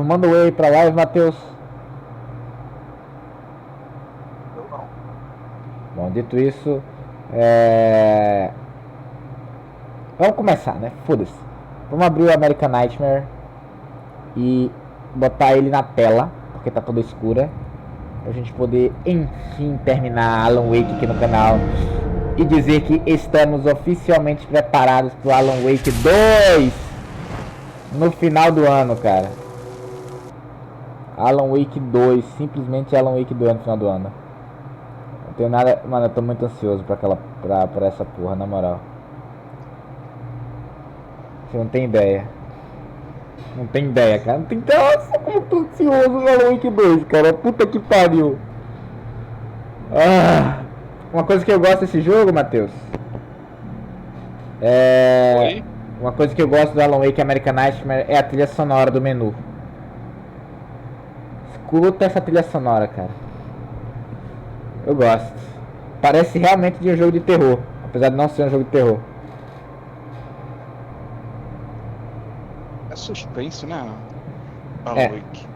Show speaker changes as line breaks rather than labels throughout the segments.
Manda o aí pra live, Matheus.
Eu não.
Bom, dito isso, vamos começar, né? Foda-se. Vamos abrir o American Nightmare e botar ele na tela, porque tá toda escura, pra gente poder, enfim, terminar Alan Wake aqui no canal e dizer que estamos oficialmente preparados pro Alan Wake 2 no final do ano, cara. Alan Wake 2, simplesmente Alan Wake 2 no final do ano. Não tenho nada. Mano, eu tô muito ansioso pra essa porra, na moral. Você não tem ideia. Não tem ideia, cara. Não tem ideia. Nossa, como eu tô ansioso no Alan Wake 2, cara. Puta que pariu. Ah, uma coisa que eu gosto desse jogo, Matheus.
Oi?
Uma coisa que eu gosto do Alan Wake American Nightmare é a trilha sonora do menu. Escuta essa trilha sonora, cara. Eu gosto. Parece realmente de um jogo de terror, apesar de não ser um jogo de terror.
É suspense, né? Alan
É,
Wake.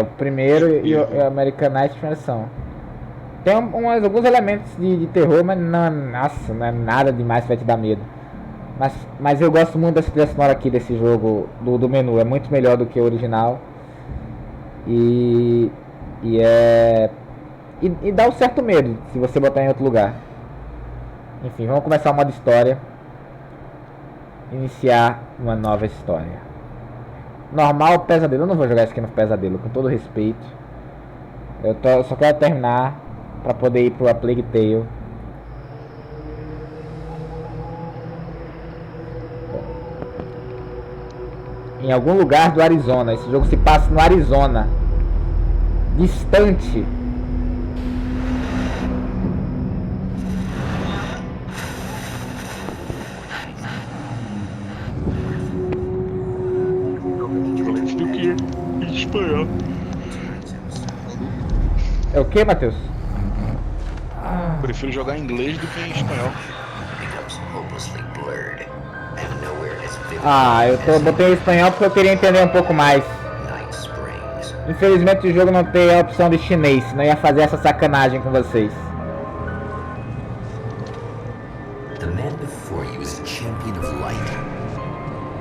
o primeiro e o
Suspense.
American Nightmare são. Tem alguns elementos de terror, mas não, nossa, não é nada demais que vai te dar medo. Mas eu gosto muito dessa trilha sonora aqui desse jogo, do menu. É muito melhor do que o original. E, e é. E dá um certo medo se você botar em outro lugar. Enfim, vamos começar o modo história. Iniciar uma nova história. Normal, pesadelo. Eu não vou jogar isso aqui no pesadelo, com todo respeito. Eu só quero terminar pra poder ir pro A Plague Tale. Em algum lugar do Arizona. Esse jogo se passa no Arizona. Distante.
Inglês do que em espanhol.
É o que, Matheus?
Prefiro jogar em inglês do que em espanhol.
Ah, botei em espanhol porque eu queria entender um pouco mais. Infelizmente o jogo não tem a opção de chinês, senão ia fazer essa sacanagem com vocês.
The man before you is a champion of light.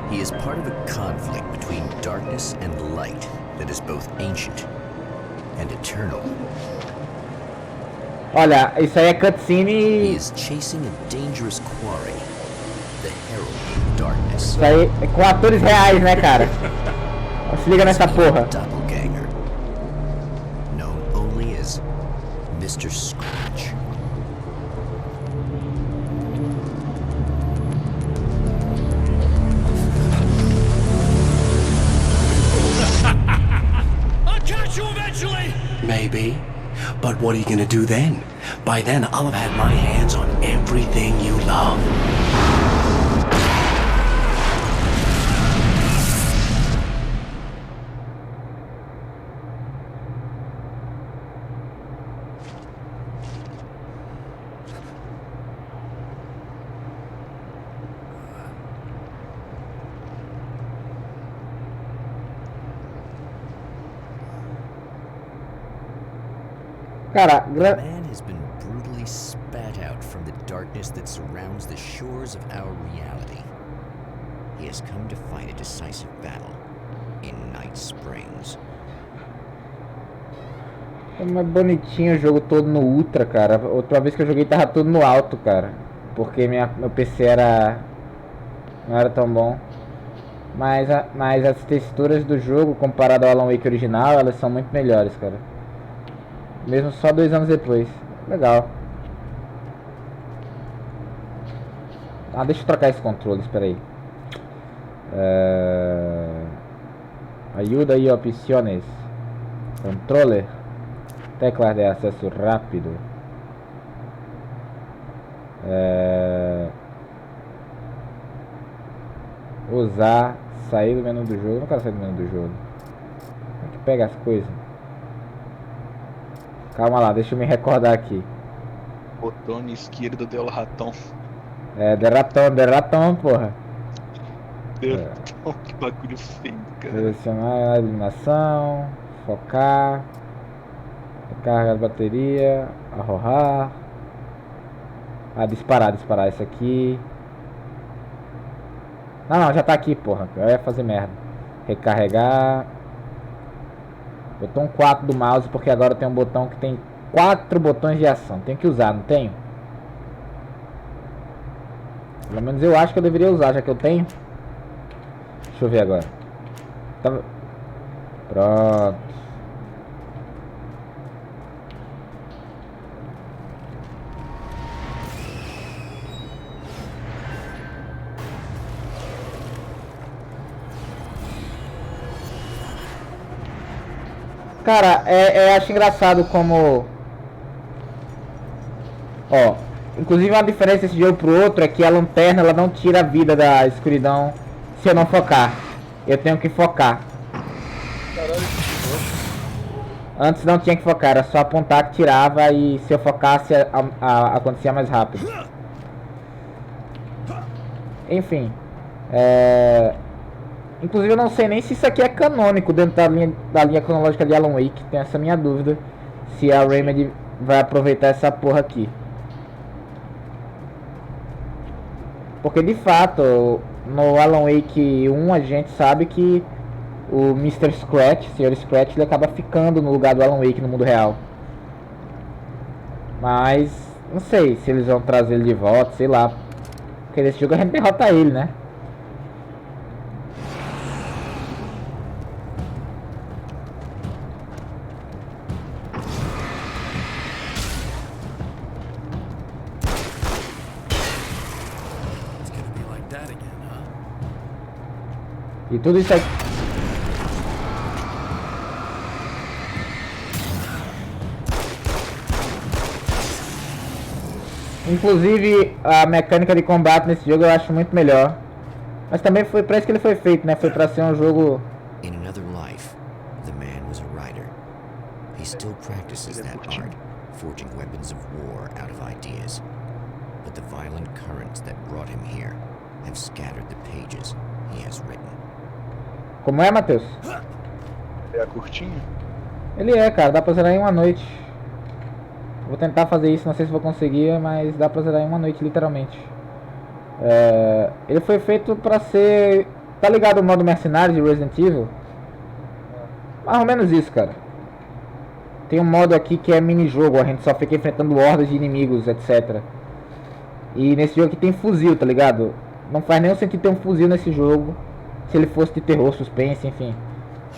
He is part of a conflict between darkness and light that is both ancient and eternal.
Olha, isso aí é
He
cutscene.
is chasing a dangerous quarry, the herald of darkness.
Isso aí é com atores reais, né, cara? Se liga nessa porra.
Doppelganger, known only as Mr. Scratch.
I'll catch you eventually!
Maybe. But what are you gonna do then? By then, I'll have had my hands on everything you love.
Cara,
Man has been brutally spat out from the darkness that surrounds the shores of our reality. He has come to fight a decisive battle in Night Springs.
é mais bonitinho o jogo todo no Ultra, cara. Outra vez que eu joguei tava tudo no alto, cara. Porque meu PC não era tão bom. Mas as texturas do jogo, comparado ao Alan Wake original, elas são muito melhores, cara. Mesmo só 2 anos depois. Legal. Ah, deixa eu trocar esse controle, espera aí. Ayuda e opções. Controller. Teclas de acesso rápido. Usar. Sair do menu do jogo. Eu não quero sair do menu do jogo. Como é que pega as coisas? Calma lá, deixa eu me recordar aqui.
Botão esquerdo del ratão.
De ratão, porra.
Deus, que bagulho feio, cara.
Selecionar a iluminação, focar, recarga da bateria, arrojar. Disparar isso aqui. Não, já tá aqui, porra. Eu ia fazer merda. Recarregar. Botão 4 do mouse, porque agora tem um botão que tem 4 botões de ação. Tenho que usar, não tenho? Pelo menos eu acho que eu deveria usar, já que eu tenho. Deixa eu ver agora. Pronto. Cara, acho engraçado como... Ó, inclusive uma diferença desse jogo pro outro é que a lanterna ela não tira a vida da escuridão se eu não focar. Eu tenho que focar.
Caralho,
Antes não tinha que focar, era só apontar que tirava e se eu focasse acontecia mais rápido. Enfim. Inclusive eu não sei nem se isso aqui é canônico dentro da linha cronológica de Alan Wake. Tem essa minha dúvida. Se a Remedy vai aproveitar essa porra aqui. Porque de fato, no Alan Wake 1 a gente sabe que o Mr. Scratch, Sr. Scratch, ele acaba ficando no lugar do Alan Wake no mundo real. Mas não sei se eles vão trazer ele de volta, sei lá. Porque nesse jogo a gente derrota ele, né? E tudo isso aqui. Inclusive a mecânica de combate nesse jogo eu acho muito melhor. Mas também foi para isso que ele foi feito, né? Foi para ser um jogo.
In another life, the man was a writer. He still practices that art, forging weapons of war out of ideas. But the violent currents that brought him here have scattered the pages he has written.
Como é, Matheus?
É a curtinha?
Ele é, cara, dá pra zerar em uma noite. Vou tentar fazer isso, não sei se vou conseguir, mas dá pra zerar em uma noite, literalmente. Ele foi feito pra ser... Tá ligado o modo mercenário de Resident Evil? Mais ou menos isso, cara. Tem um modo aqui que é mini-jogo, a gente só fica enfrentando hordas de inimigos, etc. E nesse jogo aqui tem fuzil, tá ligado? Não faz nenhum sentido ter um fuzil nesse jogo se ele fosse de terror, suspense, enfim.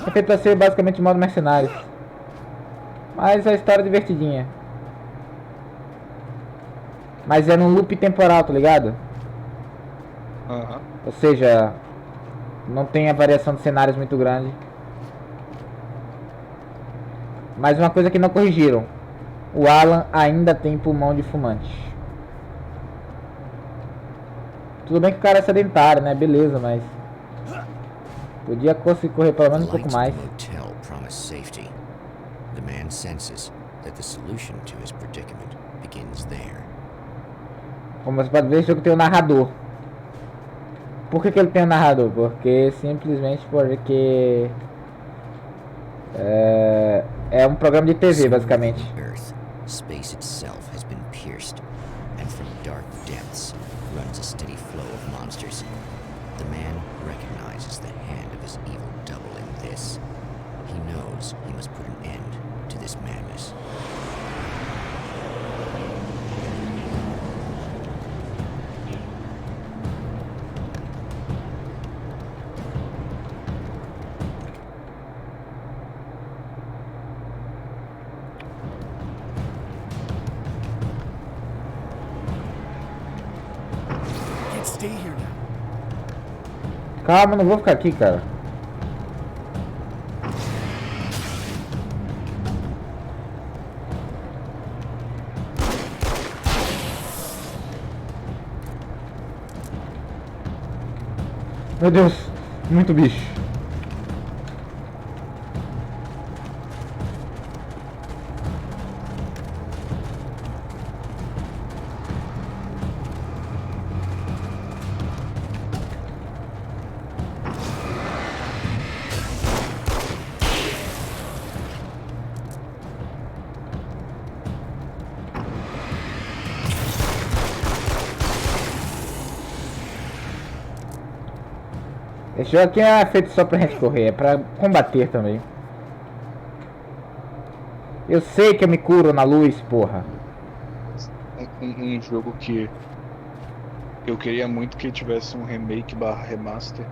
É feito pra ser basicamente o modo mercenários. Mas a história é divertidinha. Mas é num loop temporal, tá ligado?
Aham.
Ou seja, não tem a variação de cenários muito grande. Mas uma coisa que não corrigiram: o Alan ainda tem pulmão de fumante. Tudo bem que o cara é sedentário, né? Beleza, mas podia conseguir correr pelo menos um pouco mais.
The motel promised safety. The man senses that the solution to his predicament begins there.
Como você pode ver, esse jogo tem um narrador. Por que ele tem um narrador? Porque simplesmente porque é um programa de TV, basicamente.
Earth, space itself has been pierced, and from dark depths runs a steady flow of monsters. The man recognizes the hand of his evil double in this. He knows he must put an end to this madness.
Stay here now.
Calma, não vou ficar aqui, cara. Meu Deus, muito bicho. Esse jogo aqui é feito só pra gente correr, é pra combater também. Eu sei que eu me curo na luz, porra.
Um jogo que eu queria muito que tivesse um remake barra remaster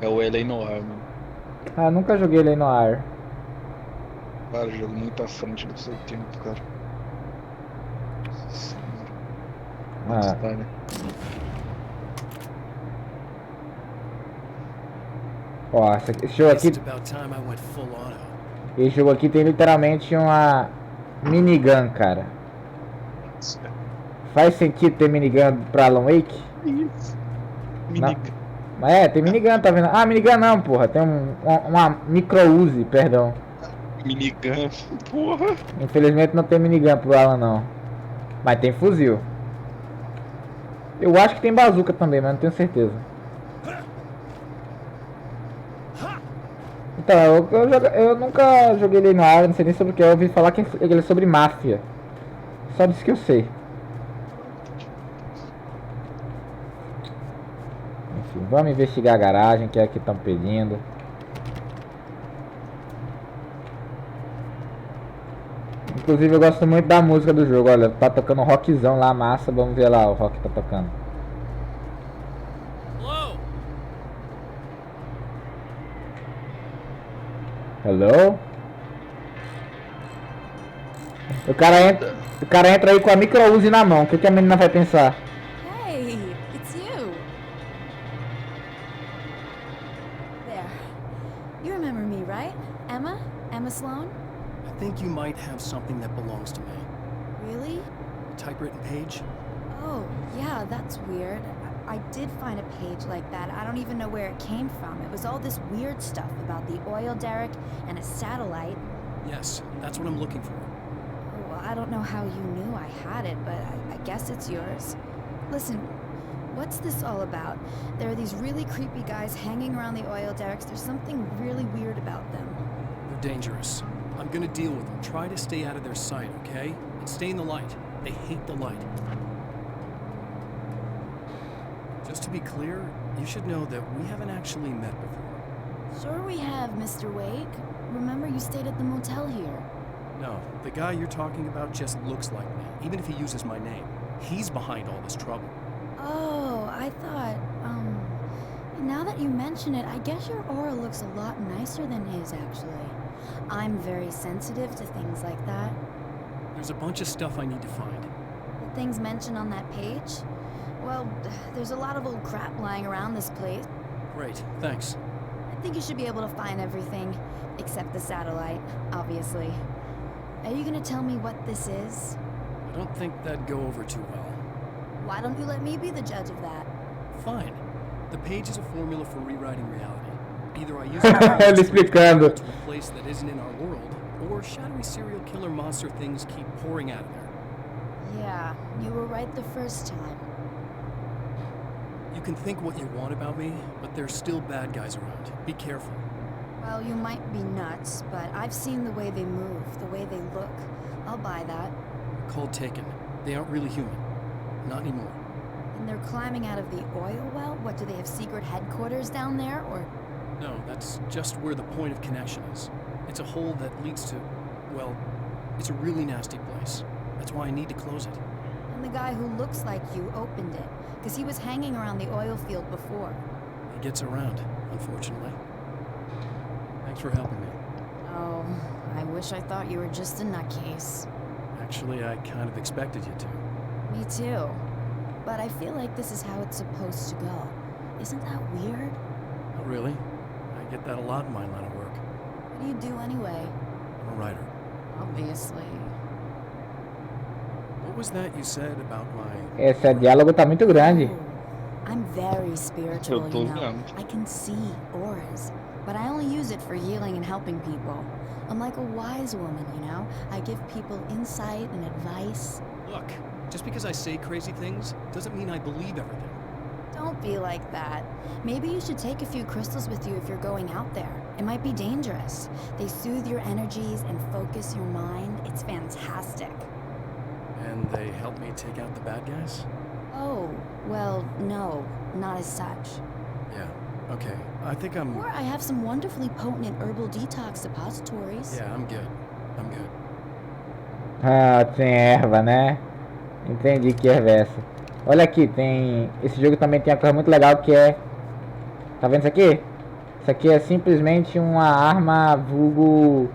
é o LA Noire, mano.
Ah, nunca joguei ele no ar.
Cara, jogo muito à frente do seu tempo, cara. Nossa senhora.
Ah,
Tá, né?
ó, esse jogo aqui,
It's about time I went full auto.
esse jogo aqui tem literalmente uma minigun, cara. Faz sentido ter minigun pra Alan Wake?
Isso. Minigun.
Mas é, tem minigun, tá vendo? Ah, minigun não, porra. Tem uma micro-Uzi, perdão.
Minigun. Porra.
Infelizmente não tem minigun pro Alan, não. Mas tem fuzil. Eu acho que tem bazuca também, mas não tenho certeza. Então, eu nunca joguei ele no ar, não sei nem sobre o que. Eu ouvi falar que ele é sobre máfia. Só disso que eu sei. Enfim, vamos investigar a garagem, que é a que estão pedindo. Inclusive eu gosto muito da música do jogo, olha, tá tocando um rockzão lá, massa, vamos ver lá o rock que tá tocando. Hello? O cara entra aí com a micro-Uzi na mão, o que a menina vai pensar?
Hey, it's you. There. You remember me, right? Emma? Emma Sloan?
I think you might have something that belongs to me.
Really?
A typewritten page?
Oh, yeah, that's weird. I did find a page like that. I don't even know where it came from. It was all this weird stuff about the oil derrick and a satellite.
Yes, that's what I'm looking for.
Oh, well, I don't know how you knew I had it, but I guess it's yours. Listen, what's this all about? There are these really creepy guys hanging around the oil derricks. There's something really weird about them.
They're dangerous. I'm gonna deal with them. Try to stay out of their sight, okay? And stay in the light. They hate the light. Just to be clear, you should know that we haven't actually met before.
Sure we have, Mr. Wake. Remember you stayed at the motel here.
No, the guy you're talking about just looks like me, even if he uses my name. He's behind all this trouble.
Oh, I thought, now that you mention it, I guess your aura looks a lot nicer than his, actually. I'm very sensitive to things like that.
There's a bunch of stuff I need to find.
The things mentioned on that page? Well, there's a lot of old crap lying around this place.
Great, thanks.
I think you should be able to find everything, except the satellite, obviously. Are you gonna tell me what this is?
I don't think that'd go over too well.
Why don't you let me be the judge of that?
Fine. The page is a formula for rewriting reality. Either I use
Ele explicando.
to a place that isn't in our world, or shadowy serial killer monster things keep pouring out of there.
Yeah, you were right the first time.
You can think what you want about me, but there's still bad guys around. Be careful.
Well, you might be nuts, but I've seen the way they move, the way they look. I'll buy that.
Called Taken. They aren't really human. Not anymore.
And they're climbing out of the oil well? What, do they have secret headquarters down there, or...?
No, that's just where the point of connection is. It's a hole that leads to... well, it's a really nasty place. That's why I need to close it.
And the guy who looks like you opened it, because he was hanging around the oil field before.
He gets around, unfortunately. Thanks for helping me.
Oh, I wish I thought you were just a nutcase.
Actually, I kind of expected you to.
Me too. But I feel like this is how it's supposed to go. Isn't that weird?
Not really. I get that a lot in my line of work.
What do you do anyway?
I'm a writer.
Obviously.
What was that you said about my...
Esse diálogo tá muito grande.
I'm very spiritual,
Eu tô
you know.
vendo.
I can see auras, but I only use it for healing and helping people. I'm like a wise woman, you know? I give people insight and advice.
Look, just because I say crazy things doesn't mean I believe everything.
Don't be like that. Maybe you should take a few crystals with you if you're going out there. It might be dangerous. They soothe your energies and focus your mind. It's fantastic.
And they help me take out the bad guys?
Oh, well, no, not as such.
Yeah, Okay, I think I'm...
Or I have some wonderfully potent and herbal detox suppositories.
Yeah, I'm good. I'm good.
Ah, tem erva, né? Entendi que erva é essa. Olha aqui, tem... Esse jogo também tem uma coisa muito legal que é... Tá vendo isso aqui? Isso aqui é simplesmente uma arma vulgo...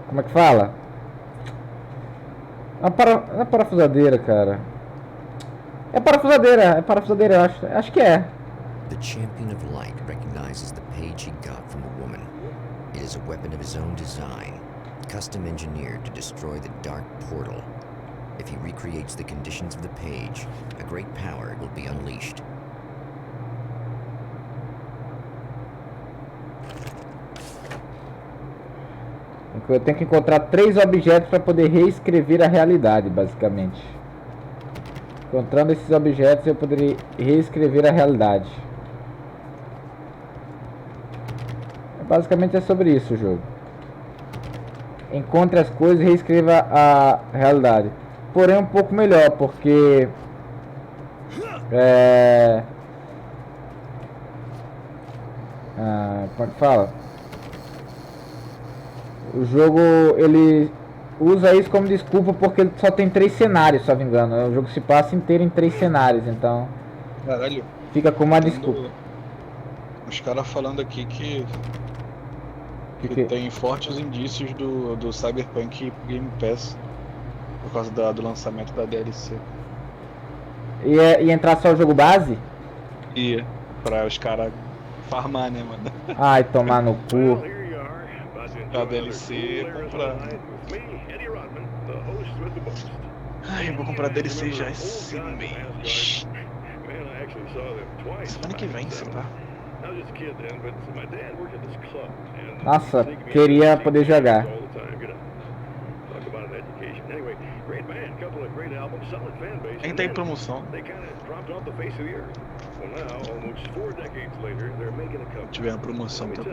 Como é que fala? Não é parafusadeira, cara. É parafusadeira, eu acho. Acho que é.
The champion of light recognizes the page he got from a woman. It is a weapon of his own design, custom engineered to destroy the dark portal. If he recreates the conditions of the page, a great power will be unleashed.
Eu tenho que encontrar 3 objetos para poder reescrever a realidade, basicamente. Encontrando esses objetos eu poderia reescrever a realidade. Basicamente é sobre isso o jogo. Encontre as coisas e reescreva a realidade. Porém um pouco melhor, porque... como é que fala? O jogo, ele usa isso como desculpa porque ele só tem 3 cenários, se não me engano. O jogo se passa inteiro em 3 cenários, então...
Caralho.
Fica como uma desculpa.
Os caras falando aqui que tem fortes indícios do Cyberpunk Game Pass por causa do lançamento da DLC.
E entrar só o jogo base?
E pra os caras farmar, né, mano?
Ai, tomar no cu.
A DLC comprar. Ai, eu vou comprar a DLC já esse mês. Semana que vem, sei lá.
Nossa, queria poder jogar.
Ainda tá em promoção. Se tiver uma promoção, tá bom.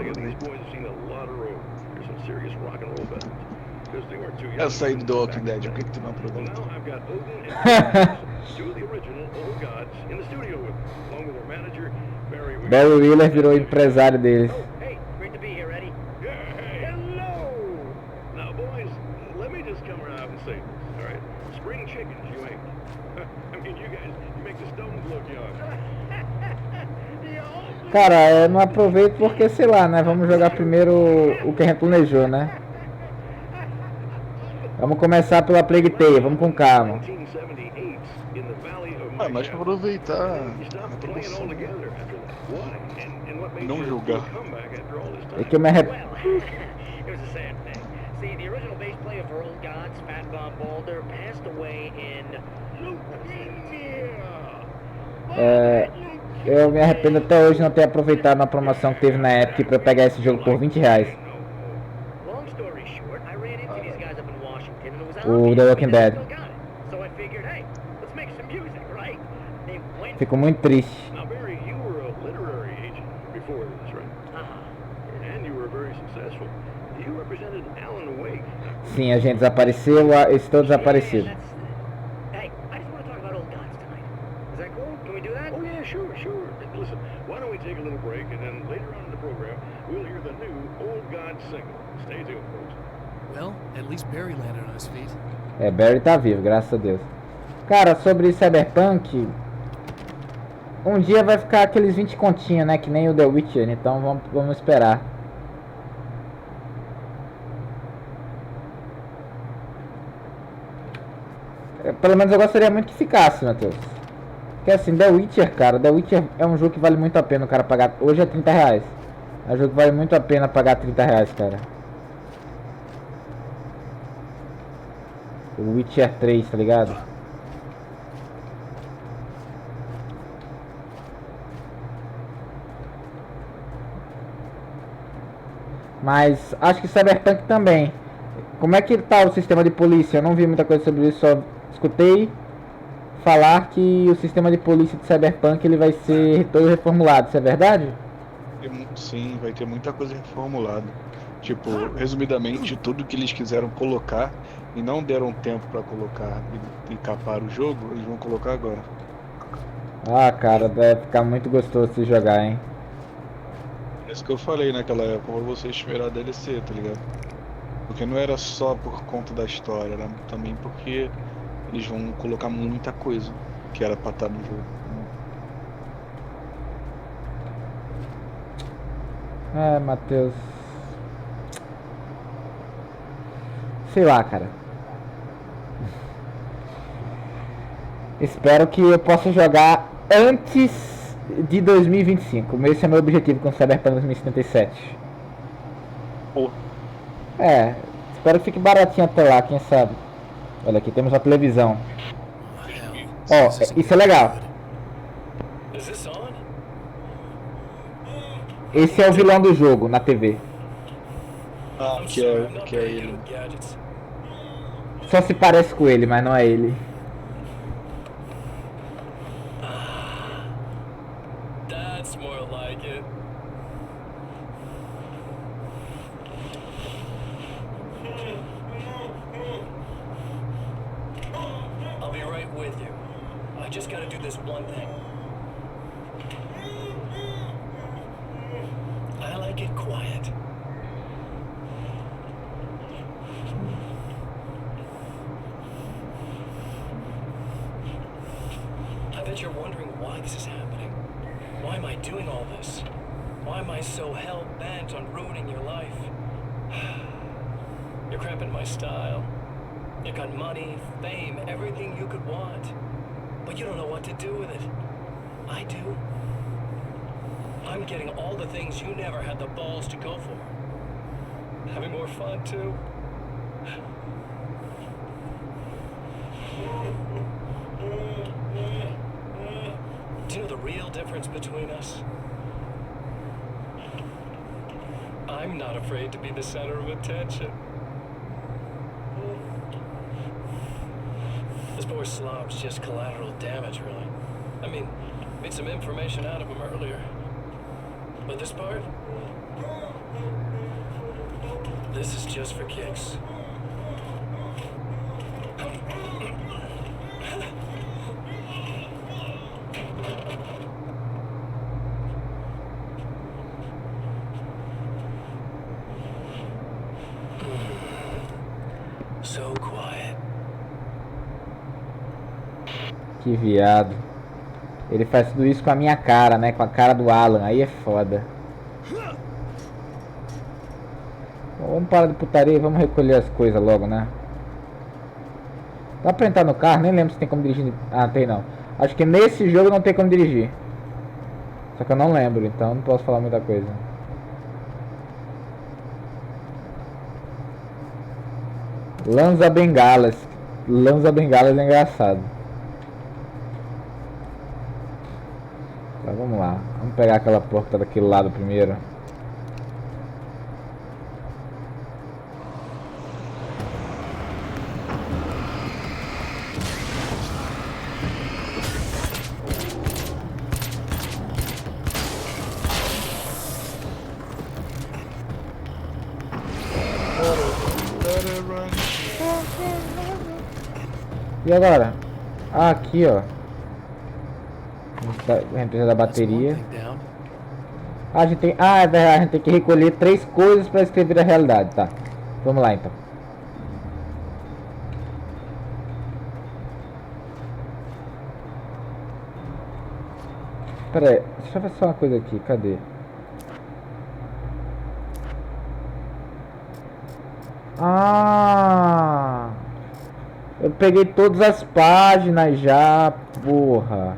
Eu saí do The Walking Dead, por que tu não aproveita?
Barry Wheeler virou empresário deles. Cara, eu não aproveito porque, sei lá, né? Vamos jogar primeiro o que a gente planejou, né? Vamos começar pela Plague Tale, vamos com calma.
Mas pra aproveitar a promoção, não julgar.
É que eu me arrependo. Eu me arrependo até hoje de não ter aproveitado a promoção que teve na época pra eu pegar esse jogo por R$20. O The Walking Dead. Fico muito triste. Sim, a gente desapareceu, estou desaparecido.
Well, at least Barry landed on his feet.
Barry tá vivo, graças a Deus. Cara, sobre Cyberpunk, um dia vai ficar aqueles 20 continhos, né? Que nem o The Witcher, então vamos esperar. Pelo menos eu gostaria muito que ficasse, Matheus. Porque assim, The Witcher, cara, The Witcher é um jogo que vale muito a pena o cara pagar. Hoje é R$30. É um jogo que vale muito a pena pagar R$30, cara. O Witcher 3, tá ligado? Mas acho que Cyberpunk também. Como é que tá o sistema de polícia? Eu não vi muita coisa sobre isso, só escutei falar que o sistema de polícia de Cyberpunk ele vai ser todo reformulado, isso é verdade?
Sim, vai ter muita coisa reformulada. Tipo, resumidamente, tudo que eles quiseram colocar e não deram tempo pra colocar e capar o jogo, eles vão colocar agora.
Ah, cara, deve ficar muito gostoso se jogar, hein?
É isso que eu falei naquela época, pra você esperar DLC, tá ligado? Porque não era só por conta da história, era também porque eles vão colocar muita coisa que era pra estar no jogo.
É, Matheus. Sei lá, cara. Espero que eu possa jogar antes de 2025. Esse é meu objetivo com o Cyberpunk 2077.
Pô,
Espero que fique baratinho até lá, quem sabe. Olha aqui, temos uma televisão.
Oh, hell.
Ó,
This isn't
isso é legal.
good. Is this on?
Esse é o vilão do jogo na TV.
ah,
I'm
que
sorry, I'm
é,
not
que é
very good
ele.
with gadgets.
Só se parece com ele, mas não é ele.
That's more like it. I'll be right with you. I just gotta do this one thing. I like it quiet. I bet you're wondering why this is happening. Why am I doing all this? Why am I so hell-bent on ruining your life? You're cramping my style. You got money, fame, everything you could want. But you don't know what to do with it. I do. I'm getting all the things you never had the balls to go for. Having more fun, too. Do you know the real difference between us? I'm not afraid to be the center of attention. This poor slob's just collateral damage, really. I mean, made some information out of him earlier. But this part? This is just for kicks. So quiet.
Que viado. Ele faz tudo isso com a minha cara, né? Com a cara do Alan. Aí é foda. Bom, vamos parar de putaria e vamos recolher as coisas logo, né? Dá pra entrar no carro? Nem lembro se tem como dirigir. Ah, tem não. Acho que nesse jogo não tem como dirigir. Só que eu não lembro, então não posso falar muita coisa. Lanza bengalas. Lanza bengalas é engraçado. Tá, vamos lá. Vamos pegar aquela porta que tá daquele lado primeiro. E agora? Ah, aqui ó. A gente precisa da bateria. Ah, a gente tem. Ah, é verdade, a gente tem que recolher 3 coisas para escrever a realidade, tá? Vamos lá então. Pera aí, deixa eu ver só uma coisa aqui, cadê? Ah! Eu peguei todas as páginas já, porra.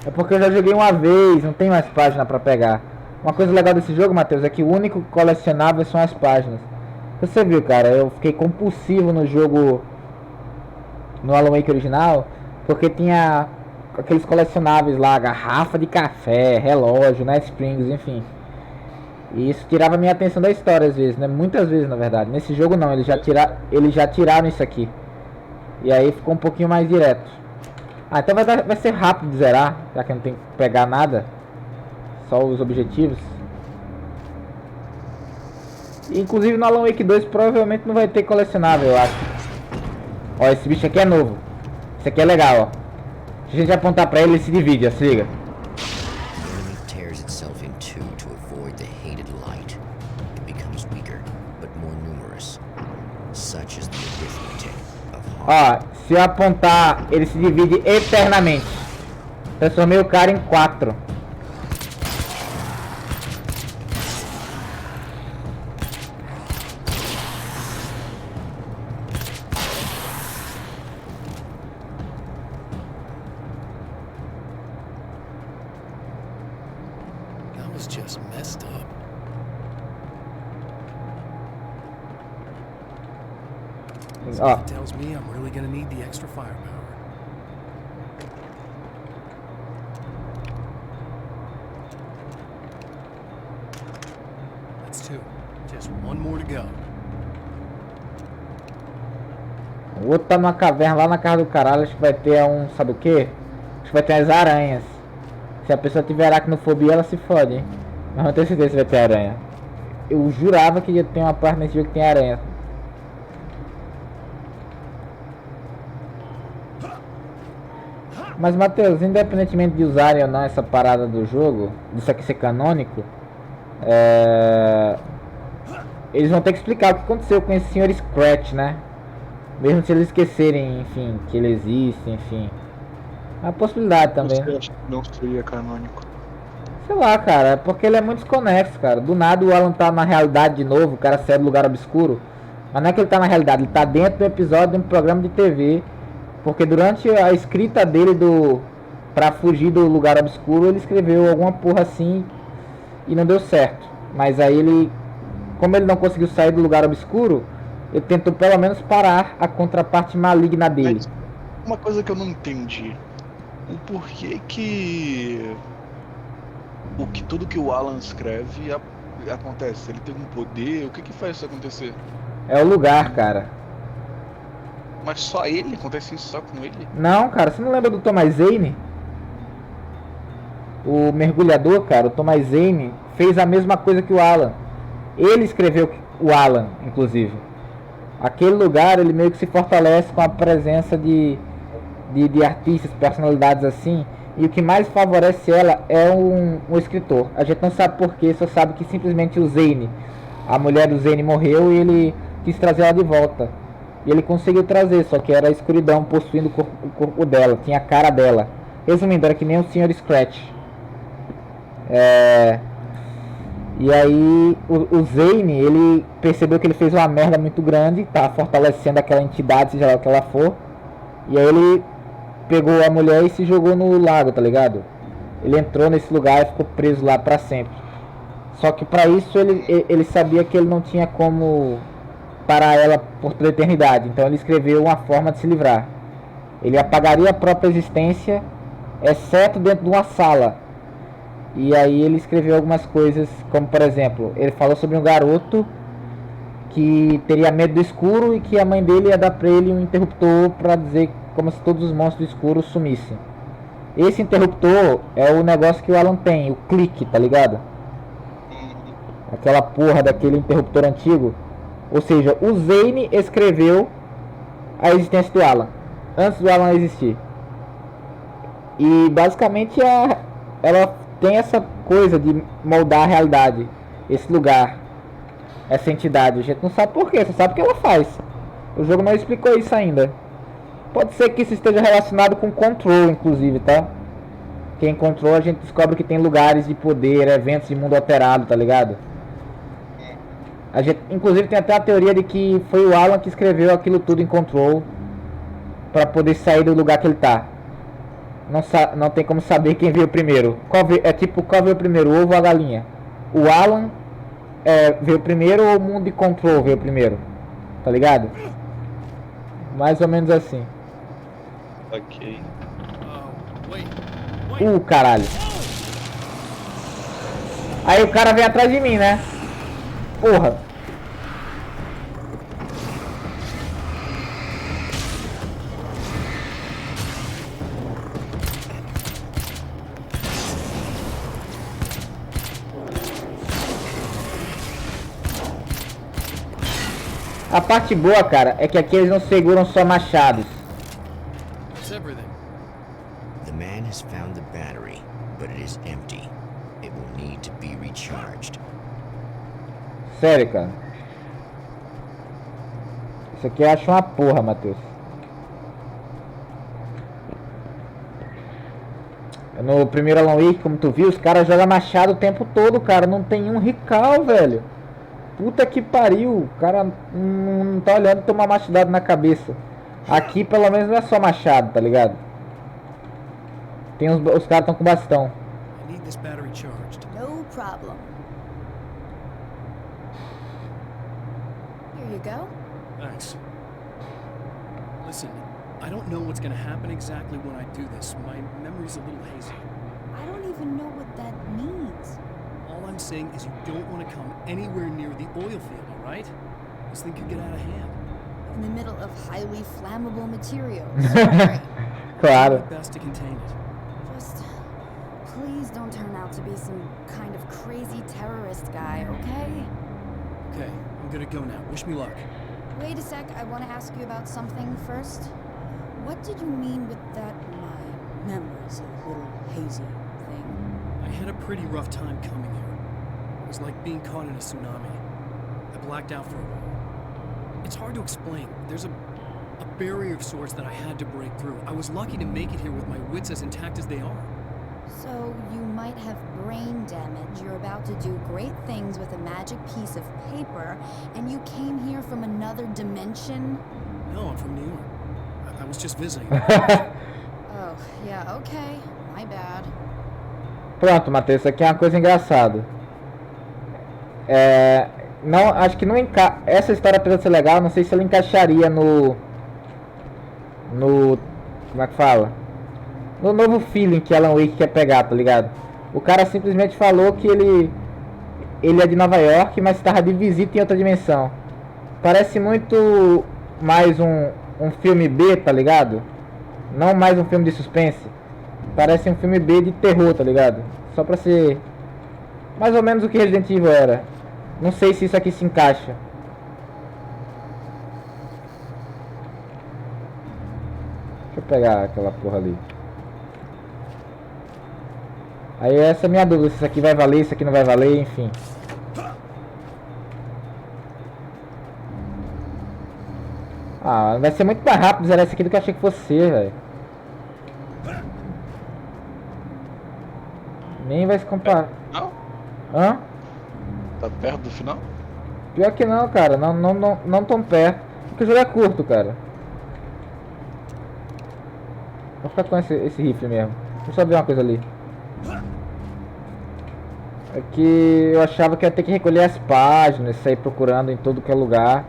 É porque eu já joguei uma vez, não tem mais página pra pegar. Uma coisa legal desse jogo, Matheus, é que o único colecionável são as páginas. Você viu, cara, eu fiquei compulsivo no jogo, no Alan Wake original, porque tinha aqueles colecionáveis lá, garrafa de café, relógio, né, springs, enfim. E isso tirava minha atenção da história às vezes, né, muitas vezes na verdade. Nesse jogo não, eles já tiraram isso aqui. E aí ficou um pouquinho mais direto. Ah, então vai ser rápido de zerar, já que não tem que pegar nada. Só os objetivos. Inclusive no Alan Wake 2 provavelmente não vai ter colecionável, eu acho. Ó, esse bicho aqui é novo. Esse aqui é legal, ó. Se a gente apontar pra ele se divide, ó, se liga.
The enemy tears itself in two to avoid the hated light. It becomes weaker, but more numerous. Such is the arithmetic of harm.
Ó, se eu apontar, ele se divide eternamente. Transformei o cara em 4.
That was just messed up.
Ó,
It tells me I'm really gonna need the extra firepower. That's two. Just one more to go.
o outro tá numa caverna lá na casa do caralho. Acho que vai ter um, sabe o que? Acho que vai ter as aranhas. Se a pessoa tiver aracnofobia, ela se fode, hein? Mas não tenho certeza se vai ter aranha. Eu jurava que ia ter uma parte nesse jogo que tem aranha. Mas, Matheus, independentemente de usarem ou não essa parada do jogo, disso aqui ser canônico, eles vão ter que explicar o que aconteceu com esse senhor Scratch, né? Mesmo se eles esquecerem, enfim, que ele existe, enfim. É uma possibilidade também.
Você acha que não seria canônico?
Sei lá, cara, porque ele é muito desconexo, cara. Do nada o Alan tá na realidade de novo, o cara sai do lugar obscuro. Mas não é que ele tá na realidade, ele tá dentro do episódio de um programa de TV. Porque durante a escrita dele pra fugir do lugar obscuro, ele escreveu alguma porra assim e não deu certo. Mas aí ele, como ele não conseguiu sair do lugar obscuro, ele tentou pelo menos parar a contraparte maligna dele.
Mas uma coisa que eu não entendi, o porquê que tudo que o Alan escreve acontece? Ele tem um poder? O que faz isso acontecer?
É o lugar, cara.
Mas só ele? Acontece isso só com ele?
Não, cara, você não lembra do Thomas Zane? O mergulhador, cara, o Thomas Zane fez a mesma coisa que o Alan. Ele escreveu o Alan, inclusive. Aquele lugar, ele meio que se fortalece com a presença de artistas, personalidades assim. E o que mais favorece ela é um escritor. A gente não sabe porquê, só sabe que simplesmente o Zane, a mulher do Zane morreu e ele quis trazer ela de volta. E ele conseguiu trazer, só que era a escuridão possuindo o corpo dela, tinha a cara dela. Resumindo, era que nem o Sr. Scratch. E aí o Zane, ele percebeu que ele fez uma merda muito grande, tá fortalecendo aquela entidade, seja lá o que ela for. E aí ele pegou a mulher e se jogou no lago, tá ligado? Ele entrou nesse lugar e ficou preso lá pra sempre. Só que pra isso ele sabia que ele não tinha como parar ela por toda a eternidade. Então ele escreveu uma forma de se livrar. Ele apagaria a própria existência, exceto dentro de uma sala. E aí ele escreveu algumas coisas, como por exemplo, ele falou sobre um garoto que teria medo do escuro e que a mãe dele ia dar pra ele um interruptor pra dizer como se todos os monstros do escuro sumissem. Esse interruptor é o negócio que o Alan tem, o clique, tá ligado? Aquela porra daquele interruptor antigo. Ou seja, o Zane escreveu a existência do Alan, antes do Alan existir. E basicamente ela tem essa coisa de moldar a realidade, esse lugar, essa entidade. A gente não sabe porquê, só sabe o que ela faz. O jogo não explicou isso ainda. Pode ser que isso esteja relacionado com Control, inclusive, tá? Que em Control a gente descobre que tem lugares de poder, eventos de mundo alterado, tá ligado? A gente, inclusive, tem até a teoria de que foi o Alan que escreveu aquilo tudo em Control pra poder sair do lugar que ele tá. Não tem como saber quem veio primeiro. Qual veio primeiro, o ovo ou a galinha? O Alan veio primeiro ou o mundo de Control veio primeiro? Tá ligado? Mais ou menos assim.
Ok.
Caralho. Aí o cara vem atrás de mim, né? Porra. A parte boa, cara, é que aqui eles não seguram só machados.
It's everything.
The has found the battery, but it is empty. It will need to be recharged.
Sério, cara. Isso aqui eu acho uma porra, Matheus. No primeiro Alan Wake, como tu viu, os caras jogam machado o tempo todo, cara. Não tem um recal, velho. Puta que pariu. O cara não tá olhando e toma machadada na cabeça. Aqui, pelo menos, não é só machado, tá ligado? Tem os caras estão com bastão.
I need this battery charged.
No problem. Here you go.
Thanks. Listen, I don't know what's gonna happen exactly when I do this. My memory's a little hazy.
I don't even know what that means.
All I'm saying is you don't want to come anywhere near the oil field, all right? This thing could get out of hand.
In the middle of highly flammable materials. Sorry.
Claro.
Do my best to contain it.
Just please don't turn out to be some kind of crazy terrorist guy, okay?
Okay, I'm gonna go now. Wish me luck.
Wait a sec, I want to ask you about something first. What did you mean with that my memory's a little hazy thing?
I had a pretty rough time coming here. It was like being caught in a tsunami. I blacked out for a while. It's hard to explain. There's a barrier of sorts that I had to break through. I was lucky to make it here with my wits as intact as they are.
So you might have brain damage. You're about to do great things with a magic piece of paper, and you came here from another dimension?
No, I'm from New York. I was just visiting.
Oh, yeah, okay. My bad.
Pronto, Matheus, isso aqui é uma coisa engraçada. Não, acho que não essa história, apesar de ser legal, não sei se ela encaixaria no como é que fala? No novo feeling que Alan Wake quer pegar, tá ligado? O cara simplesmente falou que ele é de Nova York, mas estava de visita em outra dimensão. Parece muito mais um filme B, tá ligado? Não mais um filme de suspense. Parece um filme B de terror, tá ligado? Só pra ser mais ou menos o que Resident Evil era. Não sei se isso aqui se encaixa. Deixa eu pegar aquela porra ali. Aí essa é a minha dúvida, se isso aqui vai valer, isso aqui não vai valer, enfim. Ah, vai ser muito mais rápido zerar esse aqui do que eu achei que fosse ser, velho. Nem vai se comparar.
Não?
Hã?
Tá perto do final?
Pior que não, cara. Não tão perto. Porque o jogo é curto, cara. Vou ficar com esse rifle mesmo. Deixa eu só ver uma coisa ali. É que eu achava que ia ter que recolher as páginas, sair procurando em todo que é lugar.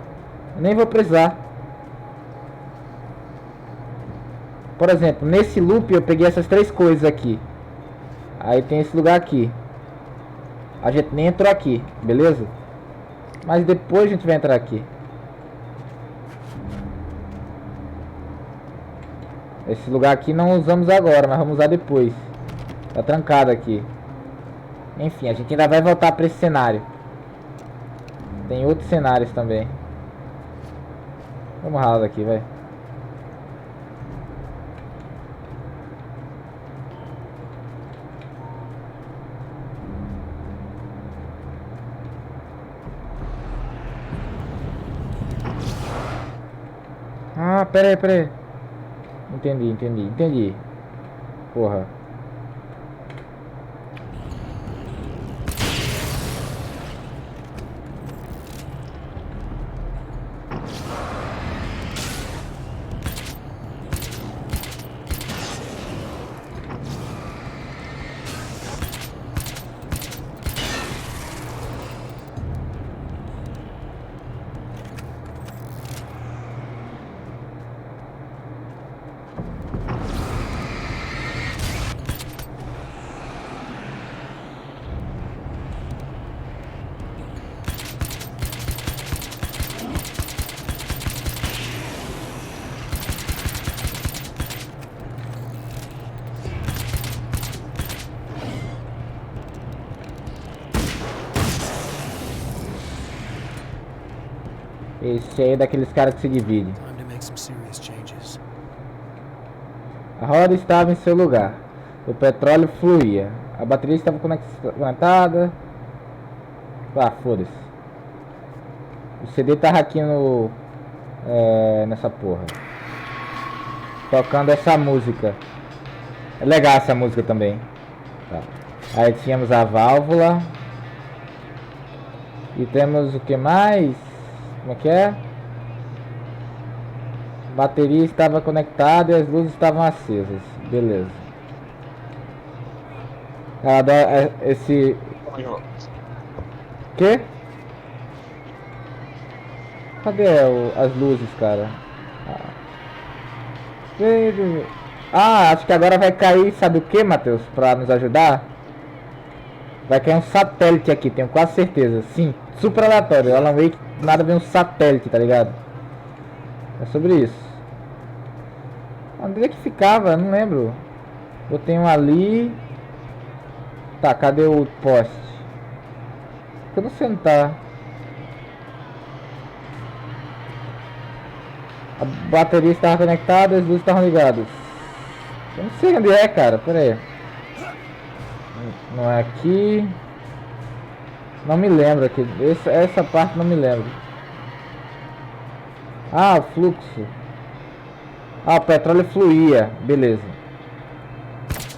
Eu nem vou precisar. Por exemplo, nesse loop eu peguei essas três coisas aqui. Aí tem esse lugar aqui. A gente nem entrou aqui, beleza? Mas depois a gente vai entrar aqui. Esse lugar aqui não usamos agora, mas vamos usar depois. Tá trancado aqui. Enfim, a gente ainda vai voltar para esse cenário. Tem outros cenários também. Vamos ralar daqui, vai. Ah, pera aí. Entendi. Porra. Esse aí é daqueles caras que se dividem.
Time to make some serious changes.
A roda estava em seu lugar. O petróleo fluía. A bateria estava conectada. Ah, foda-se. O CD tava aqui no... nessa porra. Tocando essa música. É legal essa música também. Tá. Aí tínhamos a válvula. E temos o que mais? Como é que é? A bateria estava conectada e as luzes estavam acesas. Beleza. Ela dá esse... Que? Cadê as luzes, cara? Acho que agora vai cair, sabe o que, Matheus? Pra nos ajudar? Vai cair um satélite aqui, tenho quase certeza. Sim, super aleatório. Alan Wake, nada vem um satélite, tá ligado? É sobre isso. Onde é que ficava? Não lembro. Eu tenho ali. Tá, cadê o poste? Eu não sei onde tá. A bateria estava conectada, as luzes estavam ligadas. Eu não sei onde é, cara. Pera aí. Não é aqui. Não me lembro aqui. Essa parte não me lembro. Ah, o fluxo. Ah, o petróleo fluía. Beleza.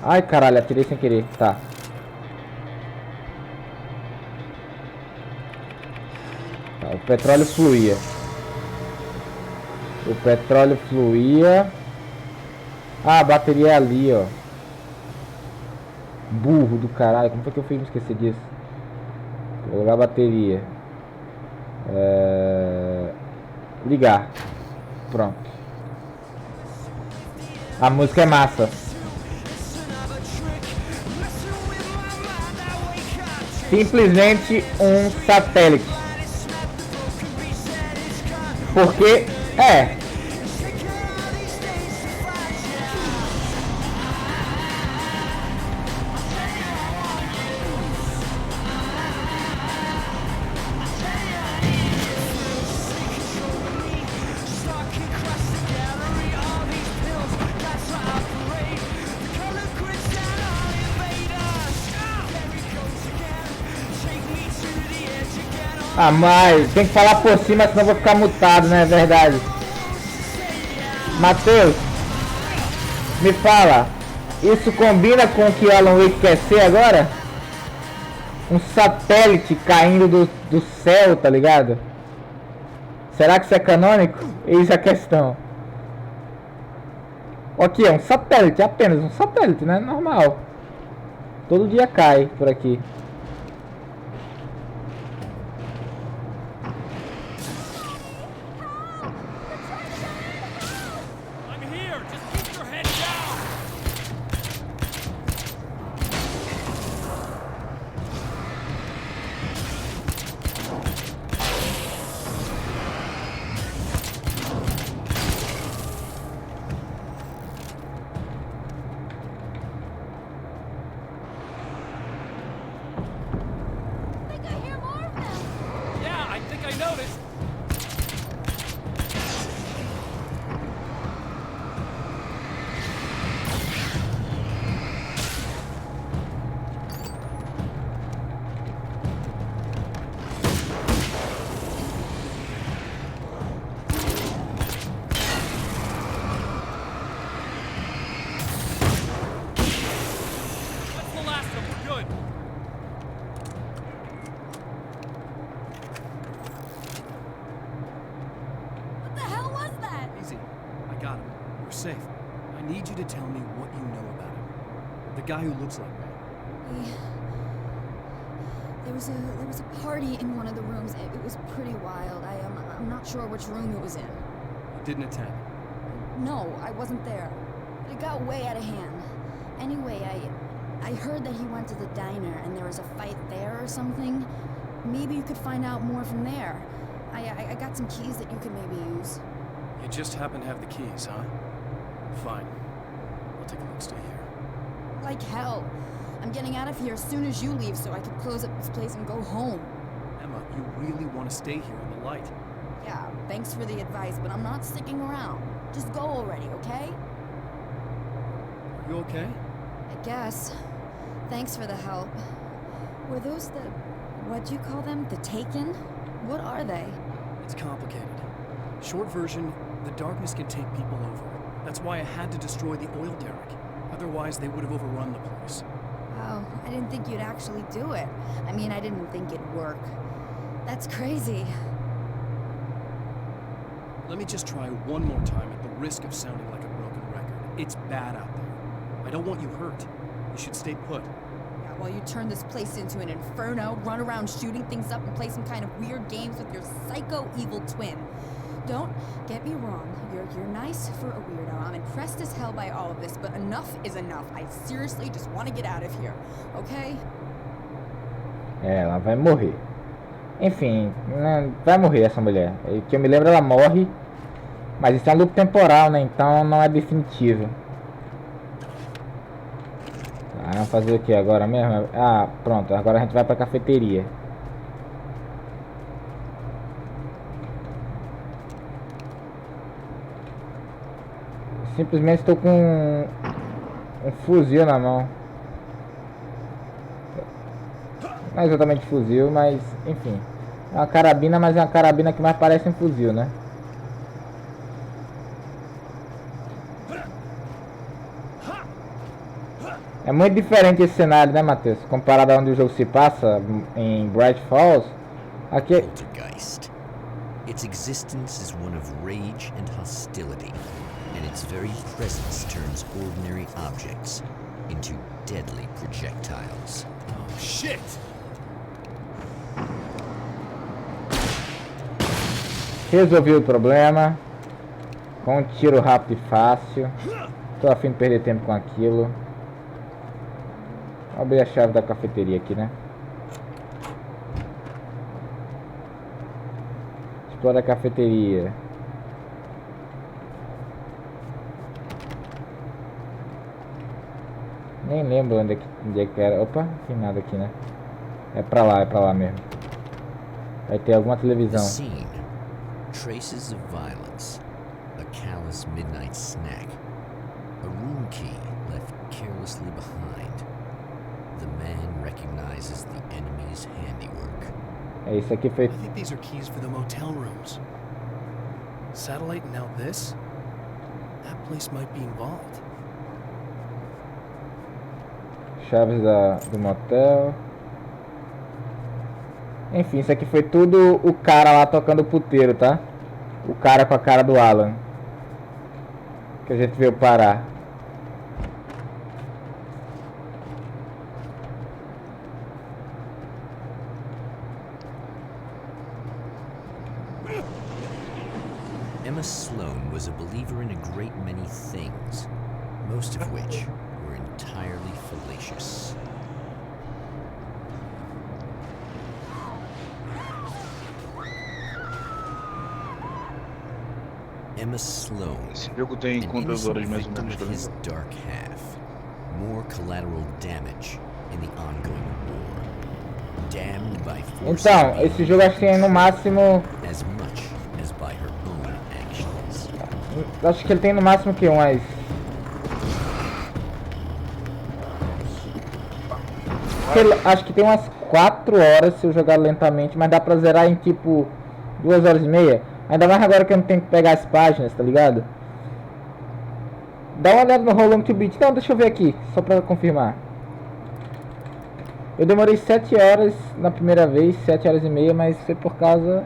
Ai, caralho, atirei sem querer. Tá. O petróleo fluía. O petróleo fluía. Ah, a bateria é ali, ó. Burro do caralho. Como foi que eu fui me esquecer disso? Vou jogar a bateria. Ligar. Pronto. A música é massa. Simplesmente um satélite. Porque é. Ah, mas tem que falar por cima, senão eu vou ficar mutado, né? É verdade. Matheus, me fala, isso combina com o que o Alan Wake quer ser agora? Um satélite caindo do céu, tá ligado? Será que isso é canônico? Eis a questão. Aqui é um satélite, apenas um satélite, né? Normal. Todo dia cai por aqui.
Guy who looks like me.
There was a party in one of the rooms. It was pretty wild. I'm not sure which room it was in.
You didn't attend?
No, I wasn't there. But it got way out of hand. Anyway, I heard that he went to the diner and there was a fight there or something. Maybe you could find out more from there. I got some keys that you could maybe use.
You just happen to have the keys, huh? Fine. I'll take a look. Stay here.
Like hell. I'm getting out of here as soon as you leave so I can close up this place and go home.
Emma, you really want to stay here in the light?
Yeah, thanks for the advice, but I'm not sticking around. Just go already, okay?
Are you okay?
I guess. Thanks for the help. Were those the... what'd you call them? The Taken? What are they?
It's complicated. Short version, the darkness can take people over. That's why I had to destroy the oil derrick. Otherwise, they would have overrun the place.
Oh, I didn't think you'd actually do it. I mean, I didn't think it'd work. That's crazy.
Let me just try one more time at the risk of sounding like a broken record. It's bad out there. I don't want you hurt. You should stay put.
Yeah, while you turn this place into an inferno, run around shooting things up and play some kind of weird games with your psycho evil twin. Don't get me wrong, you're nice for a weirdo. I'm impressed as hell by all of this, but enough is enough. I seriously just want to get out of here, okay?
Ela vai morrer. Enfim, vai morrer essa mulher. Que eu me lembro, ela morre. Mas isso é um loop temporal, né? Então não é definitivo. Tá, vamos fazer o que agora mesmo? Ah, pronto. Agora a gente vai pra cafeteria. Simplesmente estou com um fuzil na mão. Não é exatamente fuzil, mas enfim. É uma carabina, mas é uma carabina que mais parece um fuzil, né? É muito diferente esse cenário, né, Matheus? Comparado a onde o jogo se passa, em Bright Falls. Aqui...
Poltergeist. Its existence is one of rage and hostility, and its very presence turns ordinary objects into deadly projectiles.
Oh, shit!
Resolvi o problema. Com um tiro rápido e fácil. Tô a fim de perder tempo com aquilo. Vou abrir a chave da cafeteria aqui, né? Explora a cafeteria. Nem lembro onde é que era. Opa, não tem nada aqui, né? É pra lá mesmo. Vai ter alguma
The
televisão.
scene. Traces of violence. A callous midnight snack. A room key left carelessly behind. The man recognizes the enemy's handiwork.
É isso aqui foi
I think these are keys for the motel rooms. Satellite and now this? That place might be involved.
chaves do motel. Enfim, isso aqui foi tudo o cara lá tocando o puteiro, tá? O cara com a cara do Alan. Que a gente veio parar.
Emma Sloan was a believer in a great many things, most of which were entirely fallacious. Emma Sloan,
Esse jogo tem
an
quantas
innocent
horas mais ou
victim
menos?
of his dark half, more collateral damage in the ongoing war, damned by forces
Então, esse jogo acho que tem no máximo...
as much as by her own actions.
Acho que ele tem no máximo que umas... Acho que tem umas 4 horas se eu jogar lentamente, mas dá pra zerar em tipo 2 horas e meia. Ainda mais agora que eu não tenho que pegar as páginas, tá ligado? Dá uma olhada no How Long to Beat. Não, deixa eu ver aqui, só pra confirmar. Eu demorei 7 horas na primeira vez, 7 horas e meia, mas foi por causa...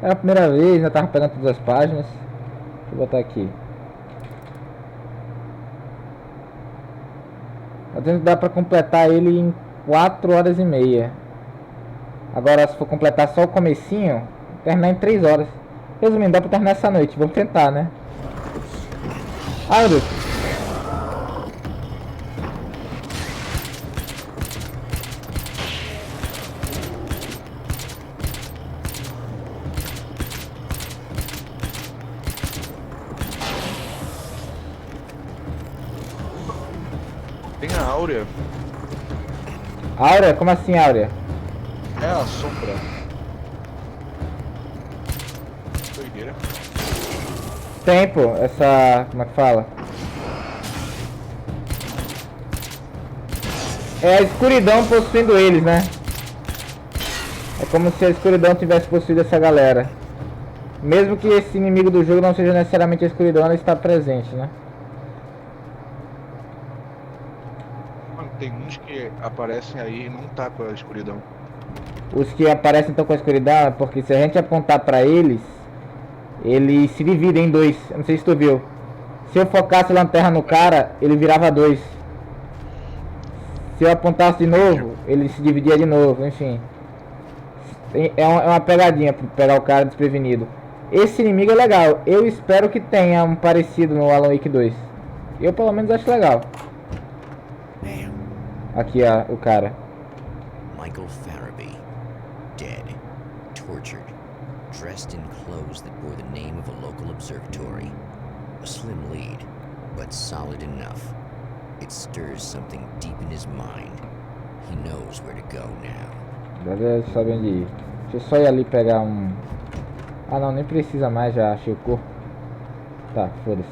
Era a primeira vez, ainda tava pegando todas as páginas. Deixa eu botar aqui. Dá pra completar ele em 4 horas e meia. Agora se for completar só o comecinho, terminar em 3 horas. Resumindo, dá pra terminar essa noite. Vamos tentar, né? Ai, meu Deus.
Tem a Áurea.
Áurea? Como assim, Áurea?
É a sombra. Doideira.
Tempo, essa... Como é que fala? É a escuridão possuindo eles, né? É como se a escuridão tivesse possuído essa galera. Mesmo que esse inimigo do jogo não seja necessariamente a escuridão, ela está presente, né?
Mano, tem uns que aparecem aí e não tá com a escuridão.
Os que aparecem então com a escuridão é porque se a gente apontar pra eles, eles se dividem em dois. Eu não sei se tu viu. Se eu focasse a lanterna no cara, ele virava dois. Se eu apontasse de novo, ele se dividia de novo, enfim. É uma pegadinha pra pegar o cara desprevenido. Esse inimigo é legal. Eu espero que tenha um parecido no Alan Wake 2. Eu pelo menos acho legal. Aqui ó, o cara.
Michael Farabee, dead, tortured, dressed in clothes that bore the name of a local observatory. A slim lead, but solid enough. It stirs something deep in his mind. He knows where to go now.
Agora sabe onde ir. Deixa eu só ir ali pegar um... Ah não, nem precisa mais, já achei o corpo. Tá, foda-se.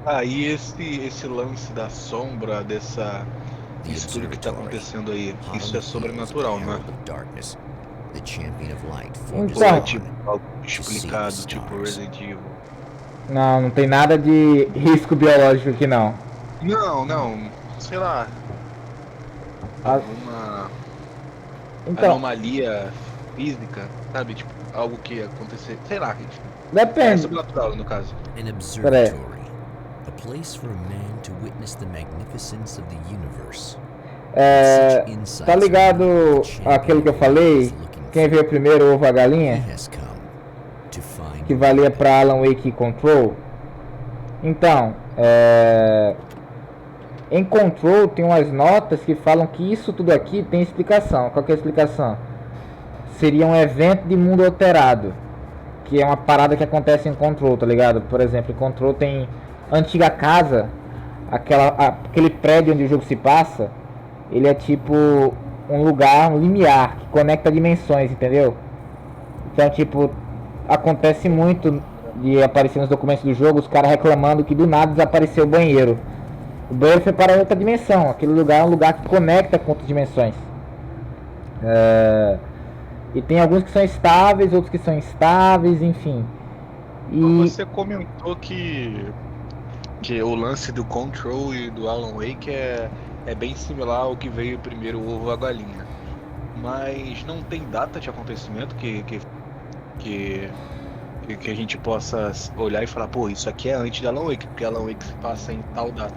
Aí esse lance da sombra, isso tudo que tá acontecendo aí, isso é sobrenatural, né? Ou é tipo algo explicado, tipo Resident Evil?
Não, não tem nada de risco biológico aqui não.
Não, sei lá. Alguma
Então,
anomalia física, sabe? Tipo, algo que ia acontecer, sei lá, gente. É
depende.
sobrenatural no caso.
An observatory, a place for a man to witness the magnificence of the universe.
Tá ligado aquilo que eu falei? Quem veio primeiro, o ovo a galinha? Que valia pra Alan Wake e Control. Então, em Control tem umas notas que falam que isso tudo aqui tem explicação. Qual que é a explicação? Seria um evento de mundo alterado, que é uma parada que acontece em Control, tá ligado? Por exemplo, em Control tem antiga casa, aquele prédio onde o jogo se passa, ele é tipo um lugar, um limiar que conecta dimensões, entendeu? Então, tipo, acontece muito de aparecer nos documentos do jogo os caras reclamando que do nada desapareceu o banheiro. O banheiro foi para outra dimensão. Aquele lugar é um lugar que conecta com outras dimensões. E tem alguns que são estáveis, outros que são instáveis, enfim. E
você comentou que o lance do Control e do Alan Wake é bem similar ao que veio primeiro, o ovo a galinha. Mas não tem data de acontecimento que a gente possa olhar e falar, pô, isso aqui é antes de Alan Wake, porque Alan Wake se passa em tal data.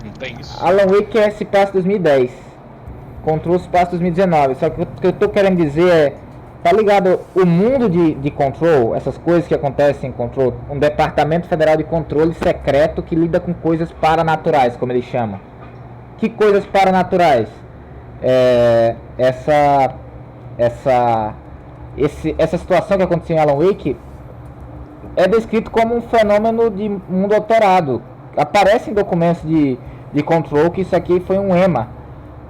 Não tem isso?
Alan Wake se passa em 2010. Control se passa em 2019. Só que o que eu tô querendo dizer é, tá ligado, o mundo de Control, essas coisas que acontecem em Control, um departamento federal de controle secreto que lida com coisas paranaturais, como eles chamam. Que coisas paranaturais? Essa situação que aconteceu em Alan Wake é descrito como um fenômeno de mundo alterado. Aparece em documentos de Control que isso aqui foi um EMA.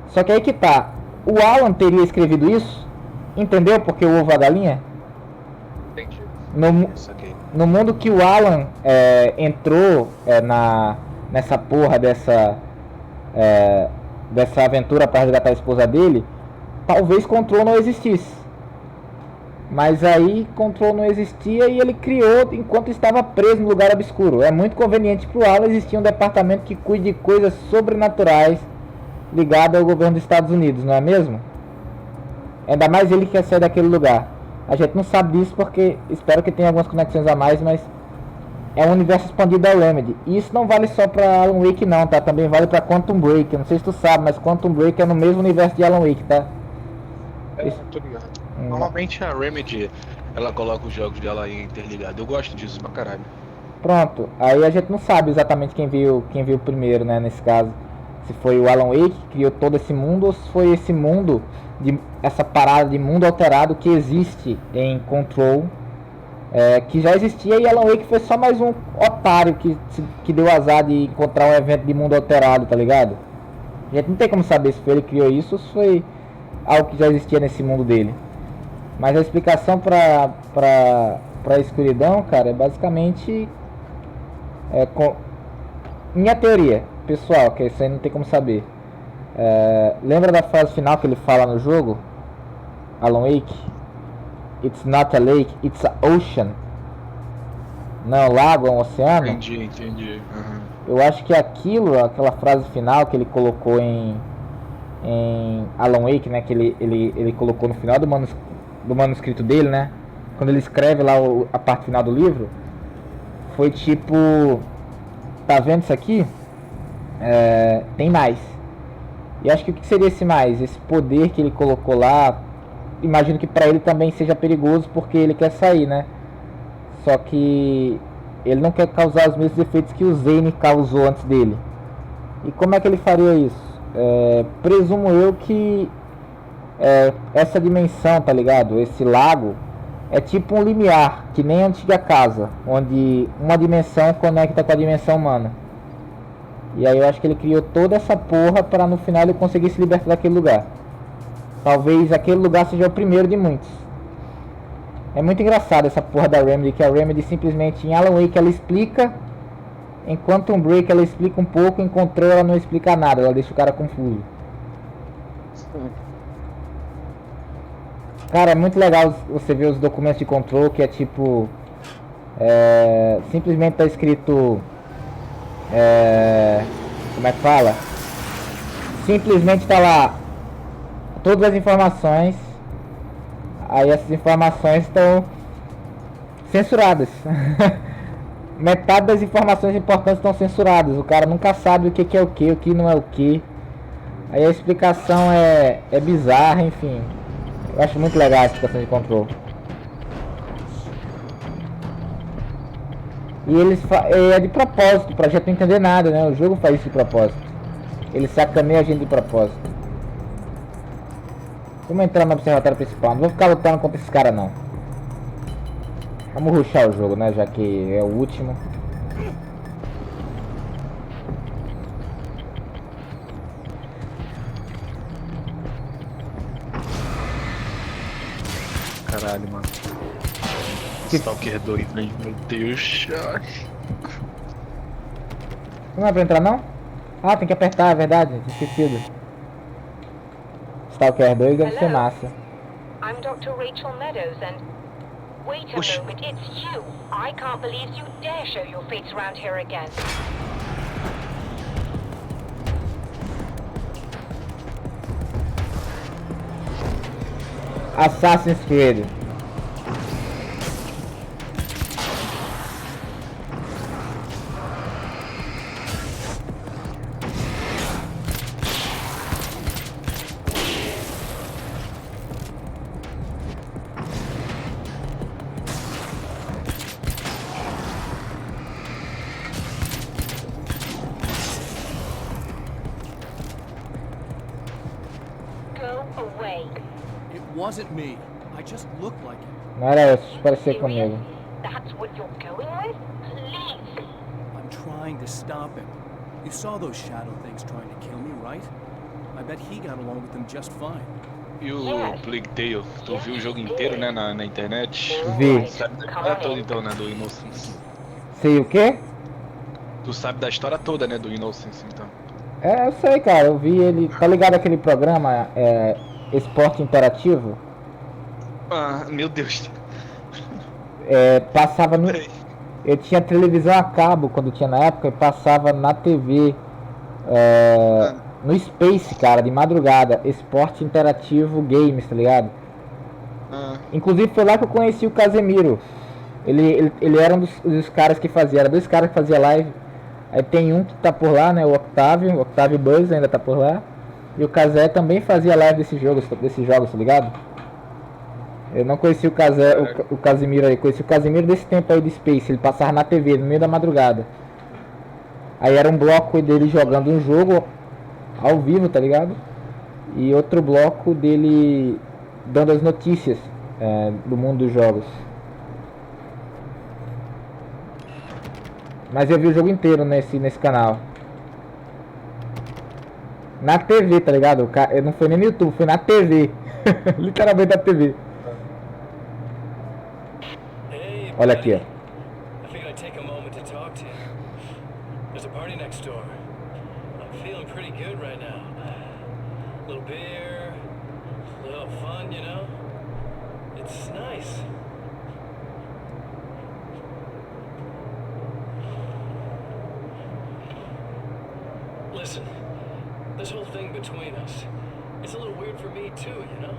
Só que aí que tá, o Alan teria escrevido isso? Entendeu porque o ovo a galinha?
Entendi.
No mundo que o Alan entrou nessa porra dessa aventura para resgatar a esposa dele, talvez Control não existisse. Mas aí Control não existia e ele criou enquanto estava preso no lugar obscuro. É muito conveniente para o Alan existir um departamento que cuide de coisas sobrenaturais ligado ao governo dos Estados Unidos, não é mesmo? Ainda mais ele que quer sair daquele lugar. A gente não sabe disso porque espero que tenha algumas conexões a mais, mas é um universo expandido da Remedy. E isso não vale só pra Alan Wake não, tá? Também vale pra Quantum Break. Eu não sei se tu sabe, mas Quantum Break é no mesmo universo de Alan Wake, tá?
Tô ligado. Normalmente a Remedy, ela coloca os jogos dela aí interligados. Eu gosto disso pra caralho.
Pronto, aí a gente não sabe exatamente quem viu primeiro, né, nesse caso. Se foi o Alan Wake que criou todo esse mundo ou se foi esse mundo, essa parada de mundo alterado que existe em Control, que já existia, e Alan Wake foi só mais um otário que deu azar de encontrar um evento de mundo alterado, tá ligado? A gente não tem como saber se foi ele que criou isso ou se foi algo que já existia nesse mundo dele. Mas a explicação pra escuridão, cara, é basicamente minha teoria. pessoal, que isso aí não tem como saber. Lembra da frase final que ele fala no jogo? Alan Wake? It's not a lake, it's a ocean. Não é um lago, é um oceano?
Entendi.
Eu acho que aquela frase final que ele colocou em Alan Wake, né? Que ele colocou no final do manuscrito dele, né? Quando ele escreve lá a parte final do livro, foi tipo: tá vendo isso aqui? Tem mais. E acho que o que seria esse mais? Esse poder que ele colocou lá, imagino que pra ele também seja perigoso, porque ele quer sair, né? Só que ele não quer causar os mesmos efeitos que o Zane causou antes dele. E como é que ele faria isso? Presumo eu que essa dimensão, tá ligado? Esse lago é tipo um limiar, que nem a antiga casa, onde uma dimensão conecta com a dimensão humana. E aí eu acho que ele criou toda essa porra para no final ele conseguir se libertar daquele lugar. Talvez aquele lugar seja o primeiro de muitos. É muito engraçado essa porra da Remedy, que a Remedy simplesmente em Alan Wake ela explica, em Quantum Break ela explica um pouco, em Control ela não explica nada, ela deixa o cara confuso. Cara, é muito legal você ver os documentos de Control, que é tipo... simplesmente tá escrito... como é que fala? Simplesmente tá lá todas as informações. Aí essas informações estão censuradas. Metade das informações importantes estão censuradas. O cara nunca sabe o que é o que não é o que. Aí a explicação é bizarra, enfim. Eu acho muito legal a explicação de Control. E eles é de propósito, pra gente não entender nada, né? O jogo faz isso de propósito. Ele sacaneia a gente de propósito. Vamos entrar no observatório principal. Não vou ficar lutando contra esse cara não. Vamos rushar o jogo, né? Já que é o último.
Caralho, mano. Stalker 2, né? Meu Deus.
Não é pra entrar não? Ah, tem que apertar, é verdade. Tinha esquecido. Stalker 2 deve ser massa.
I'm Dr. Rachel Meadows and... Wait a
Push.
moment, it's you! I can't believe you dare show your face around here again.
Assassin's Creed.
Go away.
It wasn't me. I just looked like it.
Não era isso, parecia comigo.
That's what you're going with? Please!
I'm trying to stop him. You saw those shadow things trying to kill me, right? I bet he got along with them just fine.
E o Plague Tale? Tu viu o jogo inteiro, né, na internet?
Vi.
Sabe da história toda então, né, do Innocence?
Sei o quê?
Tu sabe da história toda, né, do Innocence, então.
Eu sei, cara. Eu vi ele... Tá ligado aquele programa Esporte Interativo?
Ah, meu Deus.
Passava no... Eu tinha televisão a cabo quando tinha na época e passava na TV. No Space, cara, de madrugada. Esporte Interativo Games, tá ligado? Inclusive foi lá que eu conheci o Casemiro. Ele era um dos caras que fazia. Era dois caras que fazia live. Aí tem um que tá por lá, né? O Octavio Buzz ainda tá por lá. E o Casé também fazia live desses jogos, tá ligado? Eu não conheci o Casemiro aí, conheci o Casemiro desse tempo aí de Space. Ele passava na TV no meio da madrugada. Aí era um bloco dele jogando um jogo ao vivo, tá ligado? E outro bloco dele dando as notícias do mundo dos jogos. Mas eu vi o jogo inteiro nesse canal. Na TV, tá ligado? Não foi nem no YouTube, foi na TV. Literalmente na TV.
Hey,
Olha aqui, ó.
I figured I'd take a moment to talk to you. There's a party next door. little beer, a little fun, you know? It's nice. Listen, this whole thing between us, it's a little weird for me too, you know?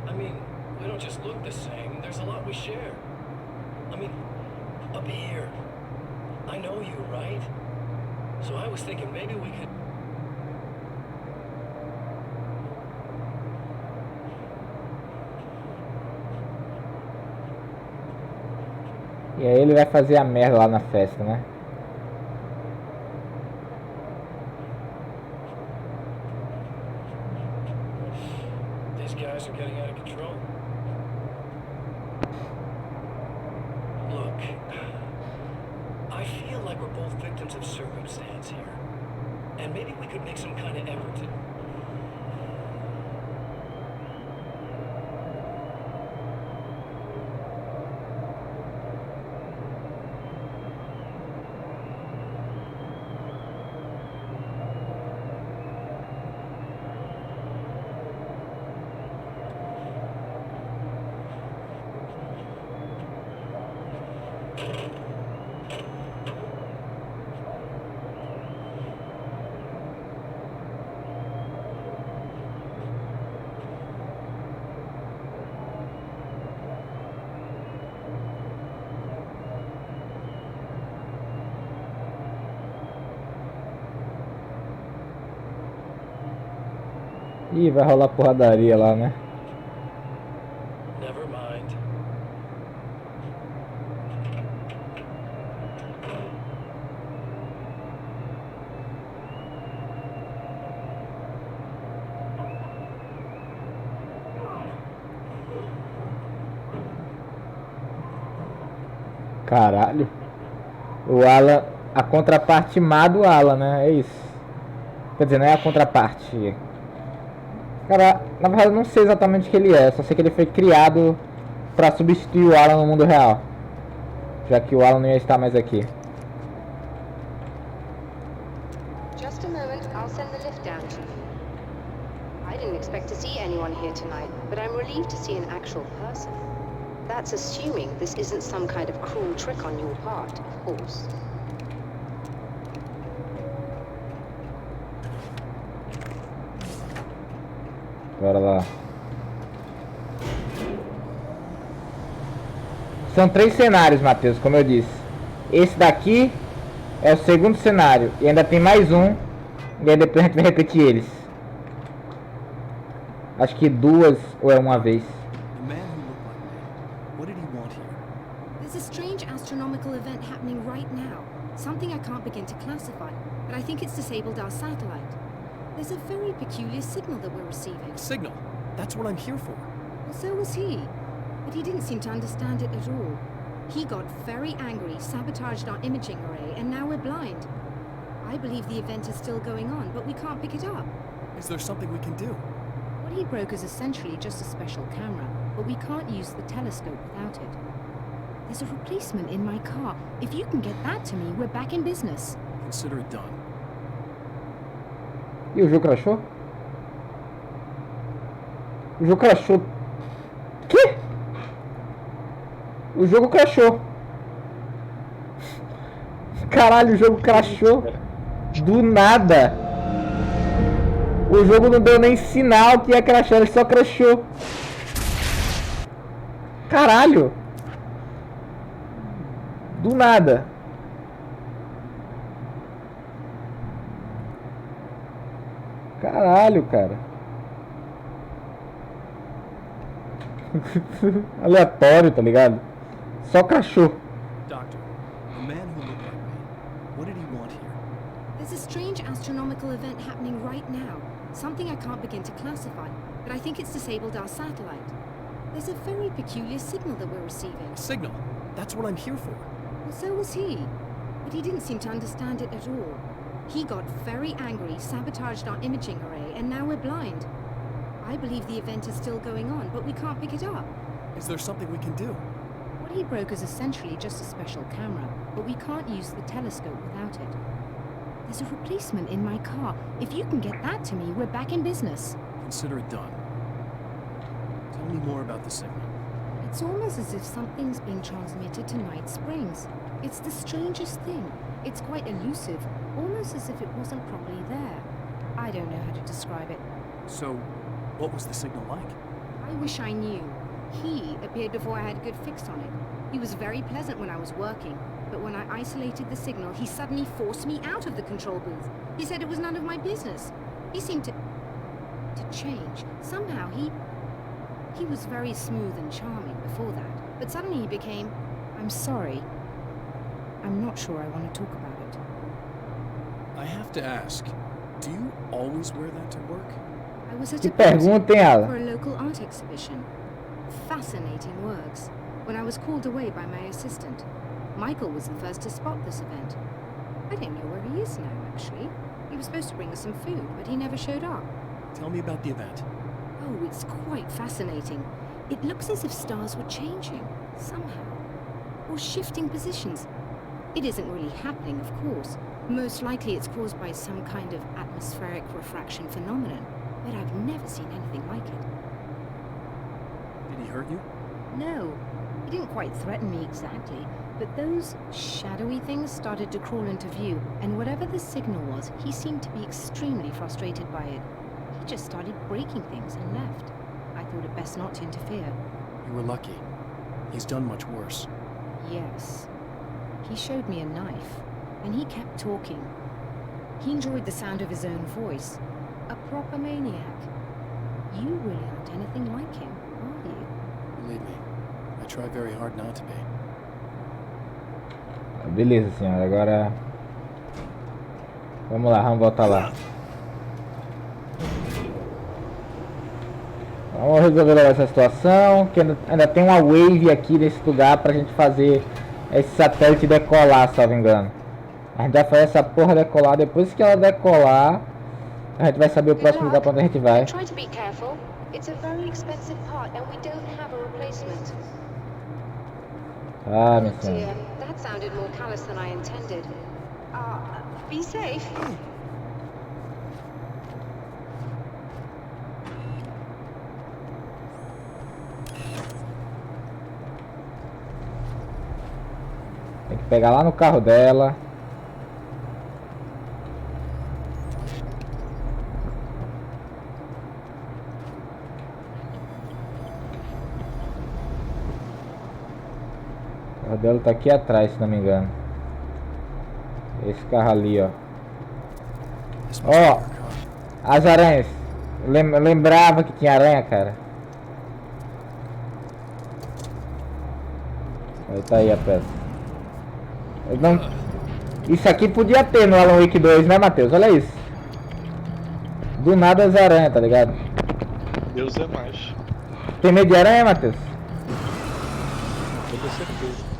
I mean, we don't just look the same, there's a lot we share. I mean, up here, I know you, right? So I was thinking maybe we could...
E aí ele vai fazer a merda lá na festa, né?
These guys are getting out of control. Look, I feel like we're both victims of circumstance here. And maybe we could make some kind of effort to...
Ih, vai rolar porradaria lá, né?
Never mind.
Caralho. O Alan, a contraparte má do Alan, né? É isso. Quer dizer, não é a contraparte. Cara, na verdade eu não sei exatamente o que ele é. Só sei que ele foi criado pra substituir o Alan no mundo real. Já que o Alan não ia estar mais aqui.
Just a moment, I'll send the lift down to you. I didn't expect to see anyone here tonight, but I'm relieved to see an actual person. That's assuming this isn't some kind of cruel trick on your part, of course.
Bora lá. São 3 cenários, Matheus, como eu disse. Esse daqui é o segundo cenário. E ainda tem mais um. E aí depois a gente vai repetir eles. Acho que 2 ou é uma vez.
The man who looked like me. What did he want here?
There's a strange astronomical event happening right now. Something I can't begin to classify, but I think it's disabled our satellite. There's a very peculiar signal that we're receiving.
Signal. That's what I'm here for.
Well, so was he. But he didn't seem to understand it at all. He got very angry, sabotaged our imaging array, and now we're blind. I believe the event is still going on, but we can't pick it up.
Is there something we can do?
What he broke is essentially just a special camera, but we can't use the telescope without it. There's a replacement in my car. If you can get that to me, we're back in business.
Consider it done.
E o jogo crashou? O jogo crashou. Que? O jogo crashou. Caralho, o jogo crashou. Do nada. O jogo não deu nem sinal que ia crashar, ele só crashou. Caralho. Do nada. Caralho, cara. Aleatório, tá ligado? Só crashou.
Doctor, the man who looked like me. What did he want here?
There's a strange astronomical event happening right now. Something I can't begin to classify, but I think it's disabled our satellite. There's a very peculiar signal that we're receiving.
Signal. That's what I'm here for.
Well, so was he. But he didn't seem to understand it at all. He got very angry, sabotaged our imaging array, and now we're blind. I believe the event is still going on, but we can't pick it up.
Is there something we can do?
What he broke is essentially just a special camera, but we can't use the telescope without it. There's a replacement in my car. If you can get that to me, we're back in business.
consider it done. Tell me more about the signal.
It's almost as if something's being transmitted to Night Springs. It's the strangest thing. It's quite elusive, almost as if it wasn't properly there. I don't know how to describe it.
So, what was the signal like?
I wish I knew. He appeared before I had a good fix on it. He was very pleasant when I was working, but when I isolated the signal, he suddenly forced me out of the control booth. He said it was none of my business. He seemed to change. Somehow he was very smooth and charming before that, but suddenly he became, I'm sorry. I'm not sure I want to talk about it.
I have to ask, do you always wear that to work?
I was at
Que
a party
pergunta, hein, Alan?
for a local art exhibition. Fascinating works. When I was called away by my assistant, Michael was the first to spot this event. I don't know where he is now, actually. He was supposed to bring us some food, but he never showed up.
Tell me about the event.
Oh, it's quite fascinating. It looks as if stars were changing, somehow. Or shifting positions. It isn't really happening, of course. Most likely it's caused by some kind of atmospheric refraction phenomenon, but I've never seen anything like it.
Did he hurt you?
No, he didn't quite threaten me exactly, but those shadowy things started to crawl into view, and whatever the signal was, he seemed to be extremely frustrated by it. He just started breaking things and left. I thought it best not to interfere.
You were lucky. He's done much worse.
Yes. He showed me a knife, and he kept talking. He enjoyed the sound of his own voice. A proper maniac. You really aren't anything like him, are you?
Believe me, I try very hard not to be.
Beleza, senhora. Agora... Vamos lá, vamos voltar lá. Vamos resolver logo essa situação, que ainda tem uma wave aqui nesse lugar pra gente fazer esse satélite decolar, se não me engano. A gente vai fazer essa porra decolar, depois que ela decolar, a gente vai saber o próximo lugar pra onde a gente vai.
Try to be careful. It's a very expensive part and we don't have a replacement.
Ah, minha
Dear,
senhora.
that sounded more callous than I intended. Be safe.
Tem que pegar lá no carro dela. O carro dela tá aqui atrás, se não me engano. Esse carro ali, ó. Ó, as aranhas. Eu lembrava que tinha aranha, cara. Aí tá aí a peça. Eu não... Isso aqui podia ter no Alan Wake 2, né, Matheus? Olha isso. Do nada as aranhas, tá ligado?
Deus é mais.
Tem medo de aranha, Matheus?
Toda certeza.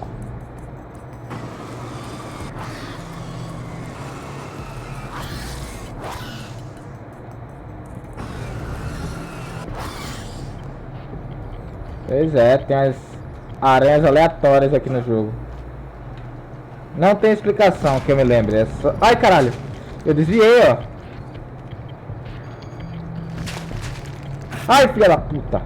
Pois é, tem as aranhas aleatórias aqui no jogo. Não tem explicação que eu me lembre. É só... Ai, caralho! Eu desviei, ó. Ai, filha da puta!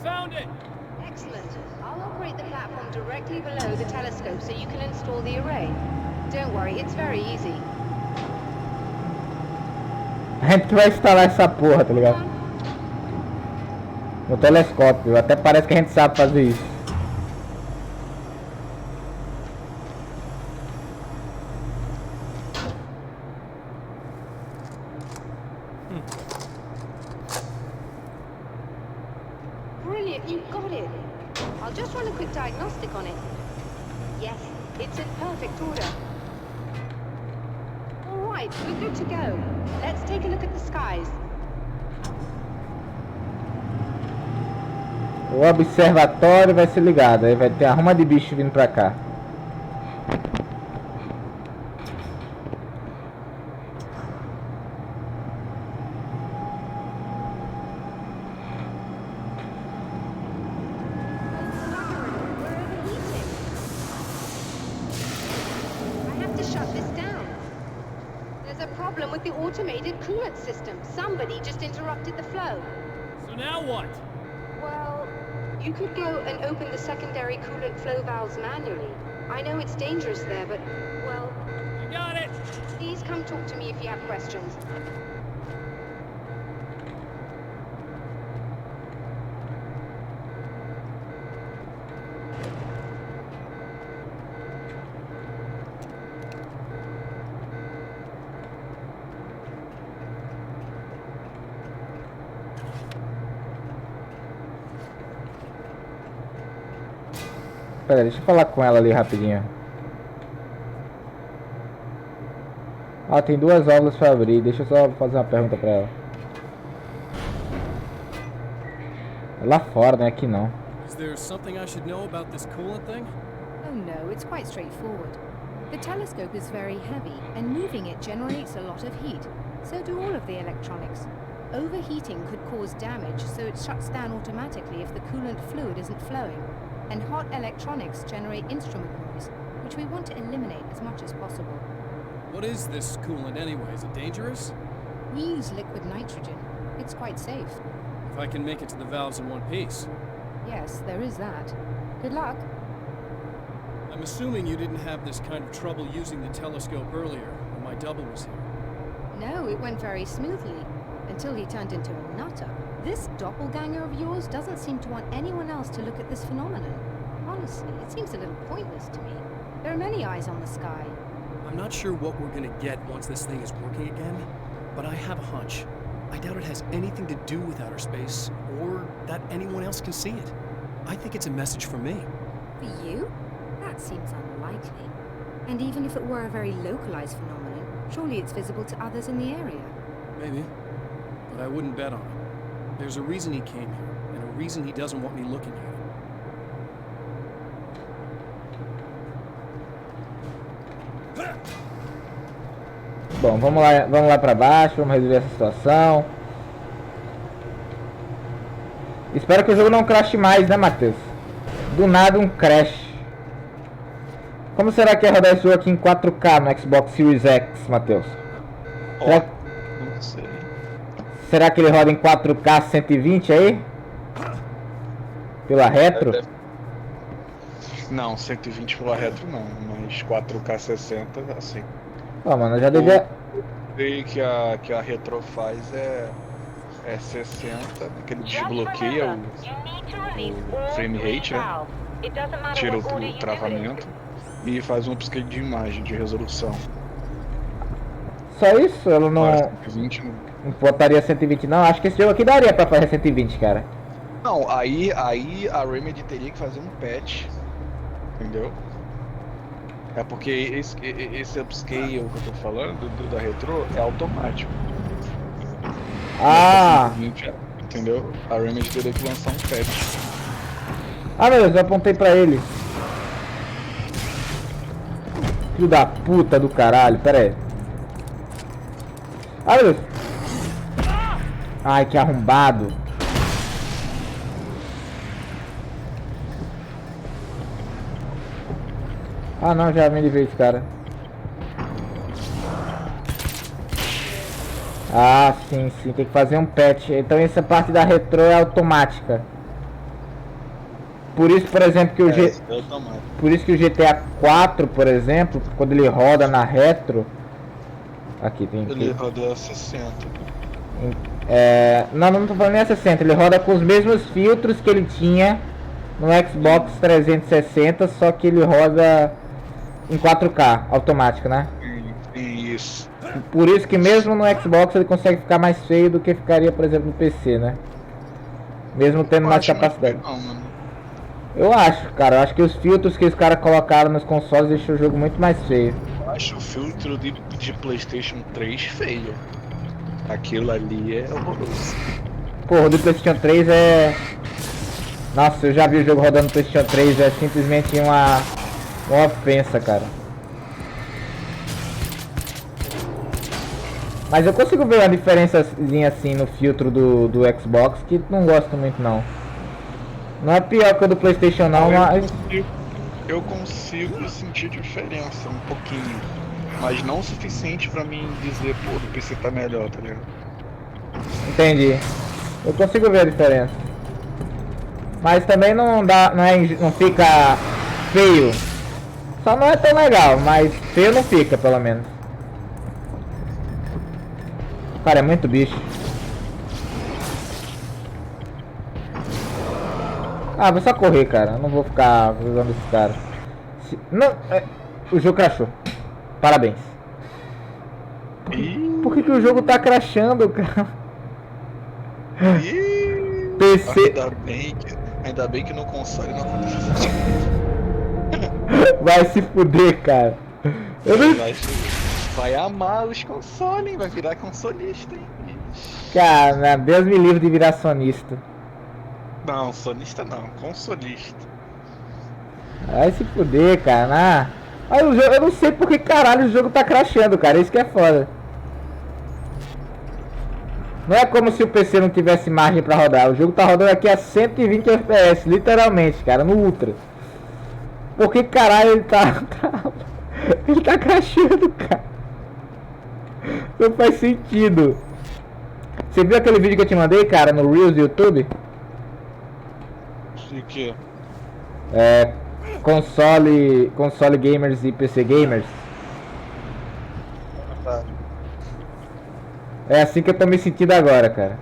Found it!
Excellent. I'll operate the platform directly below the telescope so you can install the array. Don't worry, it's very easy.
A gente vai instalar essa porra, tá ligado? No telescópio. Até parece que a gente sabe fazer isso.
Brilliant, you got it. I'll just run a quick diagnostic on it. Yes, it's in perfect order. All right, Right, we're good to go. Let's take a look at the skies.
O observatório vai ser ligado, aí vai ter a ruma de bicho vindo pra cá.
With the automated coolant system. Somebody just interrupted the flow.
So now what?
Well, you could go and open the secondary coolant flow valves manually. I know it's dangerous there, but, well...
I got it!
Please come talk to me if you have questions.
Pera, deixa eu falar com ela ali rapidinho. Ah, tem duas válvulas pra abrir. Deixa eu só fazer uma pergunta pra ela. É lá fora, né? Aqui não.
Is there something I should know about this coolant thing?
Oh no, it's quite straightforward. The telescope is very heavy, and moving it generates a lot of heat. So do all of the electronics. Overheating could cause damage, so it shuts down automatically if the coolant fluid isn't flowing. And hot electronics generate instrument noise, which we want to eliminate as much as possible.
What is this coolant anyway? Is it dangerous?
We use liquid nitrogen. It's quite safe.
If I can make it to the valves in one piece.
Yes, there is that. Good luck.
I'm assuming you didn't have this kind of trouble using the telescope earlier, when my double was here.
No, it went very smoothly, until he turned into a nutter. This doppelganger of yours doesn't seem to want anyone else to look at this phenomenon. Honestly, it seems a little pointless to me. There are many eyes on the sky.
I'm not sure what we're gonna get once this thing is working again, but I have a hunch. I doubt it has anything to do with outer space, or that anyone else can see it. I think it's a message for me.
For you? That seems unlikely. And even if it were a very localized phenomenon, surely it's visible to others in the area.
Maybe, but I wouldn't bet on it. There's a reason he came here, and a reason he doesn't want me looking at him.
Bom, vamos lá pra baixo, vamos resolver essa situação. Espero que o jogo não crashe mais, né, Matheus? Do nada um crash. Como será que é rodar esse jogo aqui em 4K no Xbox Series X, Matheus?
Não sei.
Será que ele roda em 4K 120 aí? Pela retro?
Não, 120 pela retro não, mas 4K 60 assim.
Ó, mano, eu já devia...
O que a retro faz é 60, que ele desbloqueia o frame rate, né? Tira o travamento e faz um upscale de imagem, de resolução.
Só isso? Eu não...
120 não.
Não botaria 120 não? Acho que esse jogo aqui daria pra fazer 120, cara.
Não, aí a Remedy teria que fazer um patch, entendeu? É porque esse upscale que eu tô falando, da retro, é automático.
Ah!
Entendeu? A Remedy teria que lançar um patch.
Ah, meu Deus, eu apontei pra ele. Filho da puta do caralho, pera aí. Ah, meu Deus. Ai, que arrombado. Ah, não, já me livrei desse cara. Ah, sim, tem que fazer um patch. Então essa parte da retro é automática. Por isso, por exemplo, que o por isso que o GTA 4, por exemplo, quando ele roda na retro, aqui tem
ele roda 60.
Não tô falando nem a 60, ele roda com os mesmos filtros que ele tinha no Xbox 360, só que ele roda em 4K, automático, né?
Isso.
Por isso que mesmo no Xbox ele consegue ficar mais feio do que ficaria, por exemplo, no PC, né? Mesmo tendo mais capacidade. Eu acho, cara, eu acho que os filtros que os caras colocaram nos consoles deixam o jogo muito mais feio.
Eu acho o filtro de PlayStation 3 feio. Aquilo ali é horroroso.
Porra, o do PlayStation 3 é... Nossa, eu já vi o jogo rodando no PlayStation 3, é simplesmente uma ofensa, cara. Mas eu consigo ver uma diferençazinha assim no filtro do Xbox, que não gosto muito não. Não é pior que o do PlayStation não, mas...
Eu consigo sentir diferença um pouquinho, mas não o suficiente pra mim dizer, pô, o PC tá melhor, tá ligado?
Entendi. Eu consigo ver a diferença. Mas também não dá, não fica feio. Só não é tão legal, mas feio não fica, pelo menos. Cara, é muito bicho. Ah, vou só correr, cara. Eu não vou ficar usando esse cara. Não, o jogo crashou. Parabéns. Por que o jogo tá crashando, cara? PC...
Ainda bem que no console não acontece isso.
Vai se fuder, cara. Eu não...
Vai amar os consoles, vai virar consolista, hein?
Cara, Deus me livre de virar sonista.
Não, sonista não, consolista.
Vai se fuder, cara. Ah, eu não sei porque caralho o jogo tá crashando, cara. Isso que é foda. Não é como se o PC não tivesse margem pra rodar. O jogo tá rodando aqui a 120 FPS, literalmente, cara, no Ultra. Por que caralho ele tá ele tá crashando, cara? Não faz sentido. Você viu aquele vídeo que eu te mandei, cara, no Reels do YouTube?
De que?
É... Console gamers e PC gamers. É assim que eu tô me sentindo agora, cara.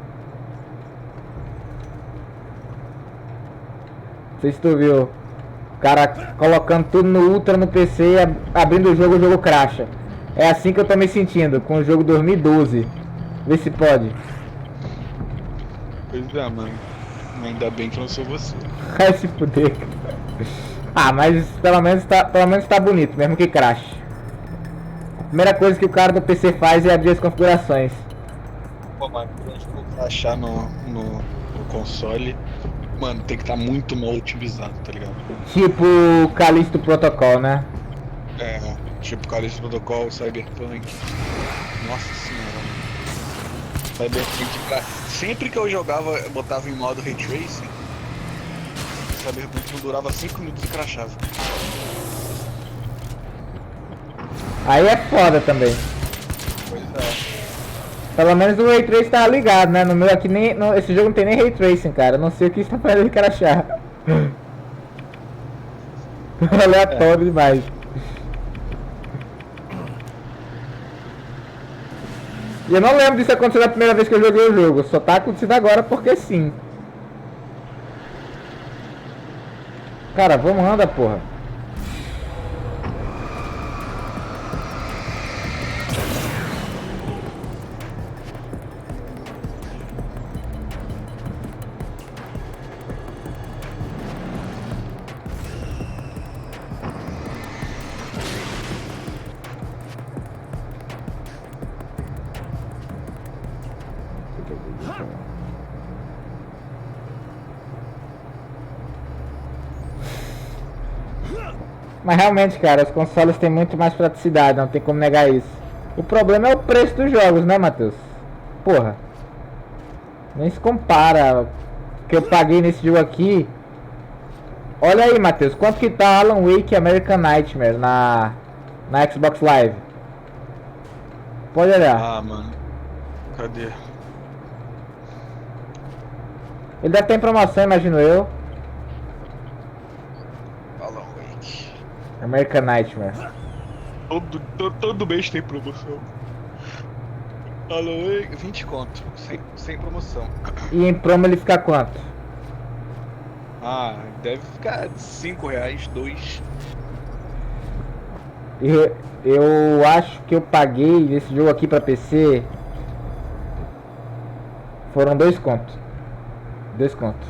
Não sei se tu viu. O cara colocando tudo no Ultra no PC e abrindo o jogo crasha. É assim que eu tô me sentindo com o jogo 2012. Vê se pode.
Pois é, mano. Ainda bem que não sou você.
Vai se fuder, cara. Ah, mas pelo menos tá bonito, mesmo que crash. A primeira coisa que o cara do PC faz é abrir as configurações.
Pô, mano, quando eu vou crashar no console, mano, tem que estar muito mal otimizado, tá ligado?
Tipo Callisto Protocol, né?
É, tipo Callisto Protocol, Cyberpunk. Nossa senhora. Cyberpunk pra... Sempre que eu jogava, eu botava em modo Ray Tracing, Cyberpunk não durava 5 minutos e crashava.
Aí é foda também.
Pois é.
Pelo menos o Ray Tracing tá ligado, né? No meu aqui esse jogo não tem nem Ray Tracing, cara. Eu não sei o que está fazendo ele crashar. Aleatório demais. E eu não lembro disso acontecer na primeira vez que eu joguei o jogo. Só tá acontecendo agora porque sim. Cara, vamos, anda, porra. Mas realmente, cara, os consoles têm muito mais praticidade, não tem como negar isso. O problema é o preço dos jogos, né, Matheus? Porra. Nem se compara o que eu paguei nesse jogo aqui. Olha aí, Matheus, quanto que tá Alan Wake American Nightmare na Xbox Live? Pode olhar.
Ah, mano. Cadê?
Ele deve ter em promoção, imagino eu.
Alan Wake.
American Nightmare.
Todo mês tem promoção. Alan Wake, 20 conto. Sem promoção.
E em promo ele fica quanto?
Ah, deve ficar R$5, 2.
Eu acho que eu paguei nesse jogo aqui pra PC. Foram 2 contos. 2 contos.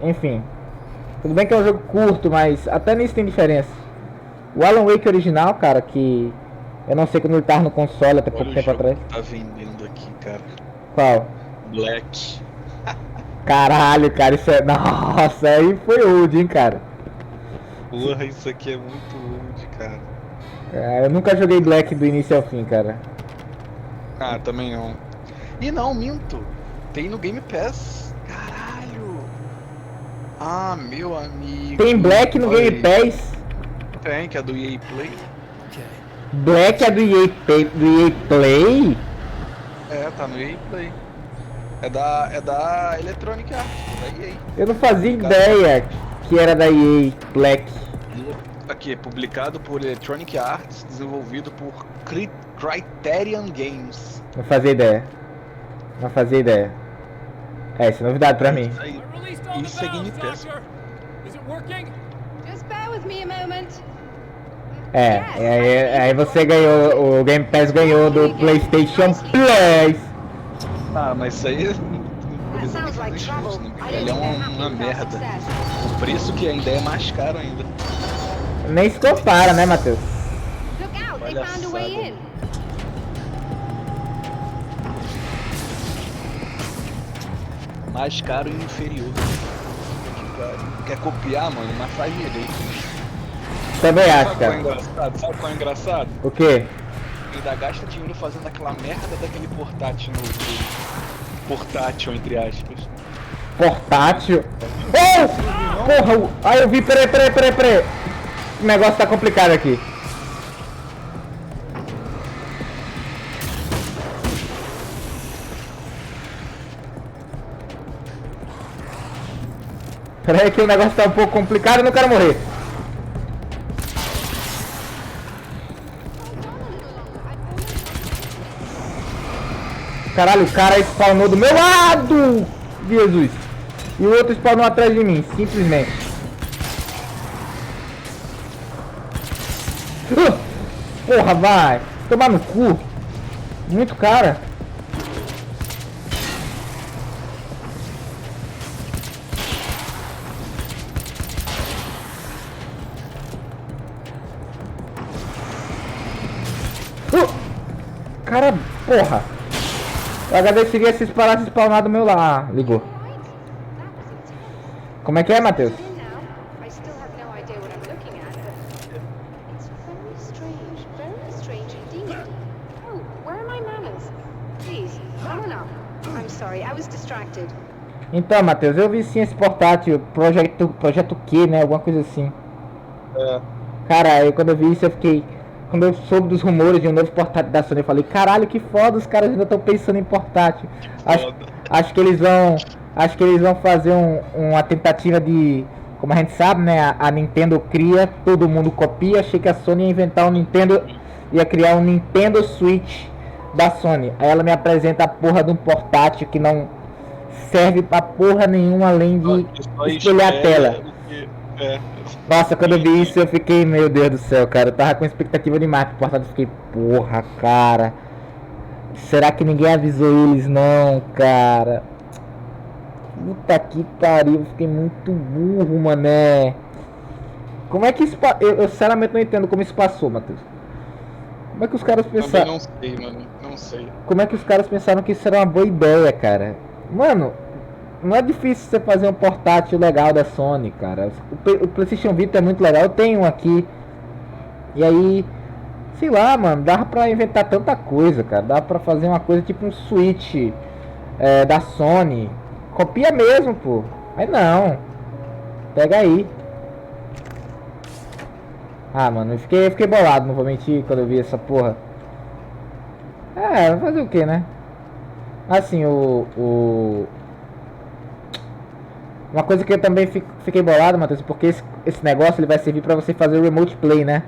Enfim. Tudo bem que é um jogo curto, mas até nisso tem diferença. O Alan Wake original, cara, que eu não sei quando ele tava no console até pouco
Olha o
tempo
jogo
atrás.
que tá vendendo aqui, cara.
Qual?
Black.
Caralho, cara, isso é... Nossa, aí foi old, hein, cara.
Porra, isso aqui é muito old, cara.
Eu nunca joguei Black do início ao fim, cara.
Ah, também não. E não, minto. Tem no Game Pass. Caralho. Ah, meu amigo.
Tem Black no
Olha
Game
aí.
Pass?
Tem, que é do EA Play.
Black é do EA Play?
É, tá no EA Play. É da Electronic Arts, da EA.
Eu não fazia ideia que era da EA Black.
Aqui, publicado por Electronic Arts, desenvolvido por Criterion Games.
Não fazia ideia. Não fazia ideia. Isso é novidade pra mim.
Isso é Game Pass.
Just bear with me a moment.
Aí você ganhou, o Game Pass ganhou do PlayStation Plus.
Ah, mas isso aí
That sounds like trouble. I
ele é
don't think they're
uma
happy with us
merda.
upstairs.
O preço que ainda é mais caro ainda.
Nem se compara, né, Matheus?
Look out, they found a way in.
Mais caro e inferior. Quer copiar, mano? Mas faz direito.
Também acho,
Sabe qual é
cara.
engraçado? Sabe qual é engraçado?
O quê?
Ainda gasta dinheiro fazendo aquela merda daquele portátil novo. Portátil, entre aspas.
Portátil? Oh! Porra! Ai, eu vi, peraí. O negócio tá complicado aqui. Peraí que o negócio tá um pouco complicado, eu não quero morrer. Caralho, o cara spawnou do meu lado! Jesus! E o outro spawnou atrás de mim, simplesmente. Porra, vai! Tomar no cu! Muito cara! Cara, porra! O HD seria se parasse spawnar do meu lado. Ligou. Como é que é, Matheus?
I still have no idea what I'm looking at, but it's very strange indeed. Oh, where are my manners? Please, come on up. I'm sorry, I was distracted.
Então, Matheus, eu vi sim esse portátil, projeto Q, né? Alguma coisa assim.
É.
Cara, aí quando eu vi isso eu fiquei... Quando eu soube dos rumores de um novo portátil da Sony, eu falei, caralho, que foda, os caras ainda estão pensando em portátil. Acho que eles vão fazer uma tentativa de... Como a gente sabe, né? A Nintendo cria, todo mundo copia. Achei que a Sony ia inventar ia criar um Nintendo Switch da Sony. Aí ela me apresenta a porra de um portátil que não serve pra porra nenhuma além de espelhar a tela. Nossa, quando eu vi isso eu fiquei, meu Deus do céu, cara. Eu tava com expectativa demais pro portátil. Fiquei, porra, cara. Será que ninguém avisou eles não, cara? Puta que pariu, eu fiquei muito burro, mané. Como é que isso... Eu sinceramente não entendo como isso passou, Matheus. Como é que os caras pensaram...
Também não sei, mano. Não sei.
Como é que os caras pensaram que isso era uma boa ideia, cara? Mano, não é difícil você fazer um portátil legal da Sony, cara. O PlayStation Vita é muito legal, eu tenho um aqui. E aí, sei lá, mano, dava pra inventar tanta coisa, cara. Dava pra fazer uma coisa tipo um Switch da Sony. Copia mesmo, pô. Mas não. Pega aí. Ah, mano, eu fiquei bolado, não vou mentir, quando eu vi essa porra. Vai fazer o que, né? Assim, uma coisa que eu também fiquei bolado, Matheus, porque esse negócio ele vai servir pra você fazer o Remote Play, né?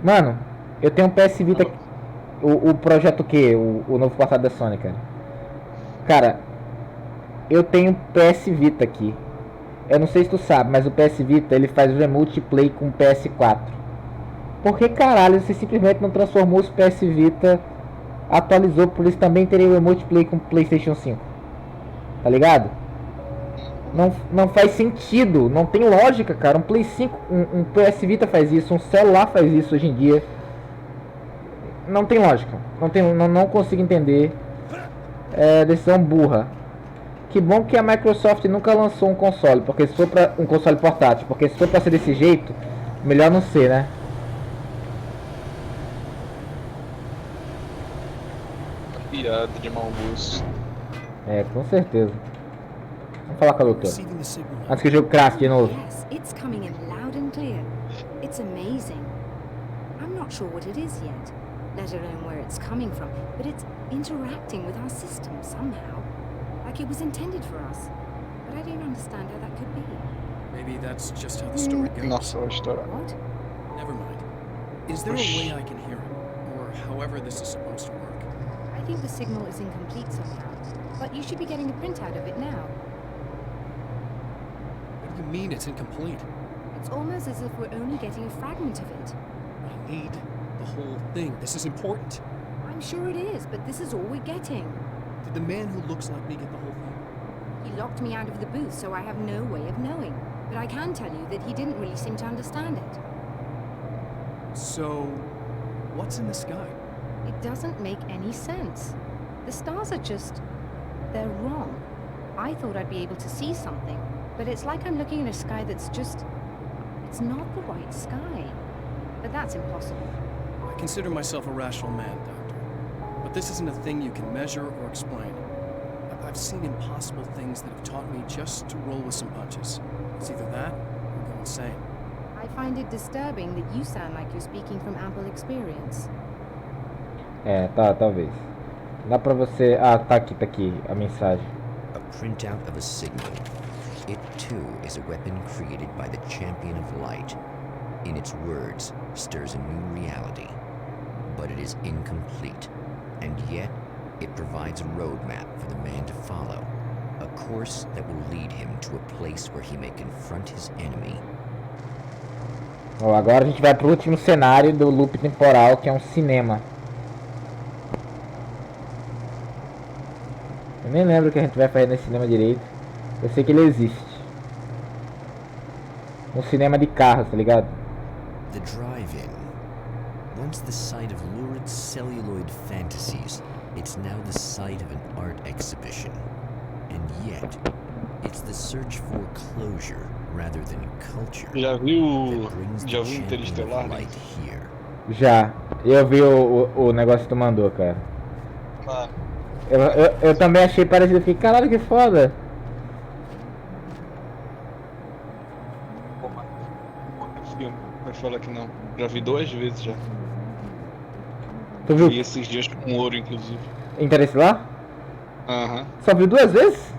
Mano, eu tenho um PS Vita, o projeto Q, o novo portátil da Sony, cara. Cara, eu tenho PS Vita aqui. Eu não sei se tu sabe, mas o PS Vita ele faz o Remote Play com o PS4. Por que caralho você simplesmente não transformou os PS Vita, atualizou, por isso também teria o Remote Play com o PlayStation 5? Tá ligado? Não faz sentido, não tem lógica, cara. Um Play 5, um PS Vita faz isso, um celular faz isso hoje em dia. Não tem lógica. Não consigo entender. É decisão burra. Que bom que a Microsoft nunca lançou um console, porque se for pra um console portátil, porque se for pra ser desse jeito, melhor não ser, né?
Piada de mau gosto.
É, com certeza. Vamos falar com a doutora.
Receiving the signal.
Antes que o jogo crash de novo.
Yes, it's coming in loud and clear. It's amazing. I'm not sure what it is yet, let alone where it's coming from, but it's interacting with our system somehow. Like it was intended for us. But I don't understand how that could be.
Maybe that's just how the story goes.
Nossa, vai estourar.
What?
Never mind. Is there a way I can hear him? Or however this is supposed to work?
I think the signal is incomplete somehow. But you should be getting a printout of it now.
What do you mean it's incomplete?
It's almost as if we're only getting a fragment of it.
I need the whole thing. This is important.
I'm sure it is, but this is all we're getting.
Did the man who looks like me get the whole thing?
He locked me out of the booth, so I have no way of knowing. But I can tell you that he didn't really seem to understand it.
So, what's in the sky?
It doesn't make any sense. The stars are just... they're wrong. I thought I'd be able to see something, but it's like I'm looking at a sky that's just... it's not the right sky. But that's impossible.
I consider myself a rational man, Doctor. But this isn't a thing you can measure or explain. I've seen impossible things that have taught me just to roll with some punches. It's either that or go insane.
I find it disturbing that you sound like you're speaking from ample experience.
É, talvez. Dá pra você... Ah, tá aqui a mensagem.
A printout of a signal. It too is a weapon created by the champion of light. In its words, stirs a new reality. But it is incomplete. And yet, it provides a roadmap for the man to follow. A course that will lead him to a place where he may confront his enemy.
Ó, agora a gente vai pro último cenário do loop temporal, que é um cinema. Eu nem lembro o que a gente vai fazer nesse cinema direito. Eu sei que ele existe. Um cinema de carros, tá ligado?
The drive-in. Once the site of lurid celluloid fantasies, it's now the site of an art exhibition. And yet, it's the search for closure rather than culture
Já viu
that brings the
já viu
champion
Interestelar?
of light here.
Já. Eu vi o negócio que tu mandou, cara.
Mano,
Eu também achei parecido. Fiquei, caralho, que foda.
filme. Vai falar que não. Já vi 2 vezes já.
Tu viu?
Vi esses dias com ouro, inclusive.
Interestelar?
Aham,
Só viu 2 vezes?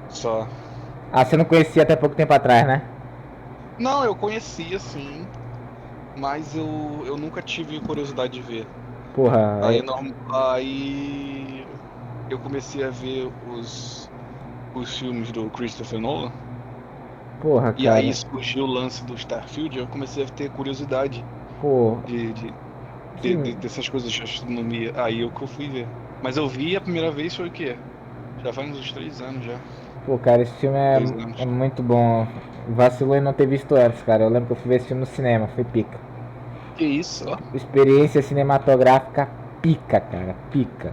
só.
Ah, você não conhecia até pouco tempo atrás, né?
Não, eu conhecia sim, mas eu nunca tive curiosidade de ver.
Porra,
Aí eu comecei a ver os filmes do Christopher Nolan.
porra,
E
cara.
aí surgiu o lance do Starfield, eu comecei a ter curiosidade
Pô,
dessas coisas de astronomia. Aí que eu fui ver. Mas eu vi a primeira vez foi o quê? Já faz uns 3 anos já.
pô, cara, esse filme
3 anos.
é muito bom. Vacilou em não ter visto antes, cara. Eu lembro que eu fui ver esse filme no cinema, foi pica.
Que isso, ó.
Experiência cinematográfica pica, cara, pica.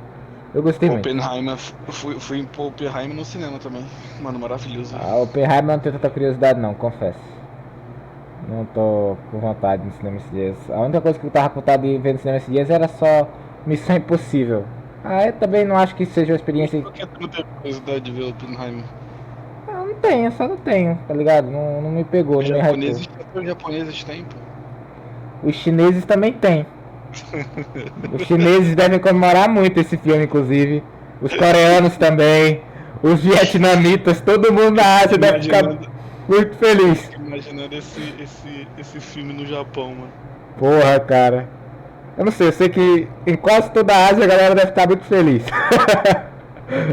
Eu gostei muito.
Oppenheimer, fui em Oppenheimer no cinema também. Mano, maravilhoso.
A Oppenheimer não tenho tanta curiosidade não, confesso. Não tô com vontade no cinema esses dias. A única coisa que eu tava com vontade de ver no cinema esses dias era só Missão Impossível. Ah, eu também não acho que seja uma experiência...
Por que tu não teve curiosidade de ver Oppenheimer?
Ah, não tenho, só não tenho, tá ligado? Não me pegou,
Os
não me hypou.
japoneses têm, pô.
Os chineses também têm. Os chineses devem comemorar muito esse filme, inclusive. Os coreanos também. Os vietnamitas, todo mundo na Ásia deve ficar muito feliz.
Imaginando esse filme no Japão, mano.
Porra, cara. Eu não sei, eu sei que em quase toda a Ásia a galera deve estar muito feliz.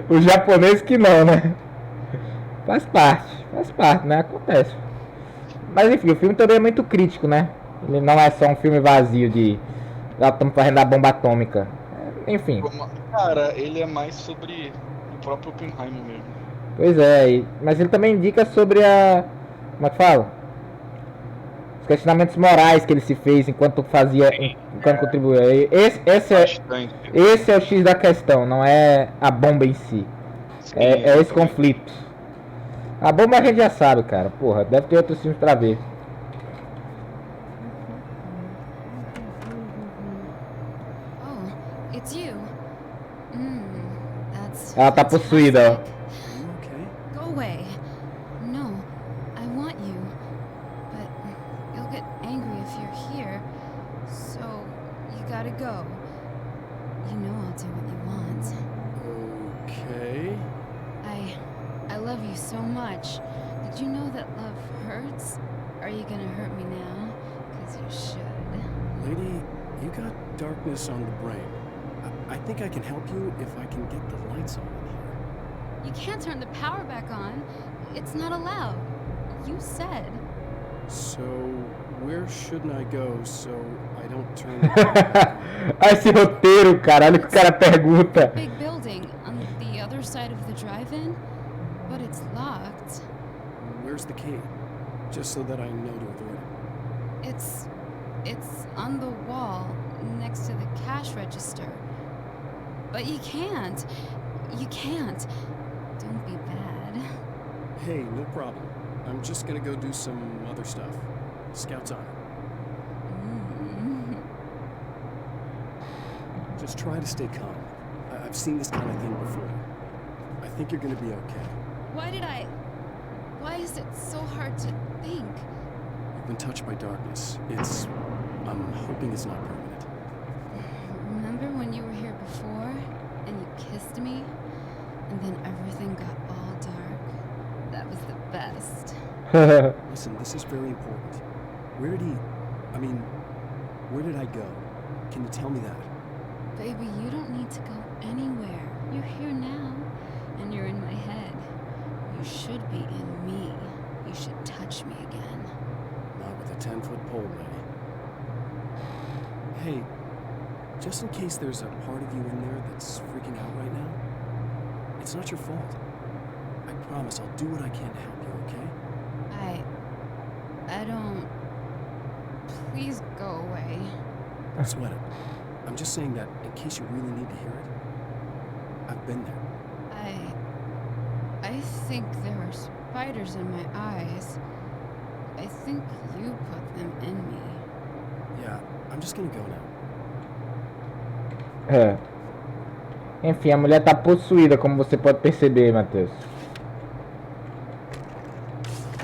Os japoneses que não, né? Faz parte, né? Acontece. Mas enfim, o filme também é muito crítico, né? Ele não é só um filme vazio de... estamos fazendo a bomba atômica. Enfim.
Cara, ele é mais sobre o próprio Oppenheimer mesmo.
Pois é, mas ele também indica sobre a... Como é que fala? Os questionamentos morais que ele se fez enquanto fazia... Enquanto contribuía. Esse é o X da questão, não é a bomba em si. É esse conflito. A bomba a gente já sabe, cara. Porra, deve ter outros filmes pra ver.
Oh, it's you.
Ela tá possuída, ó.
Go away. No, I want you. But you'll get angry if you're here. So, you gotta go. You know I'll do what you want.
Okay.
I love you so much. Did you know that love hurts? Are you gonna hurt me now? 'Cause you should.
Lady, you got darkness on the brain. I think I can help you if I can get the lights on in here.
You can't turn the power back on. It's not allowed. You said.
So, where shouldn't I go so I don't turn...
Olha esse roteiro, cara. Olha o que o cara pergunta.
Big building on the other side of the drive-in, but it's locked.
Where's the key? Just so that I know to avoid it.
It's on the wall next to the cash register. But you can't. You can't. Don't be bad.
Hey, no problem. I'm just gonna go do some other stuff. Scout's honor. Just try to stay calm. I've seen this kind of thing before. I think you're gonna be okay.
Why is it so hard to think?
You've been touched by darkness. I'm hoping it's not permanent.
Remember when you were here before and you kissed me and then everything got all dark? That was the best.
Listen, this is very important. Where did I go? Can you tell me that?
Baby, you don't need to go anywhere. You're here now, and you're in my head. You should be in me. You should touch me again.
Not with a 10-foot pole, lady. Hey, just in case there's a part of you in there that's freaking out right now, it's not your fault. I promise I'll do what I can to help you, okay?
I don't... Please go away.
Don't sweat it. I'm just saying that in case you really need to hear it. I've been there.
I think there are spiders in my eyes. I think you put them in me.
Yeah, I'm just gonna go now.
Enfim, a mulher tá possuída, como você pode perceber, Matheus.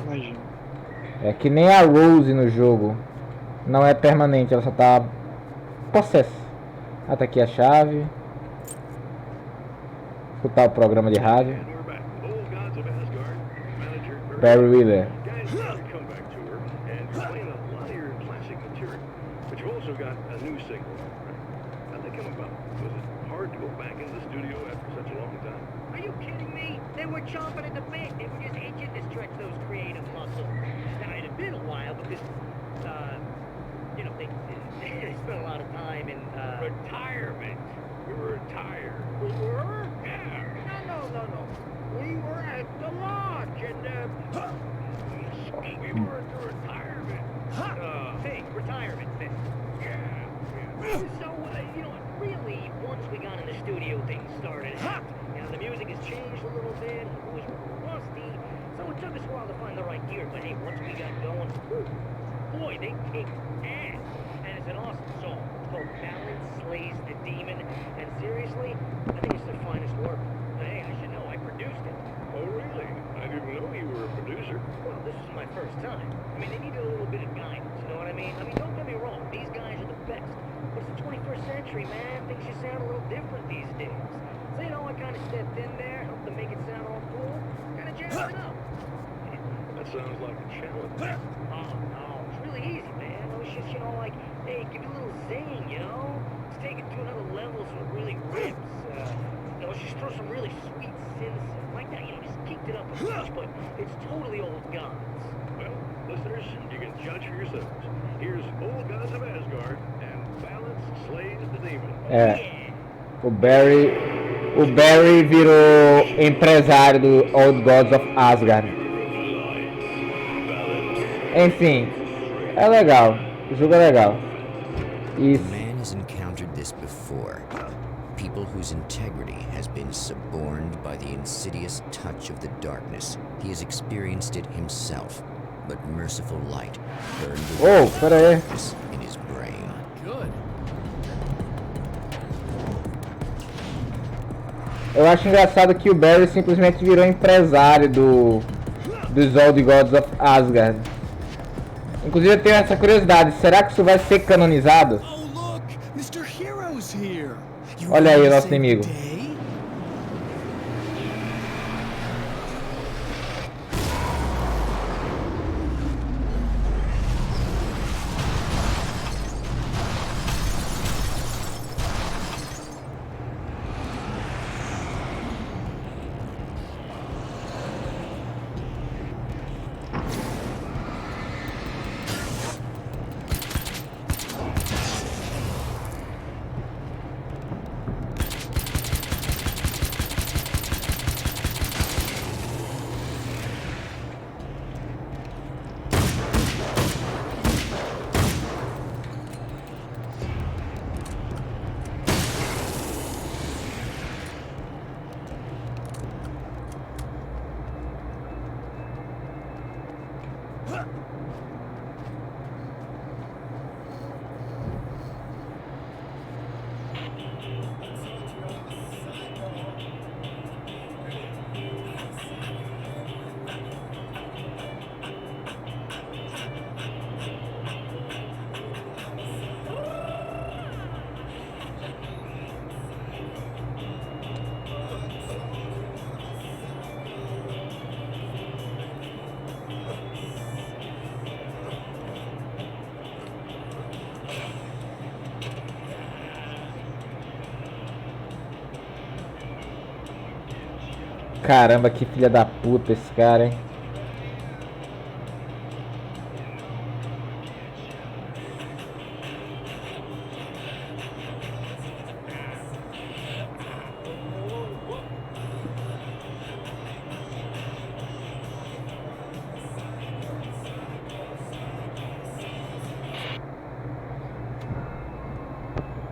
Imagina.
É que nem a Rose no jogo. Não é permanente, ela só tá possessa. Ah, tá aqui a chave. Escutar o programa de rádio. Barry Wheeler.
Are you kidding me? They were chomping at the bit. They were just itching to stretch those creative muscles. Now, it had been a while because, you know, they spent a lot of time in, retirement. We were retired. We were? Yeah. No. We were at the lodge and, we were at the retirement. Hey, retirement thing. Yeah. So, you know, really, once we got in the studio, things started happening. You know, the music has changed a little bit, it was rusty, so it took us a while to find the right gear, but hey, once we got going, boy, they kicked ass. And it's an awesome song. It's called Balance Slays the Demon, and seriously, I think it's their finest work. Hey, I should know, I produced it. Oh, really? I didn't know you were a producer. Well, this is my first time. I mean, they needed a little bit of guidance, you know what I mean? I mean, don't get me wrong, these guys are the best. But it's the 21st century, man. Things just sound a little different these days. So, you know, I kind of stepped in there, helped them make it sound all cool, kind of jazzed it up. That sounds like a challenge. Oh, no, it's really easy, man. It was just, you know, like, hey, give it a little zing, you know? Let's take it to another level so it really rips. You know, let's just throw some really sweet synths like that, you know, just kicked it up a notch, but it's totally old gods. Well, listeners, you can judge for yourselves. Here's Old Gods of Asgard and Balance Slays the Demon.
O Barry o Barry virou empresário do Old Gods of Asgard. Enfim, é legal. O jogo é legal. E
Man has encountered this before. People whose integrity has been suborned by the insidious touch of the darkness. He has experienced it himself, but merciful light burned the
pera aí.
darkness in his brain.
Good.
Eu acho engraçado que o Barry simplesmente virou empresário dos Old Gods of Asgard. Inclusive eu tenho essa curiosidade, será que isso vai ser canonizado?
Oh, look! Mr. Hero's here! You
Olha aí o
wanna
nosso
save the
inimigo.
day?
Caramba, que filha da puta esse cara, hein?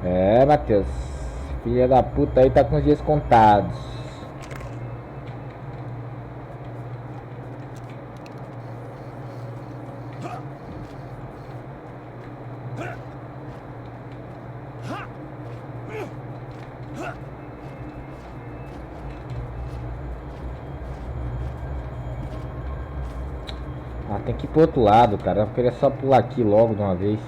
É, Matheus. Filha da puta aí tá com os dias contados. Ah, tem que ir pro outro lado, cara. Eu queria só pular aqui logo de uma vez.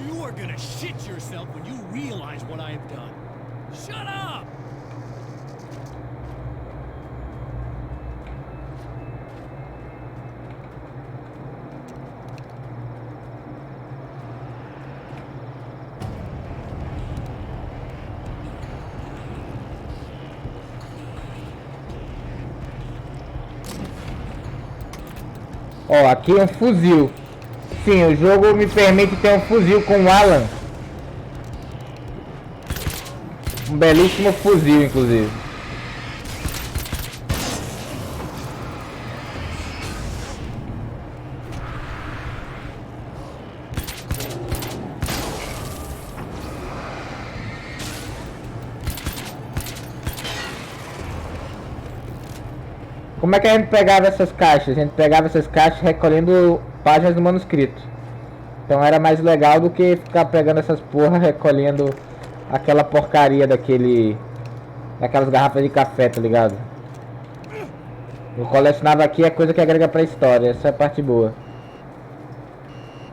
You are gonna shit yourself when you realize what I have done. Shut up!
Ó, aqui é um fuzil. Sim, o jogo me permite ter um fuzil com o Alan. Um belíssimo fuzil, inclusive. Como é que a gente pegava essas caixas? A gente pegava essas caixas recolhendo páginas do manuscrito. Então era mais legal do que ficar pegando essas porra recolhendo aquela porcaria daquelas garrafas de café, tá ligado? Eu colecionava aqui a coisa que agrega pra história, essa é a parte boa.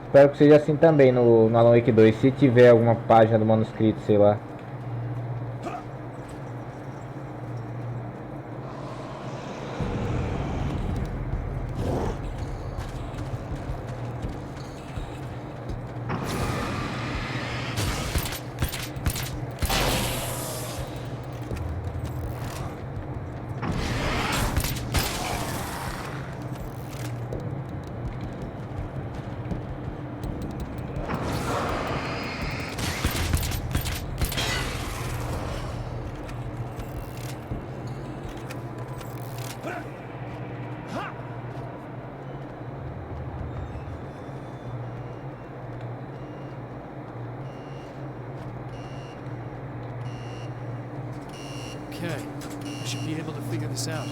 Espero que seja assim também no Alan Wake 2, se tiver alguma página do manuscrito, sei lá.
be able to figure this out.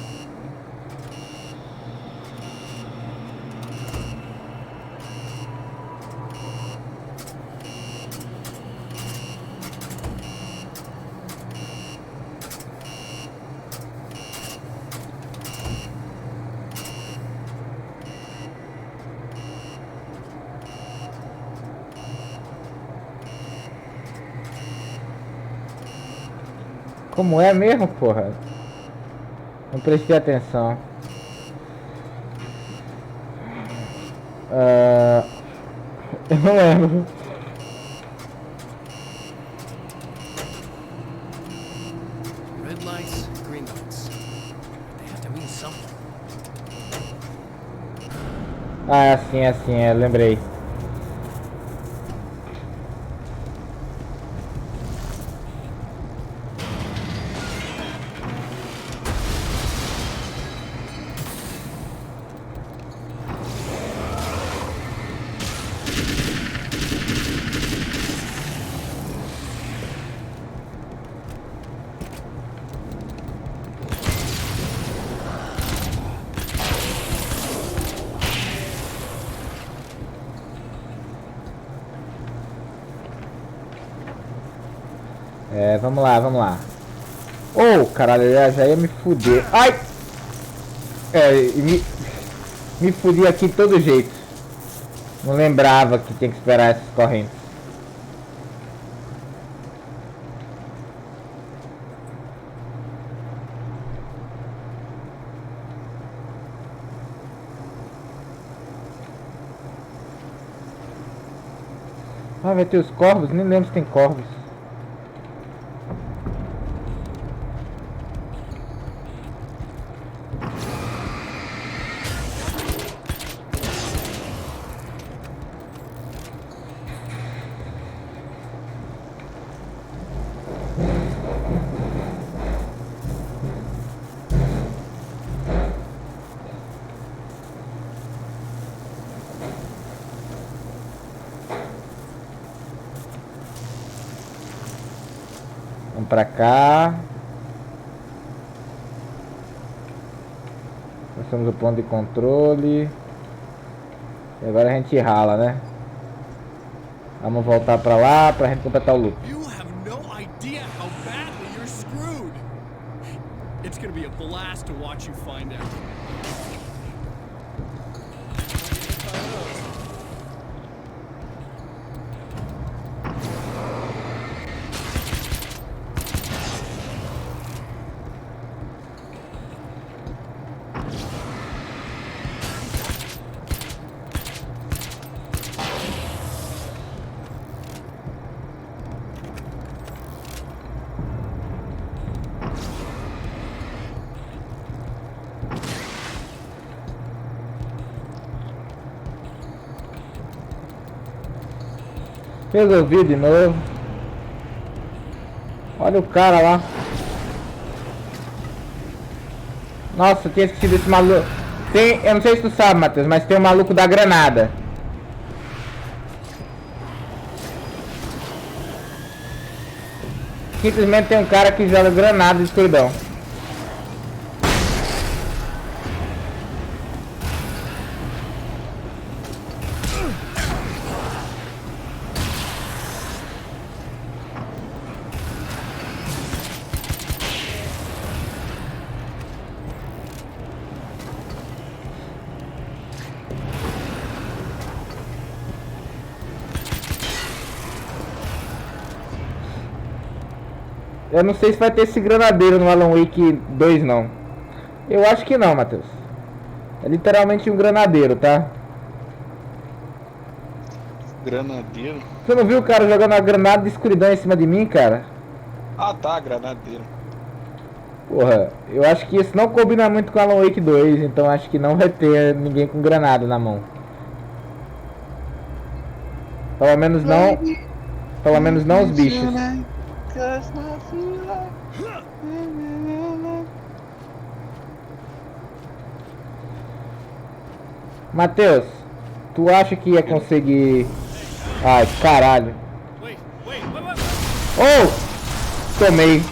Como é mesmo, porra? Não prestei atenção. Eu não lembro.
Red lights, green lights. They have to mean something.
Ah, é assim, lembrei. Vamos lá. Oh, caralho, eu já ia me fuder. Ai! Me fudi aqui de todo jeito. Não lembrava que tinha que esperar essas correntes. Ah, vai ter os corvos? Nem lembro se tem corvos. Vamos pra cá. Nós temos o ponto de controle. E agora a gente rala, né? Vamos voltar pra lá pra gente completar o loop.
You have no idea how badly you're screwed. It's gonna be a blast to watch you find out.
Resolvi de novo. Olha o cara lá. Nossa, eu tinha esquecido esse maluco. Eu não sei se tu sabe, Matheus, mas tem um maluco da granada. Simplesmente tem um cara que joga granada de escuridão. Eu não sei se vai ter esse granadeiro no Alan Wake 2 não. Eu acho que não, Matheus. É literalmente um granadeiro, tá?
Granadeiro?
Você não viu o cara jogando uma granada de escuridão em cima de mim, cara?
Ah tá, granadeiro.
Porra, eu acho que isso não combina muito com Alan Wake 2, então acho que não vai ter ninguém com granada na mão. Pelo menos não os bichos. Matheus, tu acha que ia conseguir... Ai, caralho. Oh! Tomei.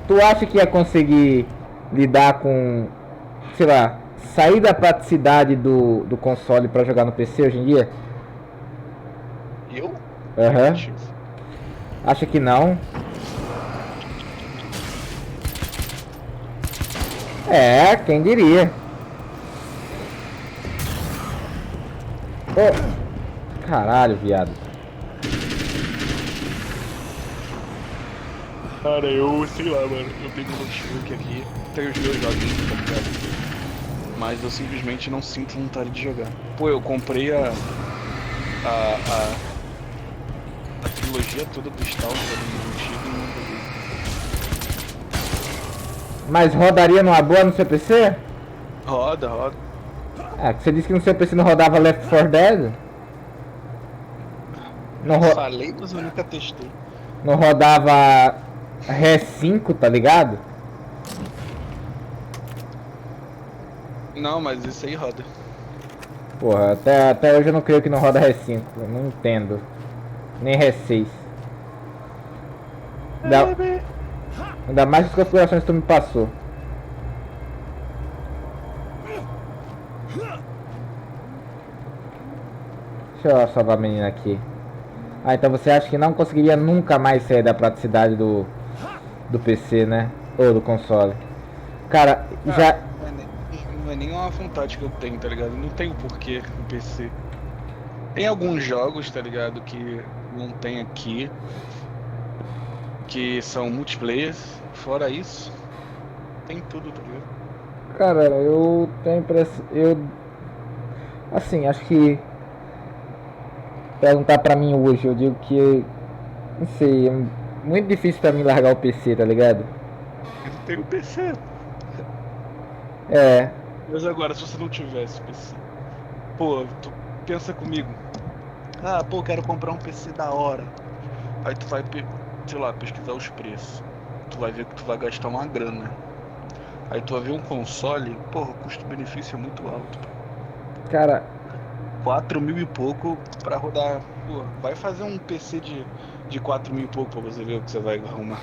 Tu acha que ia conseguir lidar com, sei lá, sair da praticidade do console pra jogar no PC hoje em dia?
Eu?
Aham.
Negativo.
Acha que não? Quem diria? Ô, caralho, viado.
Cara, eu sei lá, mano. Eu tenho um notebook aqui, tenho os meus joguinhos, tá ligado? Mas eu simplesmente não sinto vontade de jogar. Pô, eu comprei a trilogia toda do Stalker no antigo e não joguei.
Mas rodaria numa boa no seu PC?
Roda.
Você disse que no seu PC não rodava Left 4 Dead? Não,
Falei, mas eu nunca testei.
não rodava Re5, tá ligado?
Não, mas isso aí roda.
Porra, até hoje eu não creio que não roda Re5. Eu não entendo. Nem Re6. Ainda mais as configurações que tu me passou. Deixa eu salvar a menina aqui. Então você acha que não conseguiria nunca mais sair da praticidade do PC, né? Ou do console? Cara, já...
Não é nenhuma vontade que eu tenho, tá ligado? Não tenho porquê no PC. Tem alguns jogos, tá ligado? Que não tem aqui. Que são multiplayers. Fora isso, tem tudo, tá ligado?
Cara, eu tenho impressão... Assim, acho que... Perguntar pra mim hoje, eu digo que... Não sei, é muito difícil pra mim largar o PC, tá ligado?
Eu não tenho PC.
Mas
agora, se você não tivesse PC... Pô, tu pensa comigo. Quero comprar um PC da hora. Aí tu vai, sei lá, pesquisar os preços. Tu vai ver que tu vai gastar uma grana. Aí tu vai ver um console, porra, o custo-benefício é muito alto.
Cara...
4 mil e pouco pra rodar. Pô, vai fazer um PC de 4 mil e pouco pra você ver o que você vai arrumar.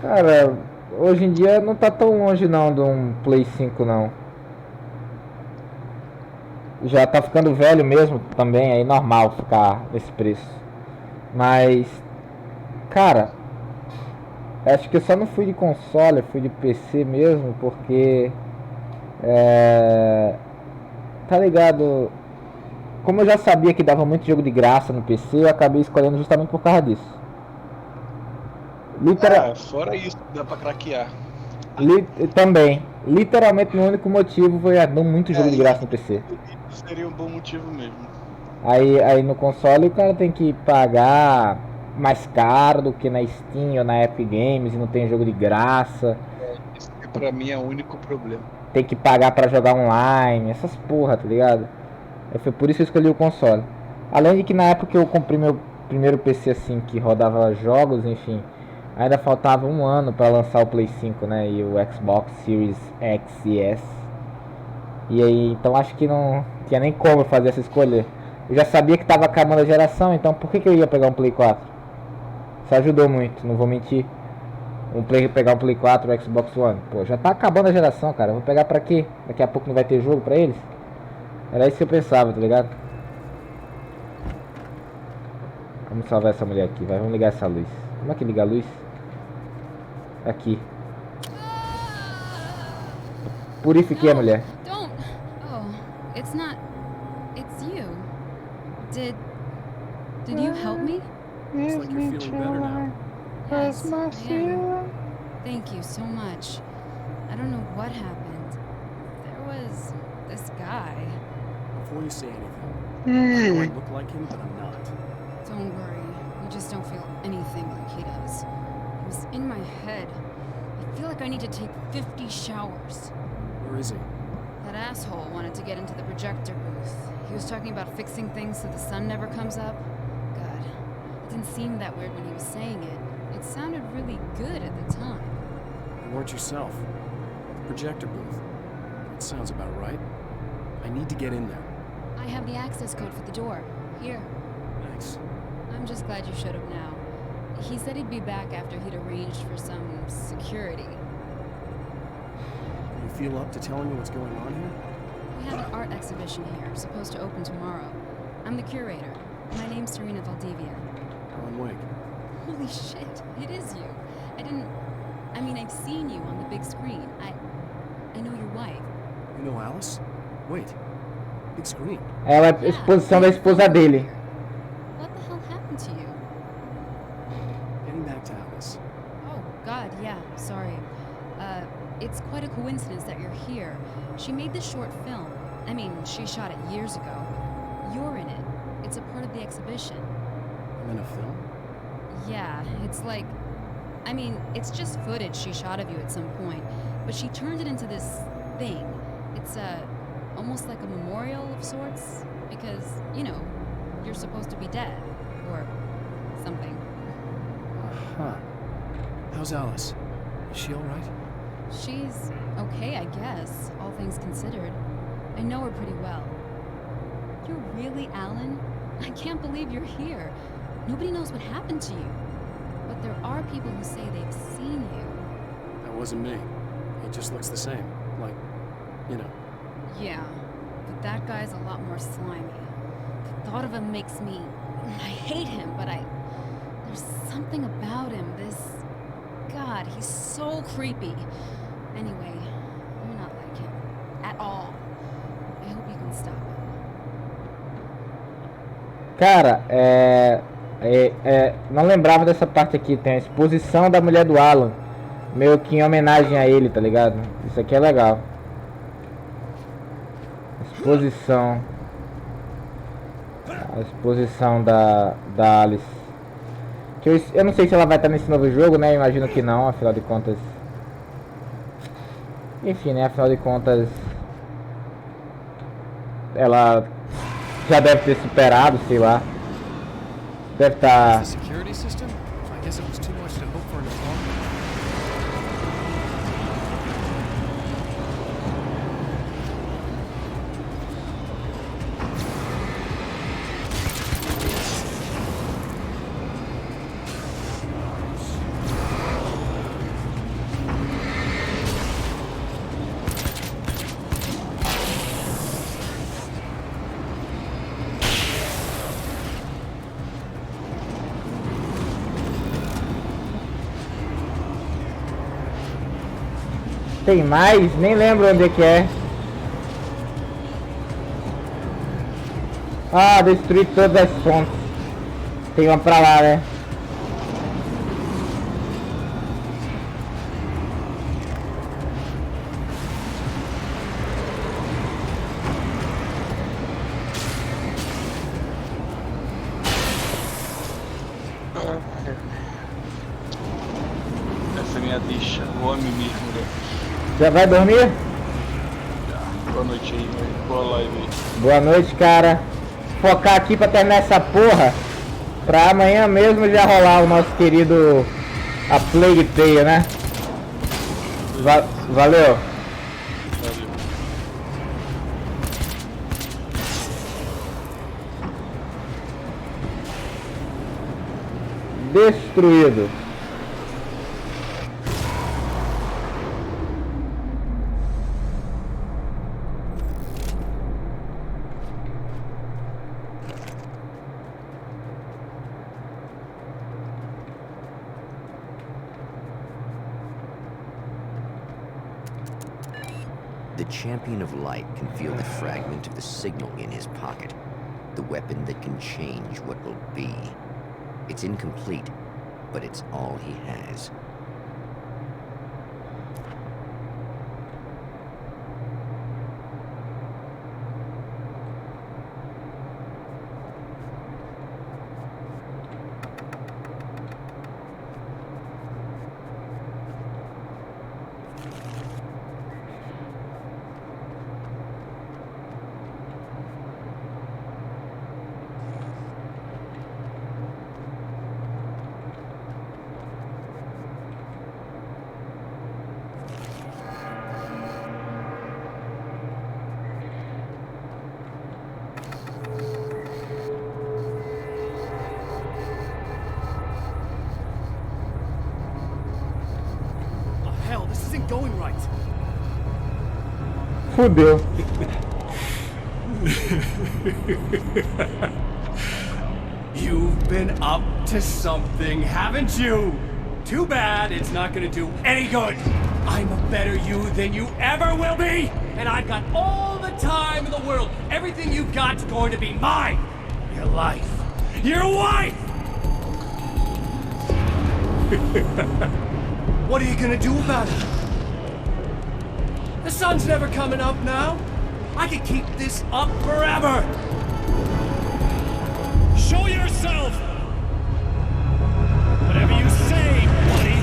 Cara, hoje em dia não tá tão longe não de um Play 5 não. Já tá ficando velho mesmo também, aí normal ficar nesse preço. Mas, cara, acho que eu só não fui de console, fui de PC mesmo, porque tá ligado? Como eu já sabia que dava muito jogo de graça no PC, eu acabei escolhendo justamente por causa disso.
Fora isso, dá pra craquear.
Também. Literalmente, meu único motivo foi dar muito jogo de graça no PC.
Seria um bom motivo mesmo.
Aí no console o cara tem que pagar mais caro do que na Steam ou na Epic Games e não tem jogo de graça.
Esse pra mim é o único problema.
Tem que pagar pra jogar online, essas porra, tá ligado? Foi por isso que eu escolhi o console. Além de que na época que eu comprei meu primeiro PC assim, que rodava jogos, enfim, ainda faltava um ano pra lançar o Play 5, né? E o Xbox Series X e S. E aí, então acho que não tinha nem como fazer essa escolha. Eu já sabia que tava acabando a geração, então por que eu ia pegar um Play 4? Isso ajudou muito, não vou mentir. Pegar um Play 4 ou Xbox One. Pô, já tá acabando a geração, cara. Eu vou pegar pra quê? Daqui a pouco não vai ter jogo pra eles? Era isso que eu pensava, tá ligado? Vamos salvar essa mulher aqui, vai. Vamos ligar essa luz. Como é que liga a luz? Aqui. Purifiquei a mulher.
Don't. Oh, it's not. It's you. Did you help me?
Looks like you're feeling better now.
Yes, I am. Thank you so much. I don't know what happened. There was this guy.
Before you say anything, I know I look like him, but I'm not.
Don't worry. You just don't feel anything like he does. It was in my head. I feel like I need to take 50 showers.
Where is he?
That asshole wanted to get into the projector booth. He was talking about fixing things so the sun never comes up. God, it didn't seem that weird when he was saying it. It sounded really good at the time.
You weren't yourself. The projector booth. That sounds about right. I need to get in there.
I have the access code for the door. Here.
Thanks.
I'm just glad you showed up now.
He said he'd be back after he'd arranged for some security.
You feel up to telling me what's going on here?
We have an art exhibition here, supposed to open tomorrow. I'm the curator. My name's Serena Valdivia.
Alan Wake.
Holy shit, it is you. I've seen you on the big screen. I know your wife.
You know Alice? Wait. Big screen.
Ela é a exposição da esposa dele.
What the hell happened to you?
Getting back to Alice.
Oh, God, yeah, sorry. It's quite a coincidence that you're here. She made this short film. She shot it years ago. You're in it. It's a part of the exhibition.
I'm in a film?
Yeah, it's just footage she shot of you at some point, but she turned it into this thing. It's almost like a memorial of sorts, because, you're supposed to be dead, or something.
Huh. How's Alice? Is she alright?
She's okay, I guess, all things considered. I know her pretty well. You're really Alan? I can't believe you're here. Nobody knows what happened to you. But there are people who say they've seen you.
That wasn't me. He just looks the same. Like,
Yeah, but that guy's a lot more slimy. The thought of him makes me... I hate him, but there's something about him, God, he's so creepy. Anyway, you're not like him. At all. I hope you can stop him.
Cara, não lembrava dessa parte aqui. Tem a exposição da mulher do Alan, meio que em homenagem a ele, tá ligado? Isso aqui é legal. Exposição. A exposição da Alice. Que eu não sei se ela vai estar nesse novo jogo, né? Imagino que não, afinal de contas. Enfim, né? Afinal de contas, ela já deve ter superado, sei lá. Deve estar.
The security system? I guess it was too much to hope for an alarm.
Tem mais? Nem lembro onde é que é. Ah, destruir todas as fontes. Tem uma pra lá, né?
Essa é minha deixa. Vou mimir, mulher.
Já vai dormir?
Boa noite aí, velho. Boa live aí.
Boa noite, cara. Focar aqui pra terminar essa porra. Pra amanhã mesmo já rolar o nosso querido A Plague Tale, né? Valeu. Destruído.
The champion of light can feel the fragment of the signal in his pocket, the weapon that can change what will be. It's incomplete, but it's all he has.
Fudeu.
You've been up to something, haven't you? Too bad it's not gonna do any good. I'm a better you than you ever will be, and I've got all the time in the world. Everything you've got's going to be mine. Your life. Your wife! What are you gonna do about it? The sun's never coming up now. I can keep this up forever.
Show yourself! Whatever you say, buddy!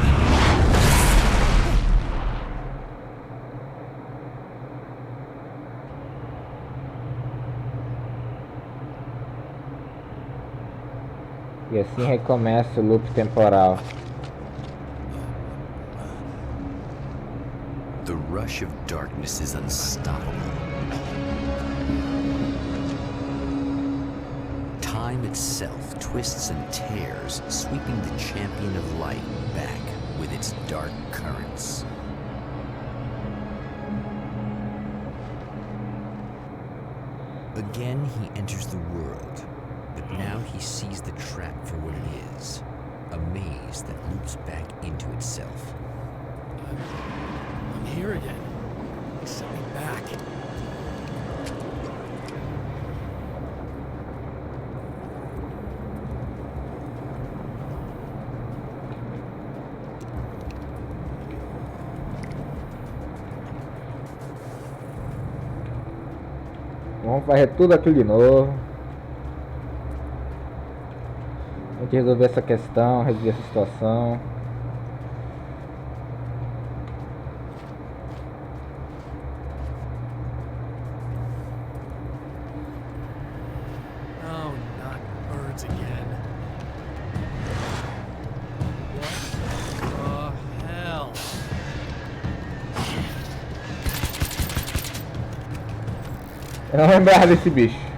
E assim recomeça o loop temporal.
The rush of darkness is unstoppable. Time itself twists and tears, sweeping the champion of light back with its dark currents. Again, he enters the world, but now he sees the trap for what it is, a maze that loops back into itself.
I'm here again. They sent me back.
Vamos fazer tudo aquilo de novo. Tem que resolver essa questão, resolver essa situação.
Oh, not birds again. What the hell?
Eu não lembrava desse bicho.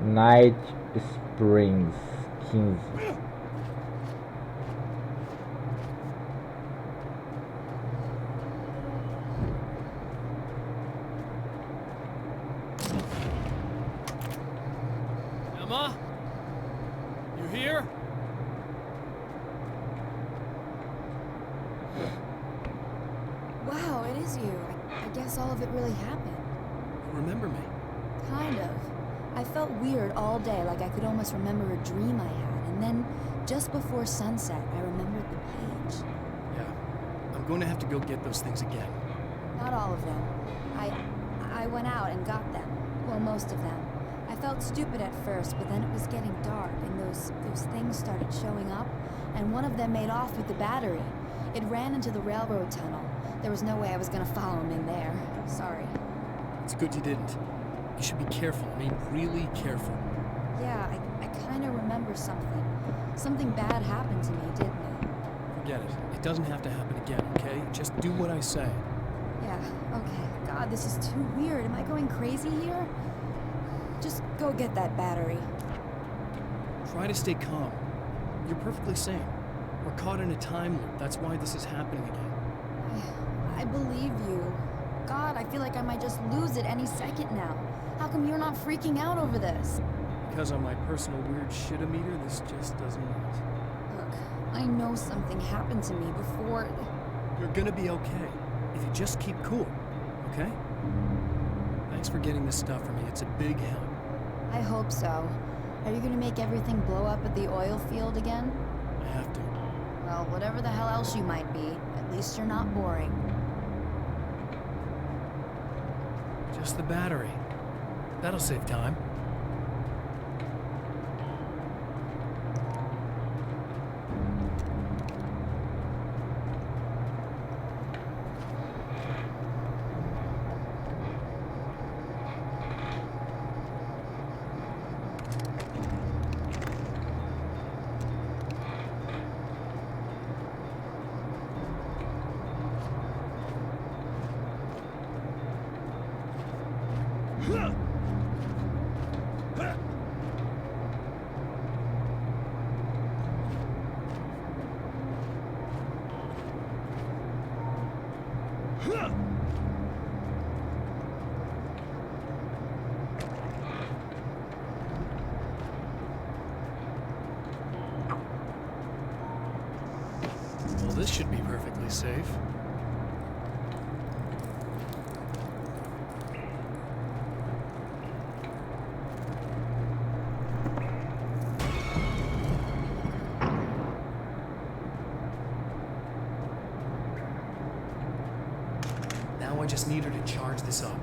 Night Springs 15.
Emma? You here?
Wow, it is you. I guess all of it really happened.
You remember me?
Kind of. I felt weird all day, like I could almost remember a dream I had, and then just before sunset, I remembered the page.
Yeah. I'm going to have to go get those things again.
Not all of them. I went out and got them. Well, most of them. I felt stupid at first, but then it was getting dark, and those things started showing up, and one of them made off with the battery. It ran into the railroad tunnel. There was no way I was gonna follow him in there. Sorry.
It's good you didn't. You should be careful. I mean, really careful.
Yeah, I kind of remember something. Something bad happened to me, didn't it?
Forget it. It doesn't have to happen again, okay? Just do what I say.
Yeah, okay. God, this is too weird. Am I going crazy here? Just go get that battery.
Try to stay calm. You're perfectly sane. We're caught in a time loop. That's why this is happening again.
I believe you. God, I feel like I might just lose it any second now. How come you're not freaking out over this?
Because on my personal weird shit-o-meter, this just doesn't work.
Look, I know something happened to me before...
You're gonna be okay. If you just keep cool, okay? Thanks for getting this stuff for me. It's a big help.
I hope so. Are you gonna make everything blow up at the oil field again?
I have to.
Well, whatever the hell else you might be, at least you're not boring.
Just the battery. That'll save time. Well, this should be perfectly safe. Now I just need her to charge this up.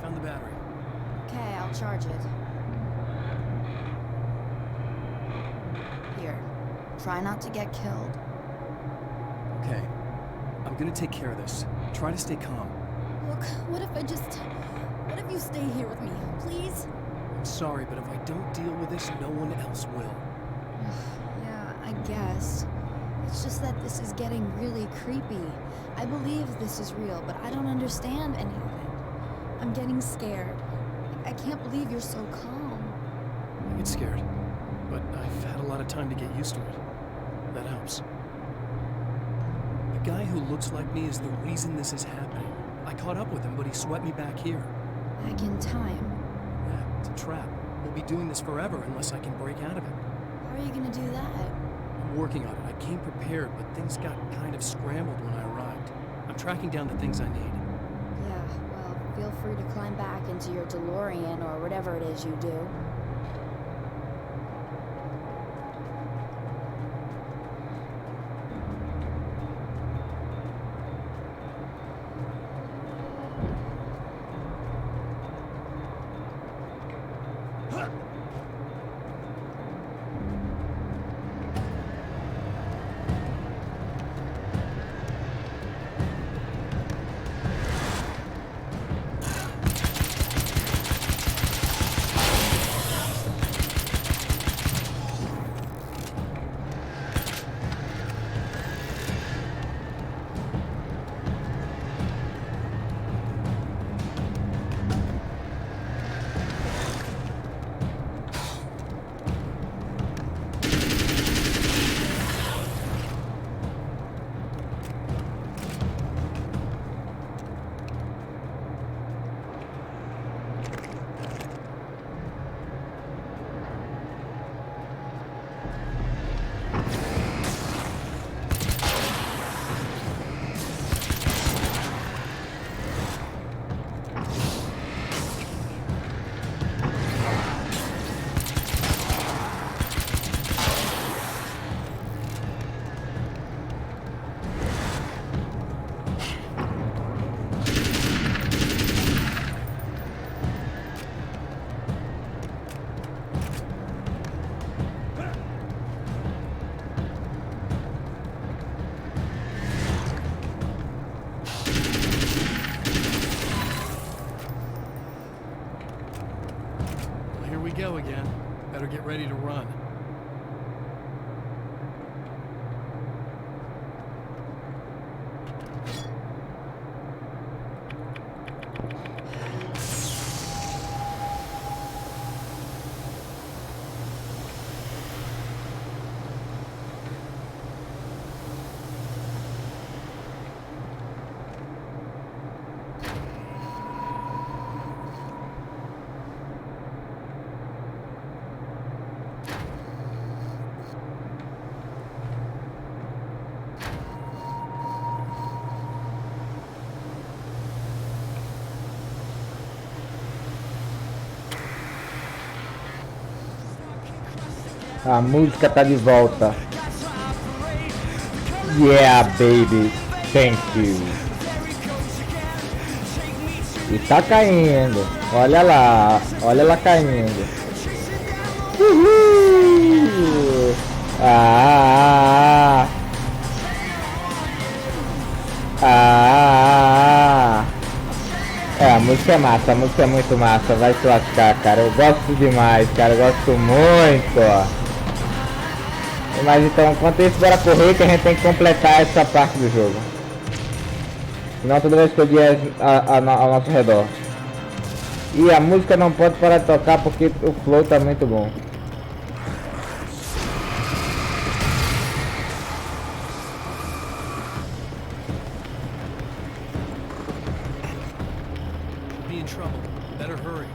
Found the battery.
Okay, I'll charge it. Here, try not to get killed.
Okay. I'm gonna take care of this. Try to stay calm.
Look, what if you stay here with me, please?
I'm sorry, but if I don't deal with this, no one else will.
Yeah, I guess. It's just that this is getting really creepy. I believe this is real, but I don't understand any of it. I'm getting scared. I can't believe you're so calm.
I get scared, but I've had a lot of time to get used to it. That helps. The guy who looks like me is the reason this is happening. I caught up with him, but he swept me back here.
Back in time.
Yeah, it's a trap. We'll be doing this forever unless I can break out of it.
How are you gonna do that?
I'm working on it. I came prepared, but things got kind of scrambled when I arrived. I'm tracking down the things I need.
Yeah, well, feel free to climb back into your DeLorean or whatever it is you do.
go again. Better get ready to run.
A música tá de volta. Yeah, baby. Thank you. E tá caindo. Olha lá. Olha ela caindo. Uhul. Ah. Ah. É, a música é massa, a música é muito massa, vai se lascar, cara. Eu gosto demais, cara, eu gosto muito. Mas então, enquanto isso, bora correr que a gente tem que completar essa parte do jogo. Senão toda vez que eu dia ao nosso redor. E a música não pode parar de tocar porque o flow tá muito bom.
Be in trouble. Better hurry.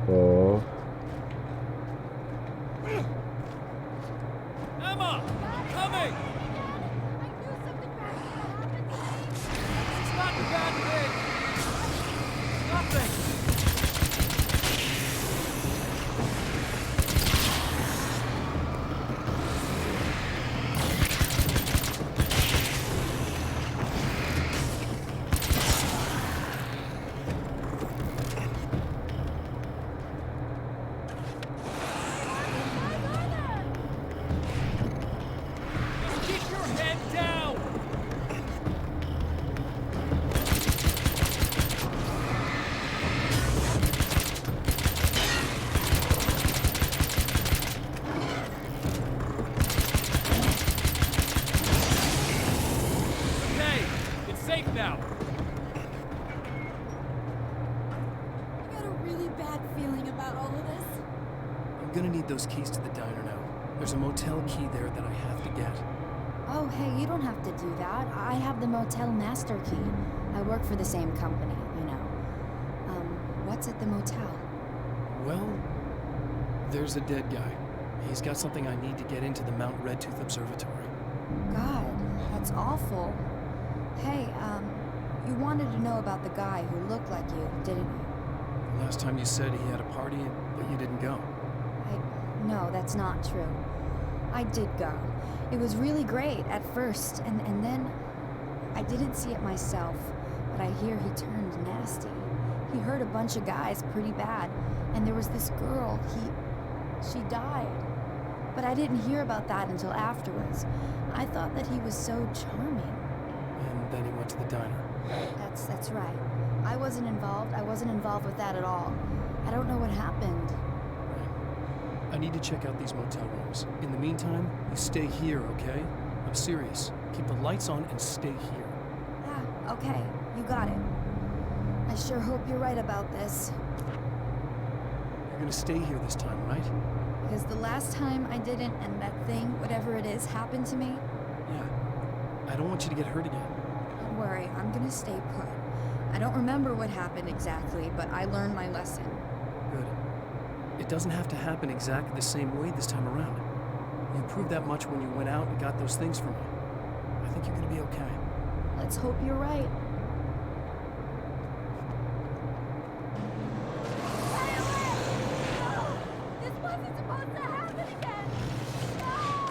Oh.
Emma! I'm coming! It's not a bad thing! Nothing! Keep your head down! Okay, it's safe now.
I got a really bad feeling about all of this.
I'm gonna need those keys to the diner now. There's a motel key there that I have to get.
Oh, hey, you don't have to do that. I have the motel master key. I work for the same company, you know. What's at the motel?
Well, there's a dead guy. He's got something I need to get into the Mount Redtooth Observatory.
God, that's awful. Hey, you wanted to know about the guy who looked like you, didn't you?
Last time you said he had a party, but you didn't go.
No, that's not true. I did go. It was really great at first, and then I didn't see it myself, but I hear he turned nasty. He hurt a bunch of guys pretty bad, and there was this girl, she died. But I didn't hear about that until afterwards. I thought that he was so charming.
And then he went to the diner.
That's right. I wasn't involved with that at all. I don't know what happened.
Right. I need to check out these motel rooms. In the meantime, you stay here, okay? I'm serious. Keep the lights on and stay here.
Yeah, okay. You got it. I sure hope you're right about this.
You're gonna stay here this time, right?
Because the last time I didn't, and that thing, whatever it is, happened to me.
Yeah. I don't want you to get hurt again.
Don't worry, I'm gonna stay put. I don't remember what happened exactly, but I learned my lesson.
Good. It doesn't have to happen exactly the same way this time around. You proved that much when you went out and got those things from me. I think you're gonna be okay.
Let's hope you're right. This wasn't supposed to happen again! No!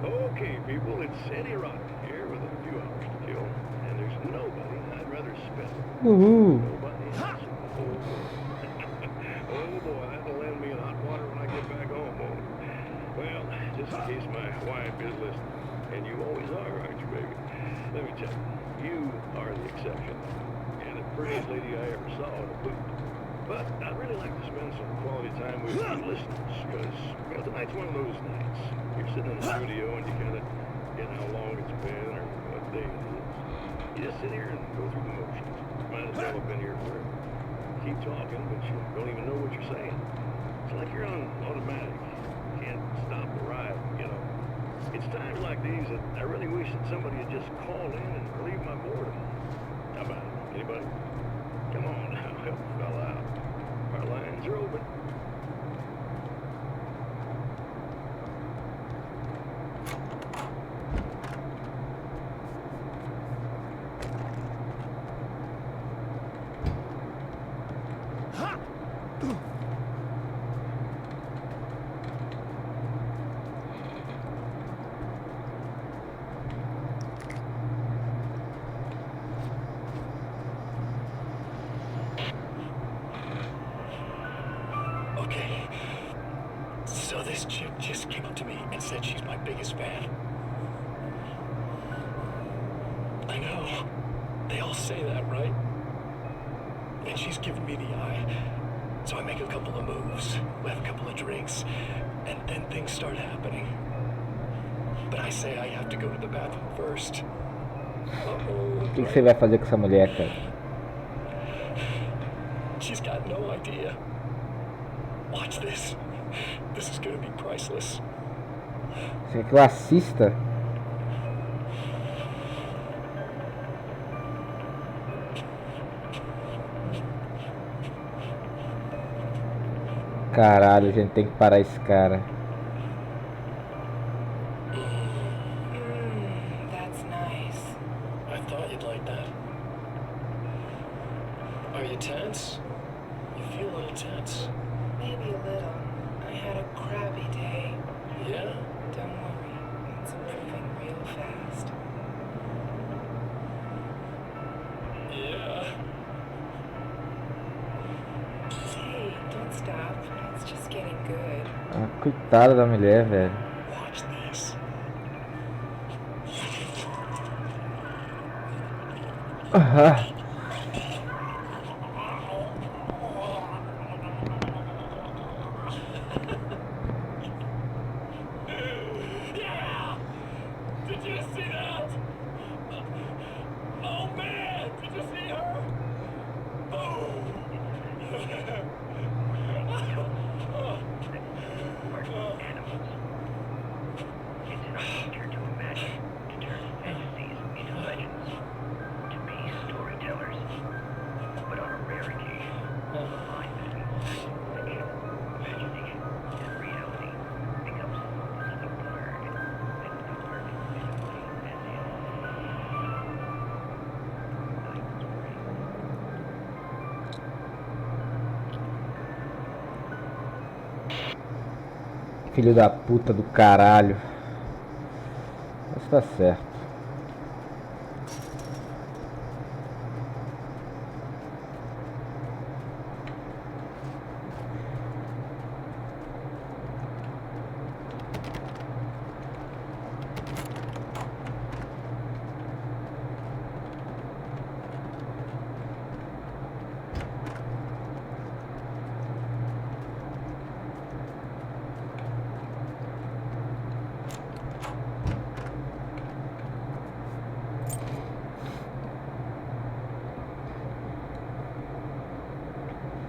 Okay, people, it's Eddie Rock here with a few hours to kill, and there's nobody I'd rather spend it with. Nobody else in the whole world. Oh boy, that'll land me in hot water when I get back home, won't it? Well, just in case my wife is listening, and you always are, aren't you, baby? Let me tell you, you are the exception, and the prettiest lady I ever saw in a boot. But I'd really like to spend some quality time with you listeners, because, well, tonight's one of those nights. You're sitting in the studio and you kind of get how long it's been or what day it is. You just sit here and go through the motions. Might as well have been here forever. Keep talking, but you don't even know what you're saying. It's like you're on automatic. You can't stop the ride, you know. It's times like these that I really wish that somebody would just call in and relieve my boredom. How about it? Anybody? Come on now, help a fella out. Our lines are open.
Okay. So this chick just came up to me and said she's my biggest fan. I know. They all say that, right? And she's giving me the eye. So I make a couple of moves, we have a couple of drinks, and then things start happening. But I say I have to go to the bathroom first.
O que você vai fazer com essa mulher, cara?
She's got no idea. Watch this. This is gonna be priceless.
Você quer que eu assista? Caralho, a gente tem que parar esse cara.
That's nice. I thought you'd like that. Are you tense? You feel a little tense.
Maybe a little. I had a crappy day.
Yeah?
Don't worry, it's moving real fast.
Yeah.
Hey, don't stop. It's just getting good.
Ah, coitada da mulher, velho.
Watch this.
Ah.
Yeah! Did you see that? Oh man! Did you see her? Boom!
Animals. It's in our nature to imagine, to turn fantasies into legends, to be storytellers. But on a rare occasion, the line between fiction, imagination, and reality becomes something blurred, and blurred visibly as in night's spring.
Filho da puta do caralho. Mas tá certo.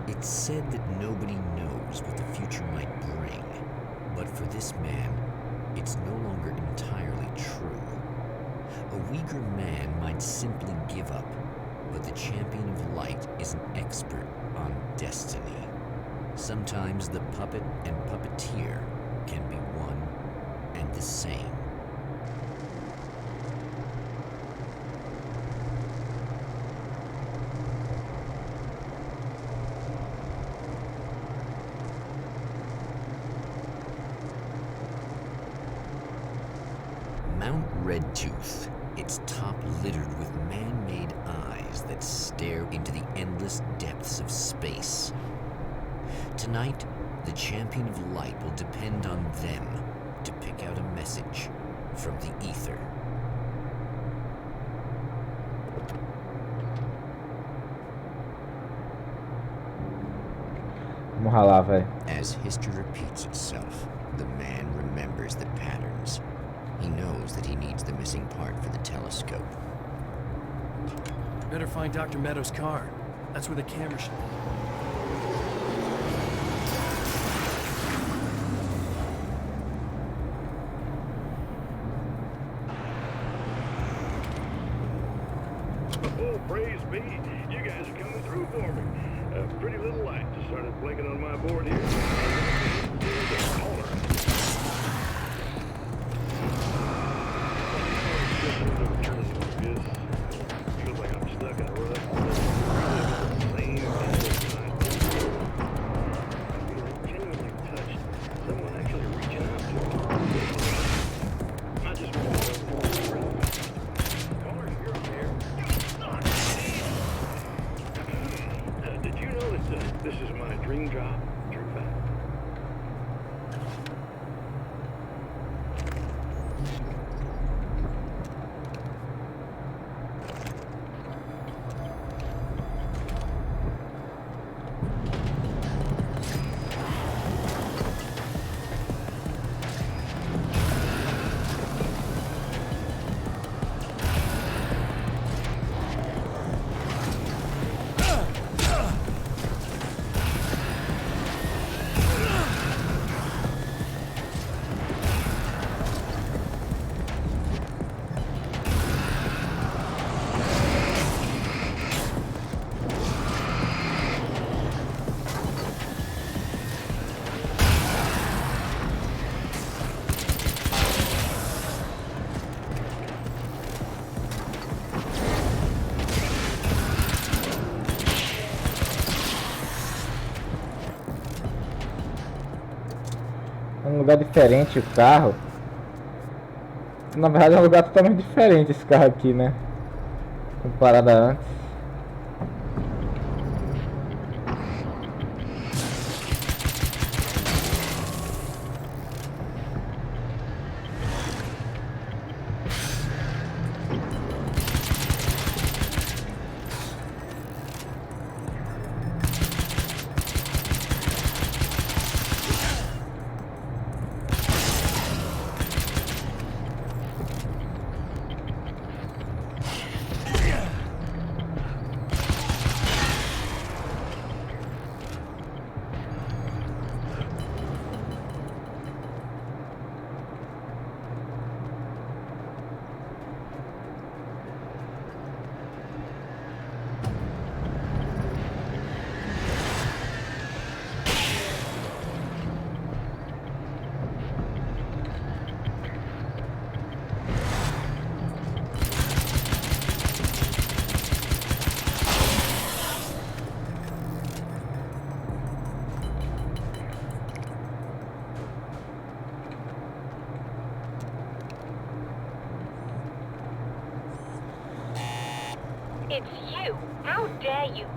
It's said that nobody knows what the future might bring, but for this man, it's no longer entirely true. A weaker man might simply give up, but the champion of light is an expert on destiny. Sometimes the puppet and puppeteer can be one and the same. red tooth, its top littered with man-made eyes that stare into the endless depths of space. Tonight, the champion of light will depend on them to pick out a message from the ether.
Vamos ralar, velho.
As history repeats itself, the man remembers the patterns. He knows that he needs the missing part for the telescope.
Better find Dr. Meadows' car. That's where the camera should be.
Oh, praise be. You guys are coming through for me. A pretty little light just started blinking on my board here. Feels like I'm stuck in a rut. Same genuinely touched. Someone actually reaching out to me. I just want to know. Caller, you're here. Did you know that this is my dream job? True fact.
É um lugar diferente o carro. Na verdade é um lugar totalmente diferente esse carro aqui, né? Comparado a antes.
It's you. How dare you?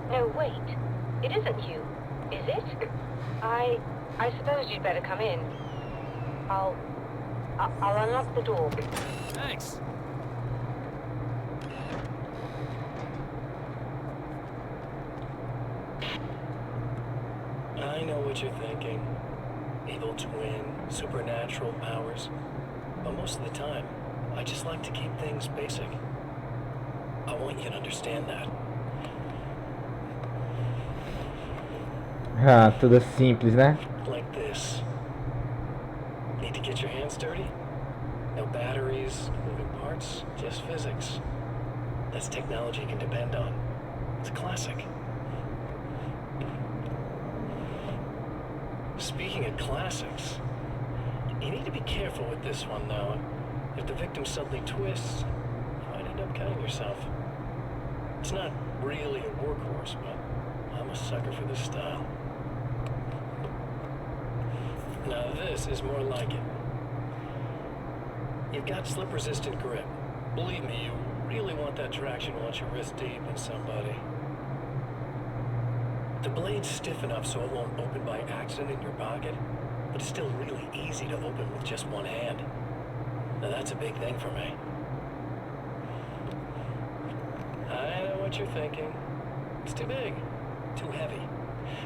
No, wait. It isn't you, is it? I suppose you'd better come in. I'll unlock the door.
Thanks.
I know what you're thinking. Evil twin, supernatural powers. But most of the time, I just like to keep things basic. I want you to understand that.
Ah, tudo simples, né?
Like this. Need to get your hands dirty? No batteries, no moving parts, just physics. That's technology you can depend on. It's a classic. Speaking of classics, you need to be careful with this one, though. If the victim suddenly twists, you might end up cutting yourself. It's not really a workhorse, but I'm a sucker for this style. Now this is more like it. You've got slip-resistant grip. Believe me, you really want that traction once you're wrist deep in somebody. The blade's stiff enough so it won't open by accident in your pocket, but it's still really easy to open with just one hand. Now that's a big thing for me. I know what you're thinking. It's too big, too heavy.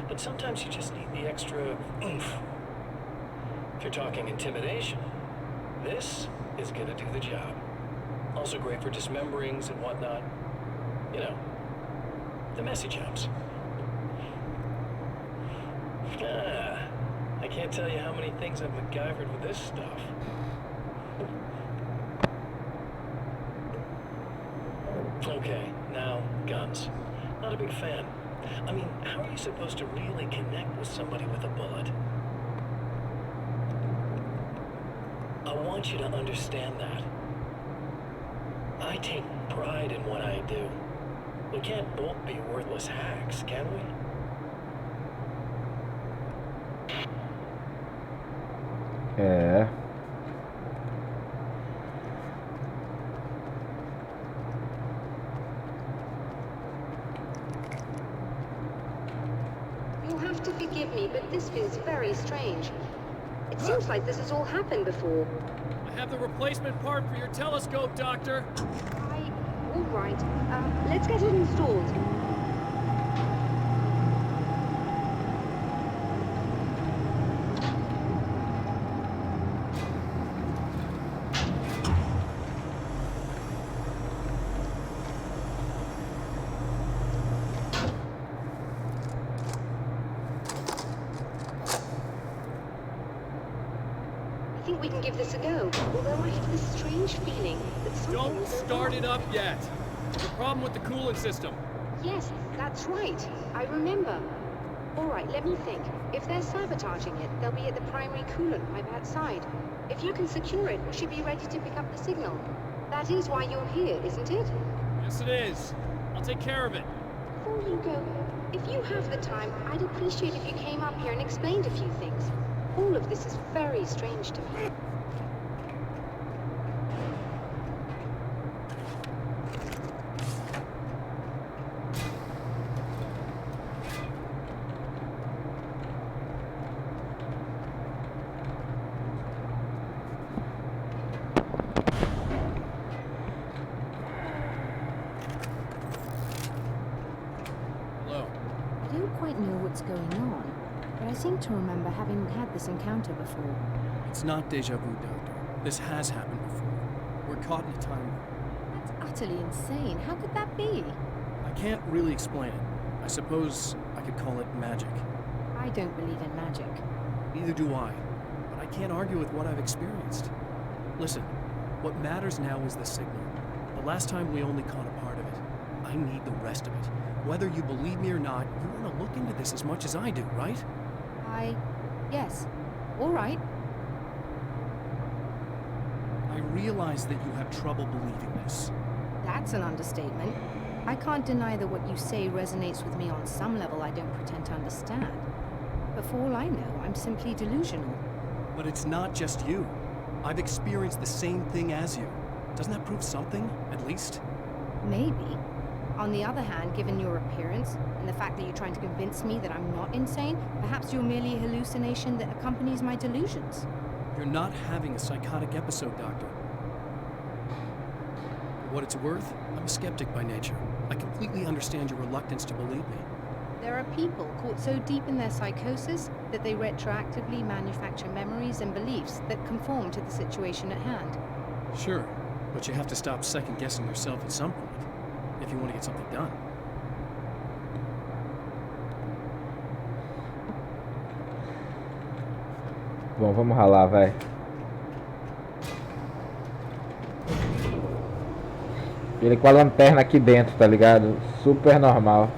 But sometimes you just need the extra oomph. If you're talking intimidation, this is gonna do the job. Also great for dismemberings and whatnot. You know, the messy jobs. I can't tell you how many things I've MacGyvered with this stuff. Okay, now, guns. Not a big fan. I mean, how are you supposed to really connect with somebody with a bullet? I want you to understand that. I take pride in what I do. We can't both be worthless hacks, can we?
É.
You'll have to forgive me, but this feels very strange. It seems like this has all happened before.
I have the replacement part for your telescope, Doctor.
All right. Let's get it installed. I think we can give this a go, although I have this strange feeling that something
Don't
will go
start
wrong.
it up yet. There's a problem with the coolant system.
Yes, that's right. I remember. All right, let me think. If they're sabotaging it, they'll be at the primary coolant pipe outside. If you can secure it, we should be ready to pick up the signal. That is why you're here, isn't it?
Yes, it is. I'll take care of it.
Before you go, if you have the time, I'd appreciate if you came up here and explained a few things. All of this is very strange to me.
Hello.
I don't quite know what's going on, but I seem to remember having had this encounter before.
It's not deja vu, Doctor. This has happened before. We're caught in a time warp.
That's utterly insane. How could that be?
I can't really explain it. I suppose I could call it magic.
I don't believe in magic.
Neither do I. But I can't argue with what I've experienced. Listen, what matters now is the signal. The last time we only caught a part of it. I need the rest of it. Whether you believe me or not, you want to look into this as much as I do, right?
Yes. All right.
I realize that you have trouble believing this.
That's an understatement. I can't deny that what you say resonates with me on some level I don't pretend to understand. But for all I know, I'm simply delusional.
But it's not just you. I've experienced the same thing as you. Doesn't that prove something, at least?
Maybe. On the other hand, given your appearance, and the fact that you're trying to convince me that I'm not insane, perhaps you're merely a hallucination that accompanies my delusions.
You're not having a psychotic episode, Doctor. For what it's worth, I'm a skeptic by nature. I completely understand your reluctance to believe me.
There are people caught so deep in their psychosis that they retroactively manufacture memories and beliefs that conform to the situation at hand.
Sure, but you have to stop second-guessing yourself at some point, if you want to get something done.
Bom, vamos ralar, vai. Ele com a lanterna aqui dentro, tá ligado? Super normal.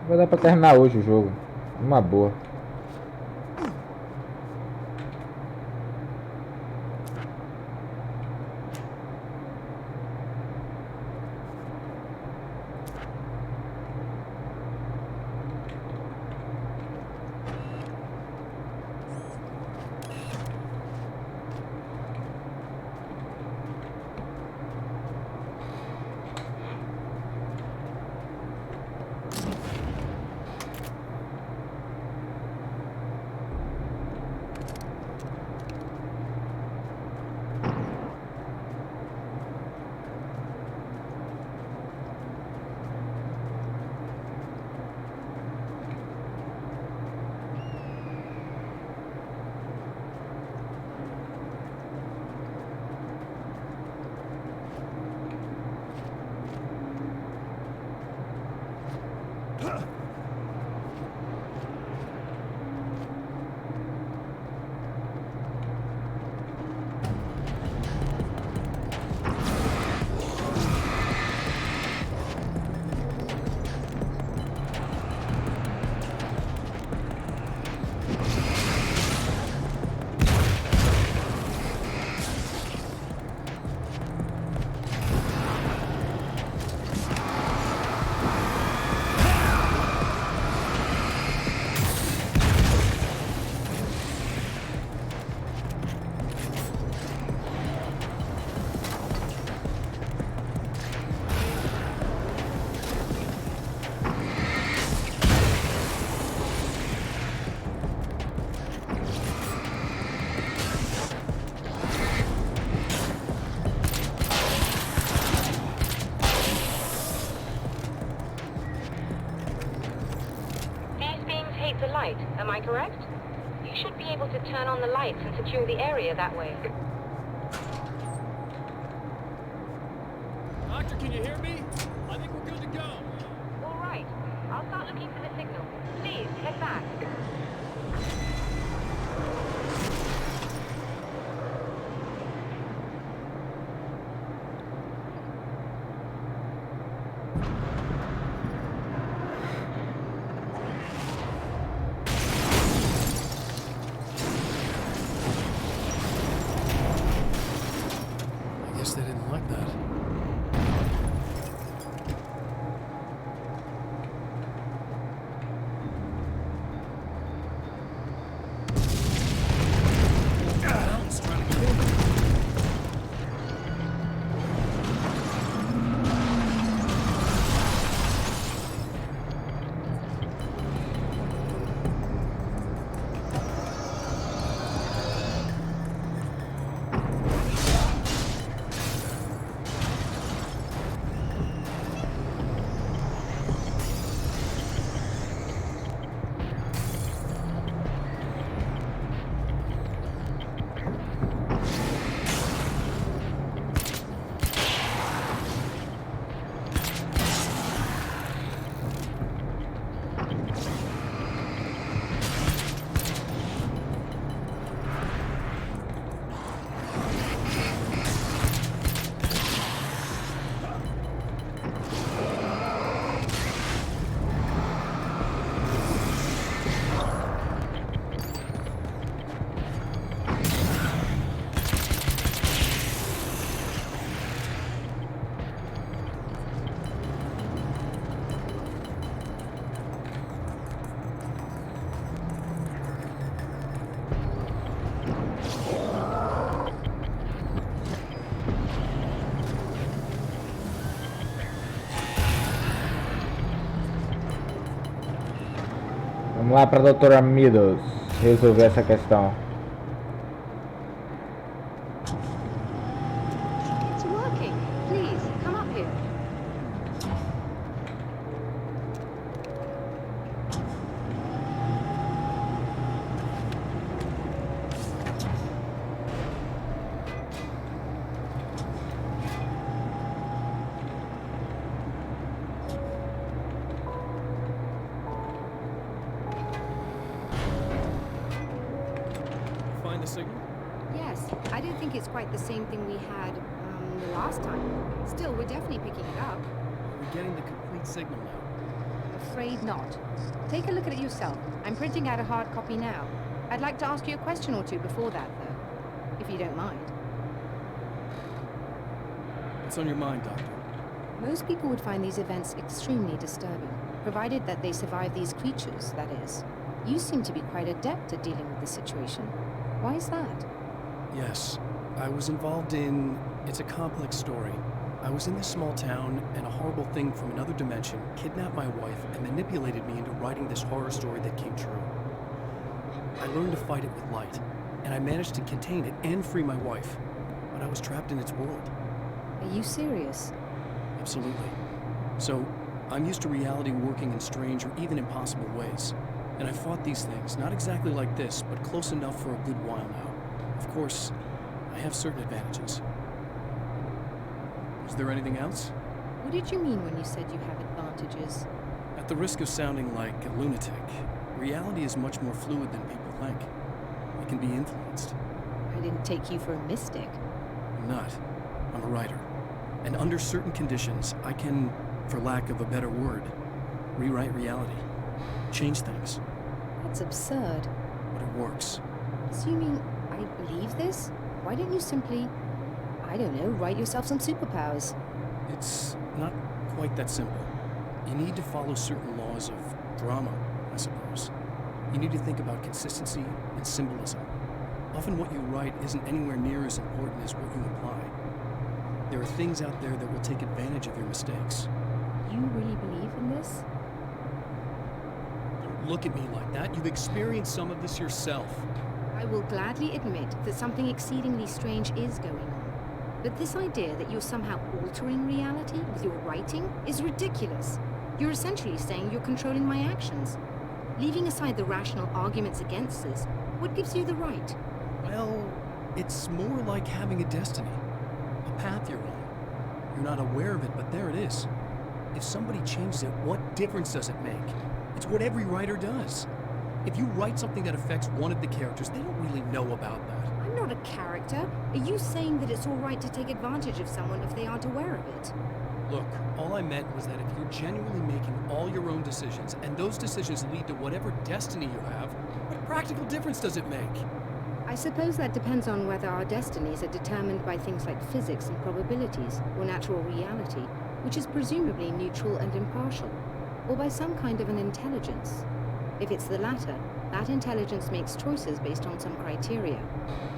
Vai dar pra terminar hoje o jogo. Uma boa.
creates a light, am I correct? You should be able to turn on the lights and secure the area that way.
Doctor, can you hear me? I think we're good to go.
All right. I'll start looking for the signal. Please, head back.
I guess they didn't like that. Mountain's trying to kill me.
Vamos lá para Dr. Amidos resolver essa questão.
It's working. Please, come up here.
Find the signal?
Yes, I don't think it's quite the same thing we had the last time. Still, we're definitely picking it up.
We're getting the complete signal now.
Afraid not. Take a look at it yourself. I'm printing out a hard copy now. I'd like to ask you a question or two before that, though, if you don't mind.
What's on your mind, Doctor?
Most people would find these events extremely disturbing, provided that they survive these creatures, that is. You seem to be quite adept at dealing with the situation. Why is that?
Yes, I was involved in... It's a complex story. I was in this small town, and a horrible thing from another dimension kidnapped my wife and manipulated me into writing this horror story that came true. I learned to fight it with light, and I managed to contain it and free my wife. But I was trapped in its world.
Are you serious?
Absolutely. So, I'm used to reality working in strange or even impossible ways. And I fought these things, not exactly like this, but close enough for a good while now. Of course, I have certain advantages. Is there anything else?
What did you mean when you said you have advantages?
At the risk of sounding like a lunatic, reality is much more fluid than people think. It can be influenced.
I didn't take you for a mystic.
I'm not. I'm a writer. And under certain conditions, I can, for lack of a better word, rewrite reality. Change things.
That's absurd.
But it works.
So you mean I believe this? Why didn't you simply, I don't know, write yourself some superpowers?
It's not quite that simple. You need to follow certain laws of drama, I suppose. You need to think about consistency and symbolism. Often what you write isn't anywhere near as important as what you imply. There are things out there that will take advantage of your mistakes.
You really believe in this?
Don't look at me like that. You've experienced some of this yourself.
I will gladly admit that something exceedingly strange is going on. But this idea that you're somehow altering reality with your writing is ridiculous. You're essentially saying you're controlling my actions. Leaving aside the rational arguments against this, what gives you the right?
Well, it's more like having a destiny. A path you're on. You're not aware of it, but there it is. If somebody changes it, what difference does it make? It's what every writer does. If you write something that affects one of the characters, they don't really know about that.
I'm not a character. Are you saying that it's all right to take advantage of someone if they aren't aware of it?
Look, all I meant was that if you're genuinely making all your own decisions, and those decisions lead to whatever destiny you have, what practical difference does it make?
I suppose that depends on whether our destinies are determined by things like physics and probabilities, or natural reality, which is presumably neutral and impartial, or by some kind of an intelligence. If it's the latter, that intelligence makes choices based on some criteria.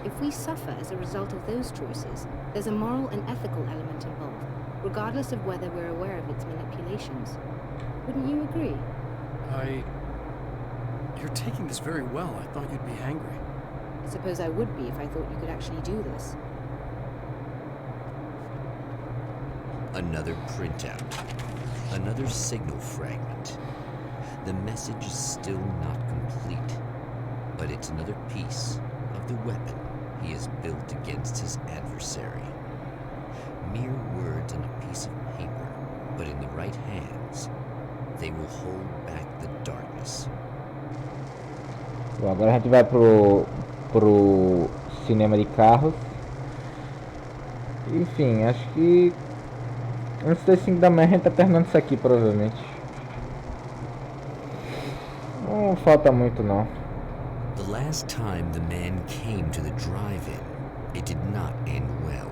If we suffer as a result of those choices, there's a moral and ethical element involved, regardless of whether we're aware of its manipulations. Wouldn't you agree?
You're taking this very well. I thought you'd be angry.
I suppose I would be if I thought you could actually do this.
Another printout. Another signal fragment. The message is still not complete, but it's another piece of the weapon he has built against his adversary. Mere words on a piece of paper, but in the right hands, they will hold back the darkness.
Bom, agora a gente vai pro cinema de carros. Enfim, acho que antes das 5 da manhã a gente tá terminando isso aqui, provavelmente. Não falta muito não.
The last time the man came to the drive-in, it did not end well.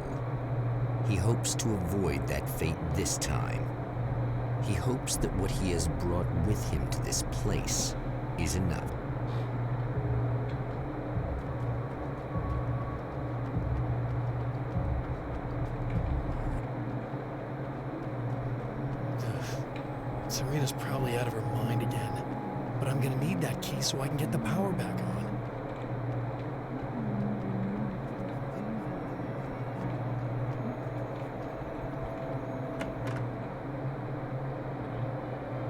He hopes to avoid that fate this time. He hopes that what he has brought with him to this place is enough.
Serena's probably out of her mind again. But I'm gonna need that key so I can get the power back on.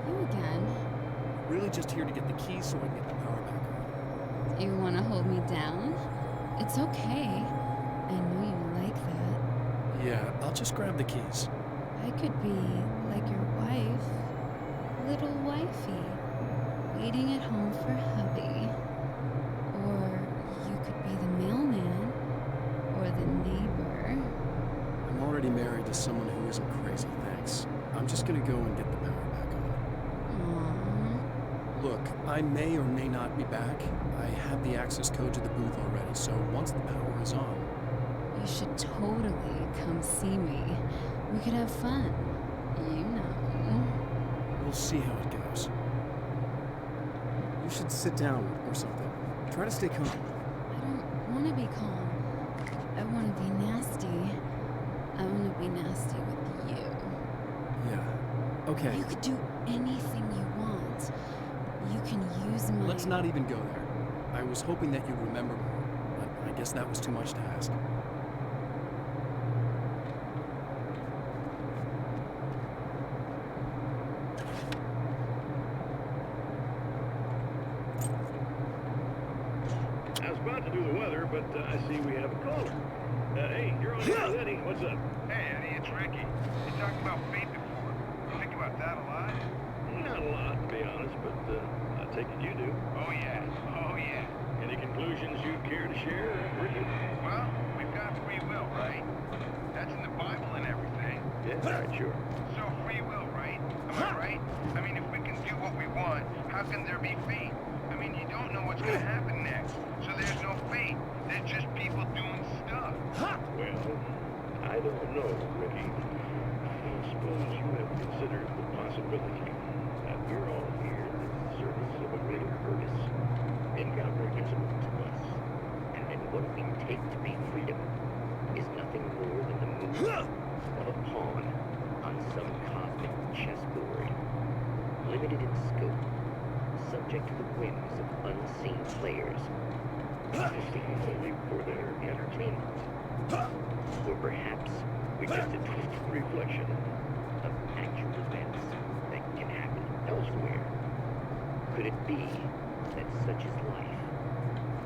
You again?
Really just here to get the key so I can get the power back on.
You want to hold me down? It's okay. I know you like that.
Yeah, I'll just grab the keys.
I could be like your wife, little wifey, waiting at home for hubby. Or you could be the mailman, or the neighbor.
I'm already married to someone who isn't crazy, thanks. I'm just gonna go and get the power back on.
Aww.
Look, I may or may not be back. I have the access code to the booth already, so once the power is on...
You should totally come see me. We could have fun. You know.
We'll see how it goes. You should sit down or something. Try to stay calm.
I don't want to be calm. I want to be nasty. I want to be nasty with you.
Yeah. Okay.
You could do anything you want. You can use my...
Let's not even go there. I was hoping that you'd remember more, but I guess that was too much to ask.
I was about to do the weather, but I see we have a caller. Hey, you're on with Eddie. What's up?
Hey, Eddie, it's Ricky. You talked about fate before. You think about that a lot?
Not a lot, to be honest, but I take it you do.
Oh, yeah. Oh, yeah.
Any conclusions you'd care to share, Ricky?
Well, we've got free will, right? That's in the Bible and everything.
Yeah, all right, sure.
So free will, right? Am I right? I mean, if we can do what we want, how can there be fate? I mean, you don't know what's going to happen next. So there's no fate. There's just people doing stuff.
Well, I don't know, Ricky. I suppose you have considered the possibility that we're all here in the service of a greater purpose.
Encounter is important to us, and what we take to be freedom is nothing more than the movement of a pawn on some cosmic chessboard, limited in scope, subject to the whims of unseen players, existing only for their entertainment. Or perhaps we're just a twisted reflection of actual events that can happen elsewhere. could it be that such is life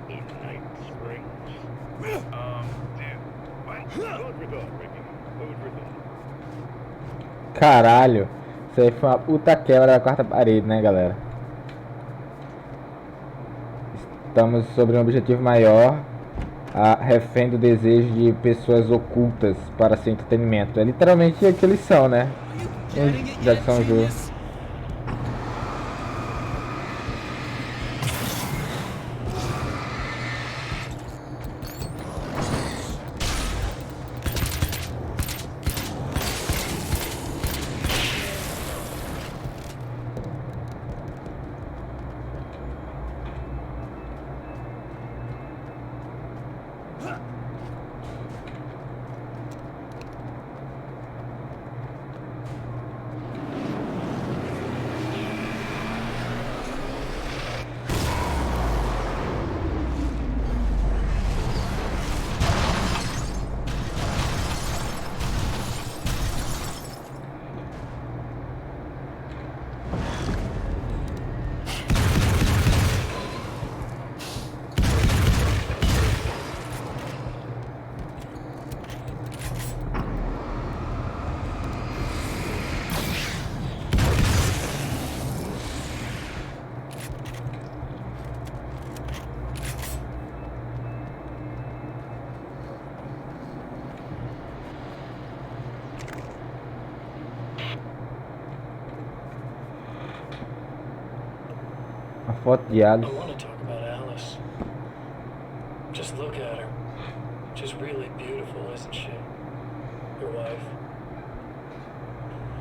in Night Springs?
Dude, what?
Food for thought, Ricky. Food for thought.
Caralho. Isso aí foi uma puta quebra da quarta parede, né, galera? Estamos sobre um objetivo maior, a refém do desejo de pessoas ocultas para seu entretenimento. É literalmente o que eles são, né? Já que são um jogo. A foto de Alice.
I want to talk about Alice. Just look at her. She's really beautiful, isn't she? Your wife.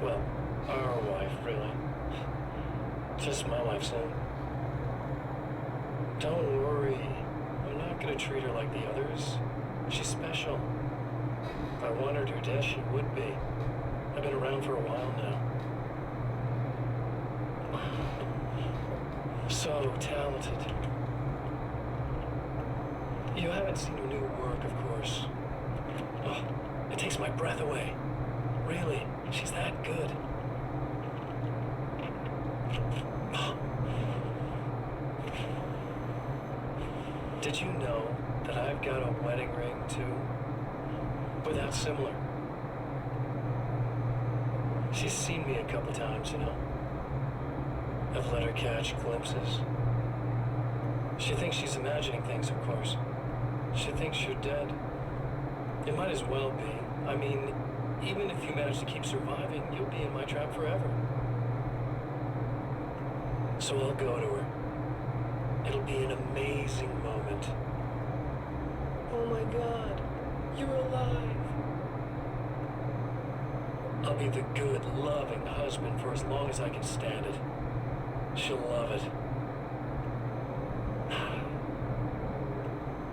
Well, our wife, really. Just my wife, son. Don't worry. I'm not gonna treat her like the others. She's special. If I wanted her dead, she would be. I've been around for a while now. So talented. You haven't seen her new work, of course. Oh, it takes my breath away. Really, she's that good. Did you know that I've got a wedding ring, too? Without similar. She's seen me a couple times, you know. I've let her catch glimpses. She thinks she's imagining things, of course. She thinks you're dead. It might as well be. I mean, even if you manage to keep surviving, you'll be in my trap forever. So I'll go to her. It'll be an amazing moment. Oh my God, you're alive. I'll be the good, loving husband for as long as I can stand it. She'll love it.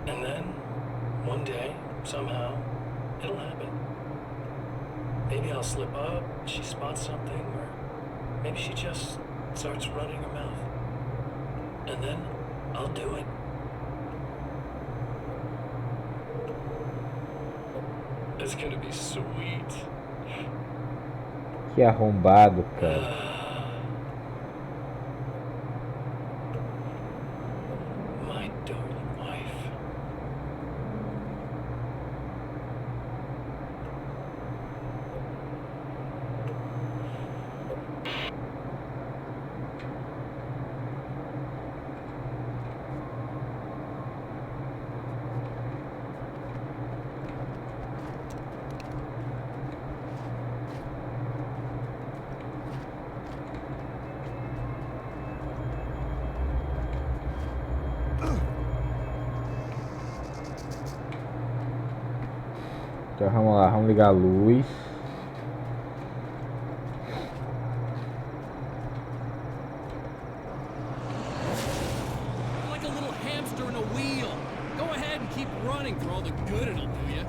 And then, one day, somehow, it'll happen. Maybe I'll slip up, she spots something, or maybe she just starts running her mouth. And then, I'll do it. It's gonna be sweet.
Que arrombado, cara.
My darling wife.
Então vamos lá, vamos ligar a luz.
Like a little hamster in a wheel. Go ahead and keep running for all the good it'll do you.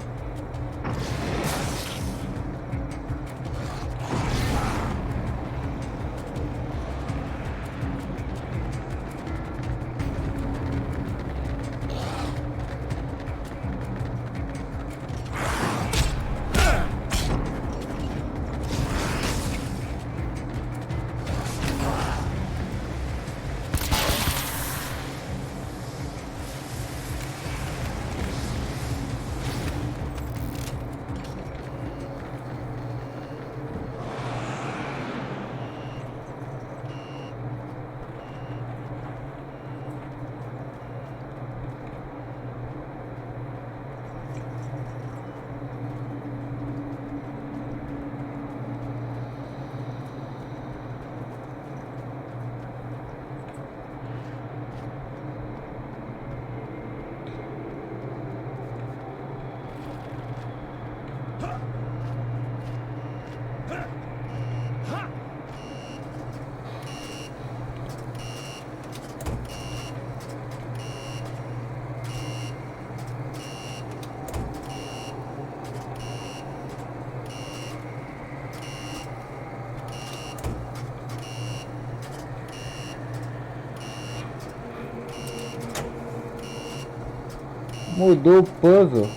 Mudou o puzzle.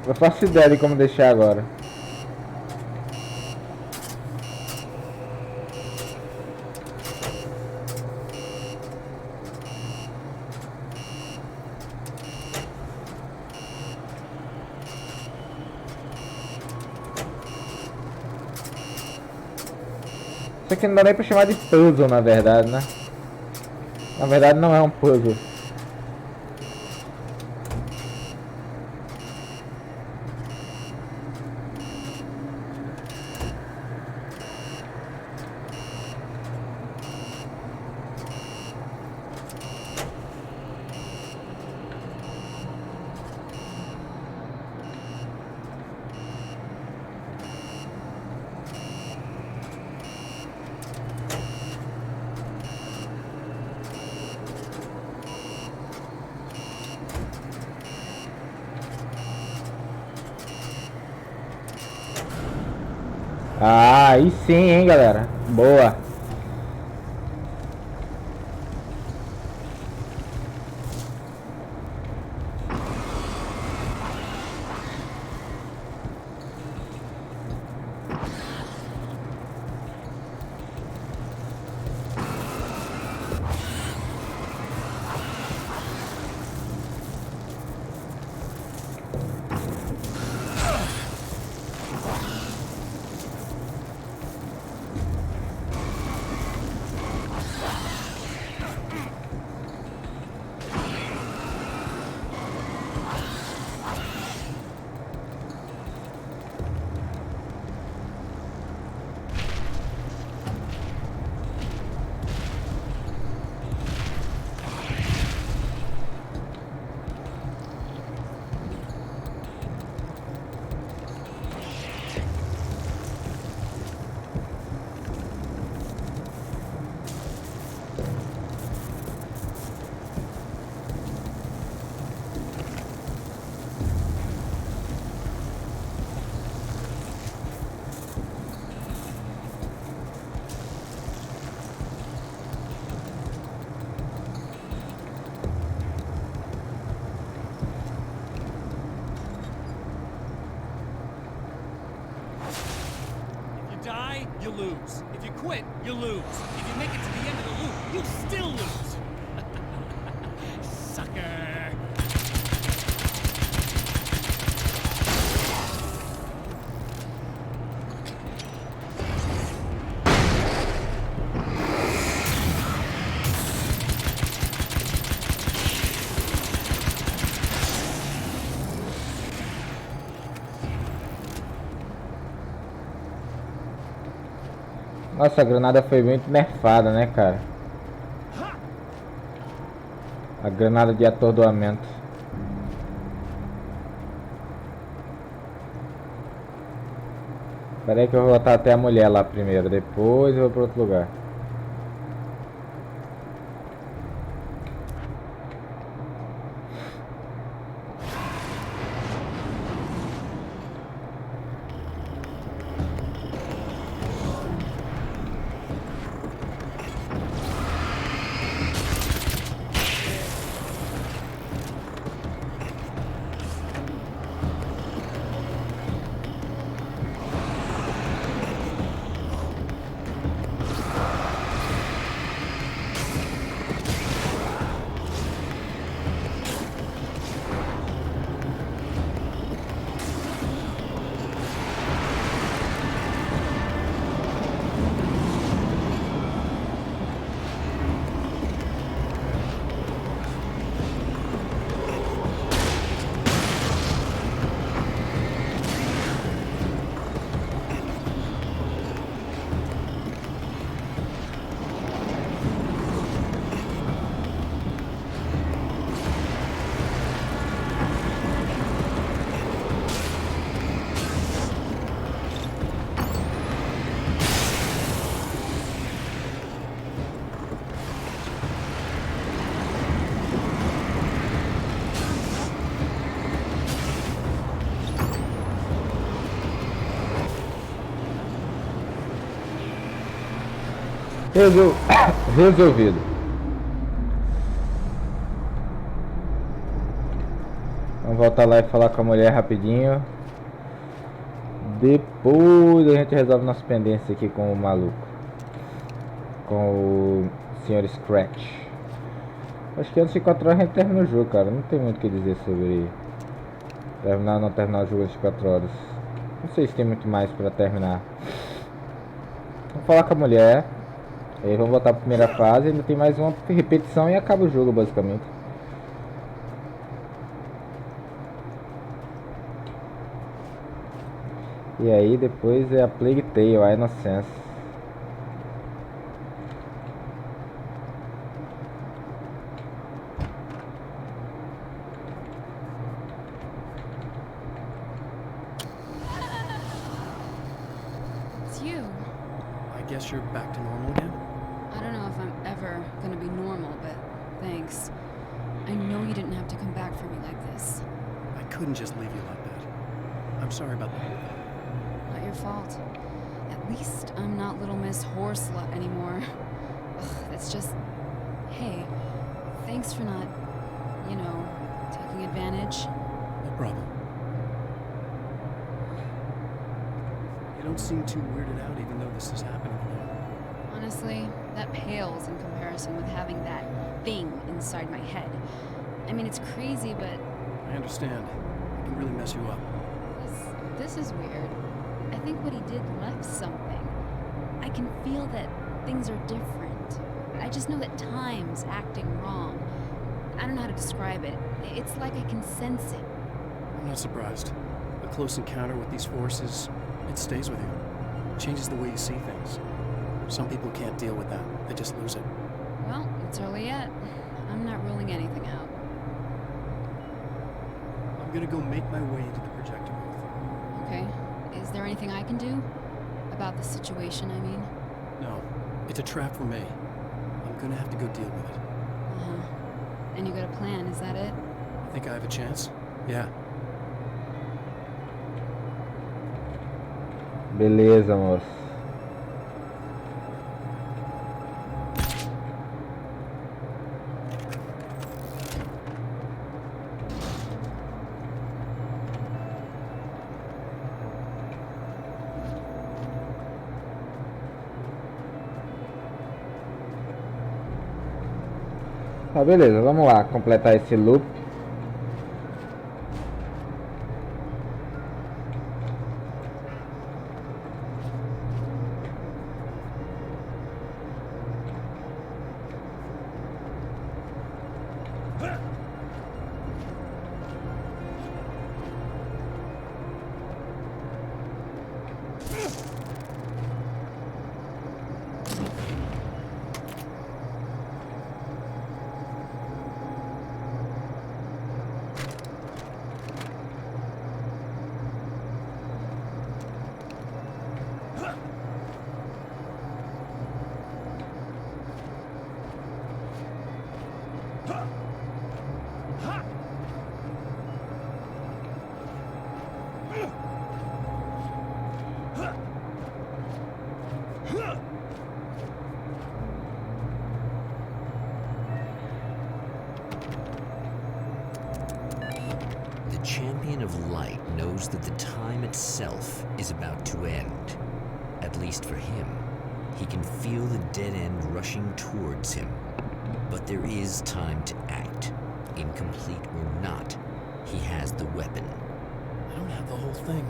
Eu faço ideia de como deixar agora. Isso aqui não dá nem pra chamar de puzzle, na verdade, né? Na verdade não é um puzzle. Ah, aí sim, hein, galera. Boa.
You lose. If you quit, you lose. If you make it to the end of the loop, you still lose. Sucker.
Nossa, a granada foi muito nerfada, né, cara? A granada de atordoamento. Espera aí que eu vou voltar até a mulher lá primeiro. Depois eu vou para outro lugar. Resolvido. Vamos voltar lá e falar com a mulher rapidinho. Depois a gente resolve nossa pendência aqui com o maluco. Com o Sr. Scratch. Acho que antes de 4 horas a gente termina o jogo, cara. Não tem muito o que dizer sobre terminar ou não terminar o jogo antes de 4 horas. Não sei se tem muito mais pra terminar. Vamos falar com a mulher. Aí vamos voltar pra primeira fase. Ainda tem mais uma repetição e acaba o jogo, basicamente. E aí depois é a Plague Tale, a Innocence.
It's you.
I guess you're back to normal again?
I don't know if I'm ever gonna be normal, but thanks. I know you didn't have to come back for me like this.
I couldn't just leave you like that. I'm sorry about the whole thing.
Not your fault. At least I'm not Little Miss Horseslut anymore. Ugh, it's just... Hey, thanks for not, you know, taking advantage.
No problem. You don't seem too weirded out even though this is happening again.
Honestly, that pales in comparison with having that thing inside my head. I mean, it's crazy, but...
I understand. It can really mess you up.
This is weird. I think what he did left something. I can feel that things are different. I just know that time's acting wrong. I don't know how to describe it. It's like I can sense it.
I'm not surprised. A close encounter with these forces, it stays with you. It changes the way you see things. Some people can't deal with that. They just lose it.
Well, it's early yet. I'm not ruling anything out.
I'm gonna go make my way to the projector booth.
Okay. Is there anything I can do? About the situation, I mean?
No. It's a trap for me. I'm gonna have to go deal with it.
Uh-huh. And you got a plan, is that it?
You think I have a chance? Yeah.
Beleza, moço. Tá, beleza, vamos lá completar esse loop.
The champion of light knows that the time itself is about to end. At least for him. He can feel the dead end rushing towards him. But there is time to act. Incomplete or not, he has the weapon.
I don't have the whole thing.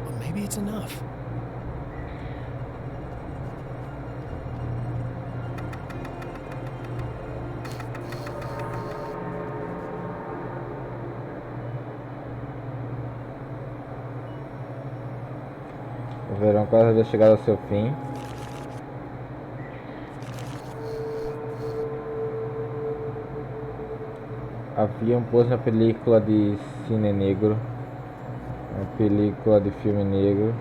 But maybe it's enough.
O verão quase havia chegado ao seu fim. Havia um pôster na película de cine negro, uma película de filme negro.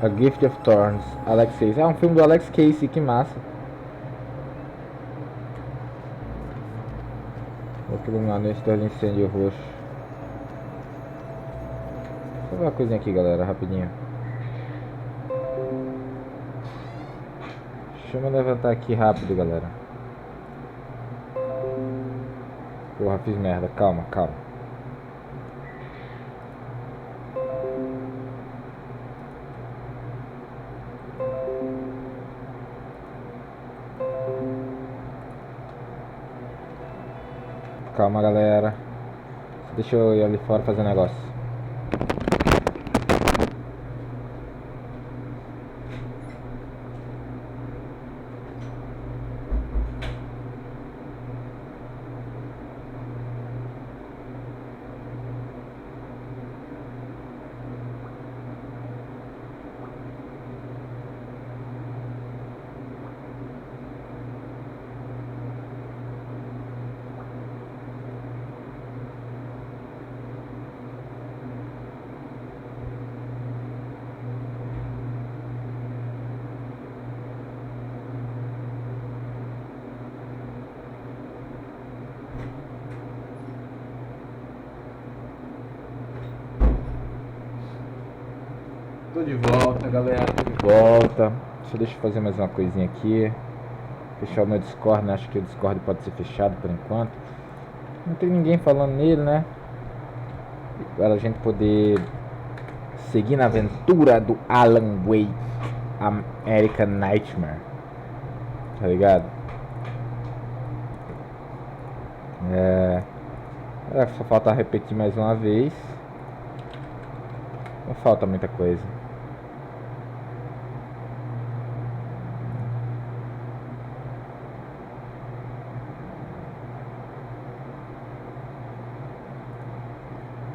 A Gift of Thorns, Alex Casey. Ah, um filme do Alex Casey, que massa. Vou iluminar no exterior de incêndio roxo. ver uma coisinha aqui, galera, rapidinho. Deixa eu me levantar aqui rápido, galera. Porra, fiz merda. Calma, calma. Calma, galera. Deixa eu ir ali fora fazer um negócio. Tô de volta, galera, tô de volta. Deixa eu fazer mais uma coisinha aqui. Fechar o meu Discord, né? Acho que o Discord pode ser fechado por enquanto. Não tem ninguém falando nele, né? Para a gente poder seguir na aventura do Alan Wake American Nightmare. Tá ligado? Só falta repetir mais uma vez. Não falta muita coisa.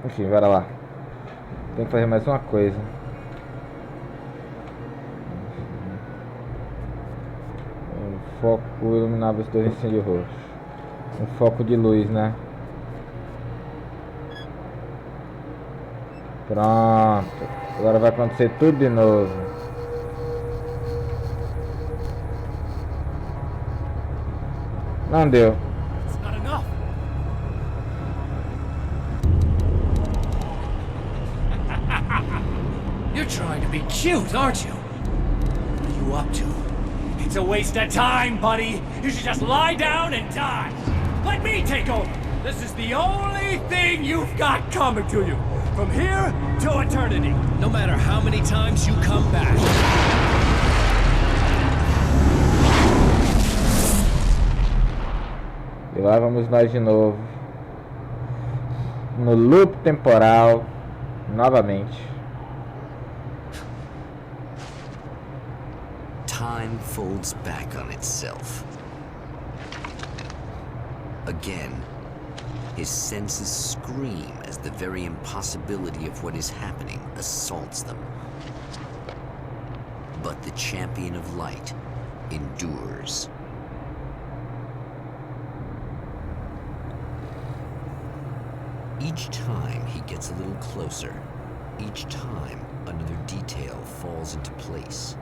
Enfim, bora lá. Tem que fazer mais uma coisa. Um foco iluminava os dois incêndios roxos. Um foco de luz, né? Pronto. Agora vai acontecer tudo de novo. Não deu.
You're trying to be cute, aren't you? What are you up to? It's a waste of time, buddy. You should just lie down and die. Let me take over. This is the only thing you've got coming to you. From here to eternity. No matter how many times you come back.
E lá vamos nós de novo. No loop temporal. Novamente.
Time folds back on itself. Again, his senses scream as the very impossibility of what is happening assaults them. But the champion of light endures. Each time he gets a little closer, each time another detail falls into place.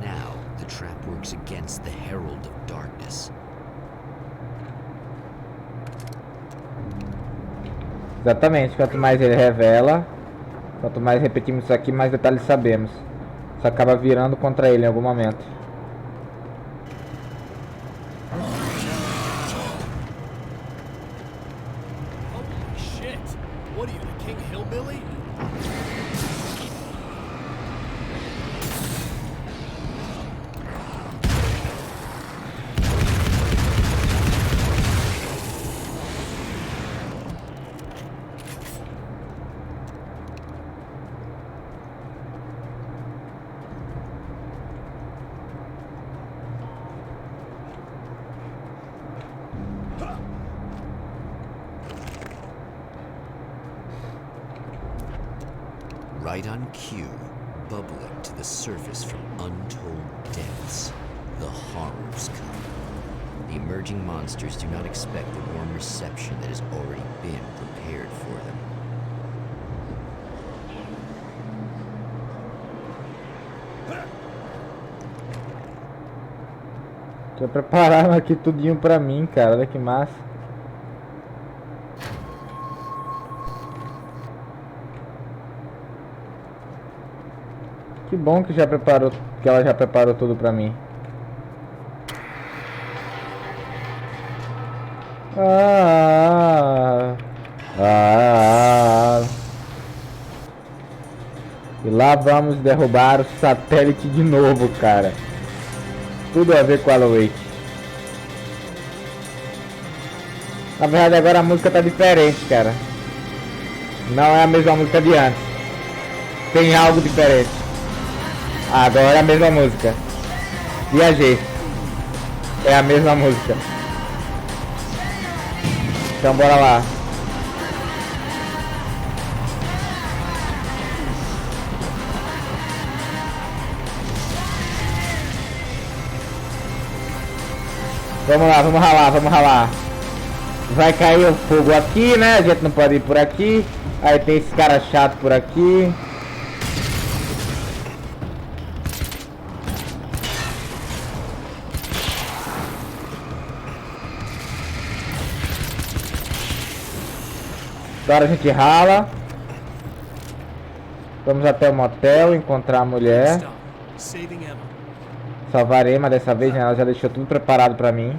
Now the trap works against the herald of darkness.
Exatamente, quanto mais ele revela, quanto mais repetimos isso aqui, mais detalhes sabemos. Isso acaba virando contra ele em algum momento.
Holy shit! What are you, the King Hillbilly?
Right on cue, bubbling to the surface from untold depths, the horrors come. The emerging monsters do not expect the warm reception that has already been prepared for them.
Já prepararam aqui tudinho pra mim, cara. Olha que massa. Que bom que já preparou, que ela já preparou tudo pra mim. E lá vamos derrubar o satélite de novo, cara. Tudo a ver com a Wake. Na verdade agora a música tá diferente, cara. Não é a mesma música de antes. Tem algo diferente. Agora é a mesma música. Viajei. É a mesma música. Então bora lá. Vamos lá, vamos ralar, vamos ralar. Vai cair o fogo aqui, né? A gente não pode ir por aqui. Aí tem esse cara chato por aqui. Agora a gente rala. Vamos até o motel, encontrar a mulher. Salvar Emma dessa vez, né? Ela já deixou tudo preparado pra mim.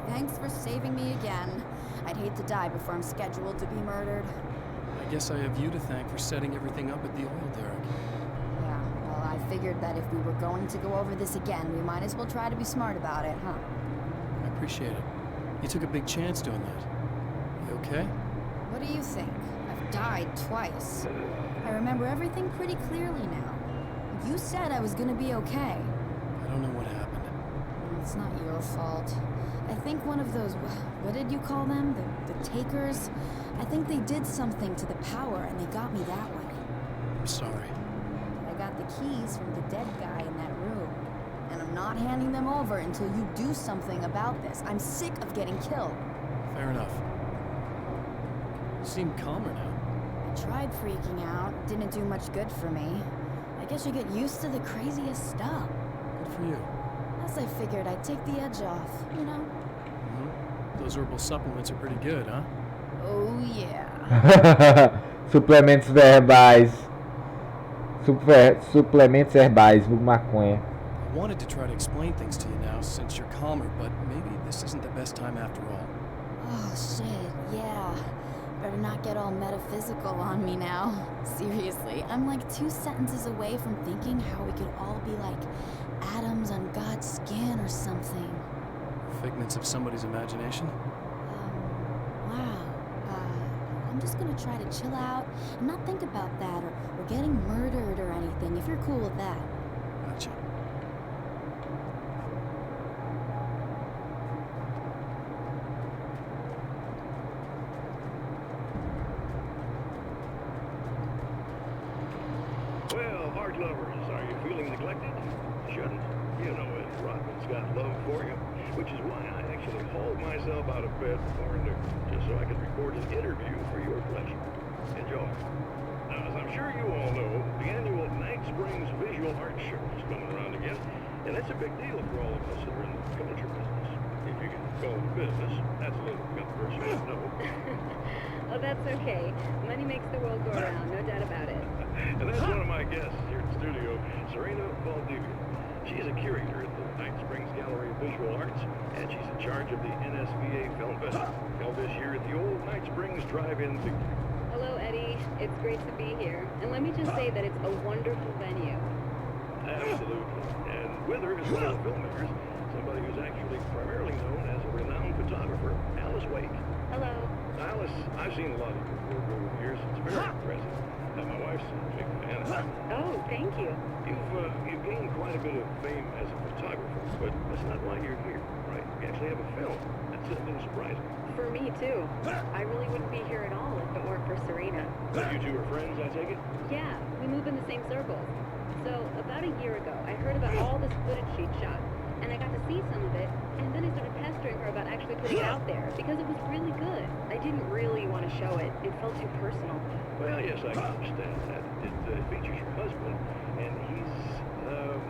Thanks for saving me again. I'd hate to die before I'm scheduled to be murdered.
I guess I have you to thank for setting everything up at the oil derrick.
Yeah, well, I figured that if we were going to go over this again, we might as well try to be smart about it, huh?
I appreciate it. You took a big chance doing that. You okay?
What do you think? I've died twice. I remember everything pretty clearly now. You said I was gonna be okay.
I don't know what happened.
It's not your fault. I think one of those, what did you call them? The takers? I think they did something to the power and they got me that way.
I'm sorry.
I got the keys from the dead guy in that room. And I'm not handing them over until you do something about this. I'm sick of getting killed.
Fair enough. You seem calmer now.
I tried freaking out. Didn't do much good for me. I guess you get used to the craziest stuff.
Good for you.
Plus I figured I'd take the edge off, you know?
Those herbal supplements are pretty good, huh?
Oh yeah.
Suplementos verbais. Suplementos herbais, maconha.
I wanted to try to explain things to you now since you're calmer, but maybe this isn't the best time after all.
Oh shit, yeah. Better not get all metaphysical on me now. Seriously, I'm like 2 sentences away from thinking how we could all be like atoms on God's skin or something.
Figments of somebody's imagination?
Wow. I'm just gonna try to chill out and not think about that or getting murdered or anything, if you're cool with that.
Gotcha.
Well, art lovers, are you feeling neglected? Shouldn't. You know Ed Rodman's got love for you, which is why I actually hauled myself out of bed before noon, just so I could record an interview for your pleasure. Enjoy. Now, as I'm sure you all know, the annual Night Springs Visual Art Show is coming around again, and that's a big deal for all of us that are in the culture business. If you can call it business, that's a little controversial, I know.
Oh, that's okay. Money makes the world go around, no doubt about it.
And that's one of my guests here at the studio, Serena Valdivia. She's a curator at the Night Springs Gallery of Visual Arts, and she's in charge of the NSVA Film Festival, held this year at the old Night Springs Drive-In Theater.
Hello, Eddie. It's great to be here. And let me just say that it's a wonderful venue.
Absolutely. And with her is one of the filmmakers, somebody who's actually primarily known as a renowned photographer, Alice Wake.
Hello.
Alice, I've seen a lot of your work over the years. It's very impressive. My wife's a big fan of it.
Oh, thank you.
You've gained quite a bit of fame as a photographer, but that's not why you're here, right? You actually have a film. That's a little surprising.
For me, too. I really wouldn't be here at all if it weren't for Serena.
You two are friends, I take it?
Yeah, we move in the same circles. So, about a year ago, I heard about all this footage she'd shot, and I got to see some of it, and then I started pestering her about actually putting it out there, because it was really good. I didn't really want to show it. It felt too personal.
Well, yes, I can understand that. It features your husband, and he's, well...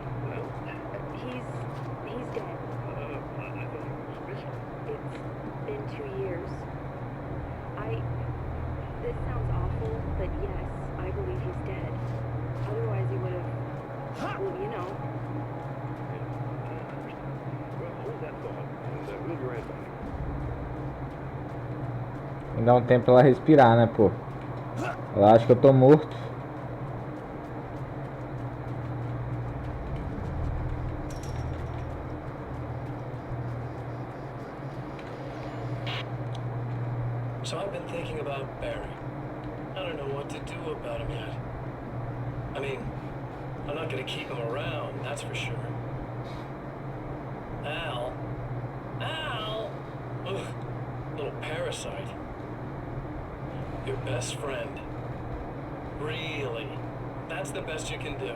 He's dead.
I thought he was missing.
It's been 2 years. This sounds awful, but yes, I believe he's dead. Otherwise he would have, well, you know.
Yeah, I understand. Well, hold that thought, and we'll be right back.
Tem que dar um tempo pra ela respirar, né, pô? Ela acha que eu tô morto.
So I've been thinking about Barry. I don't know what to do about him yet. I mean, I'm not gonna keep him around, that's for sure. Al? Ugh, little parasite. Your best friend. Really? That's the best you can do?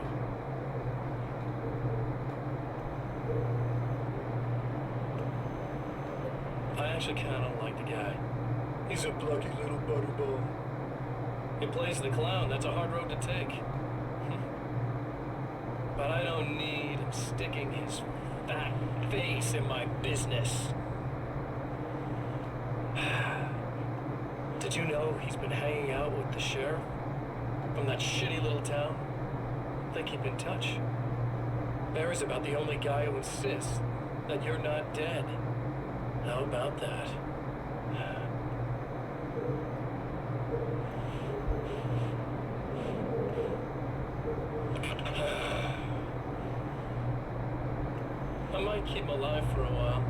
I actually kinda like the guy. He's a plucky little butterball. He plays the clown, that's a hard road to take. But I don't need him sticking his fat face in my business. Did you know he's been hanging out with the sheriff from that shitty little town? They keep in touch. Barry's about the only guy who insists that you're not dead. How about that? I might keep him alive for a while.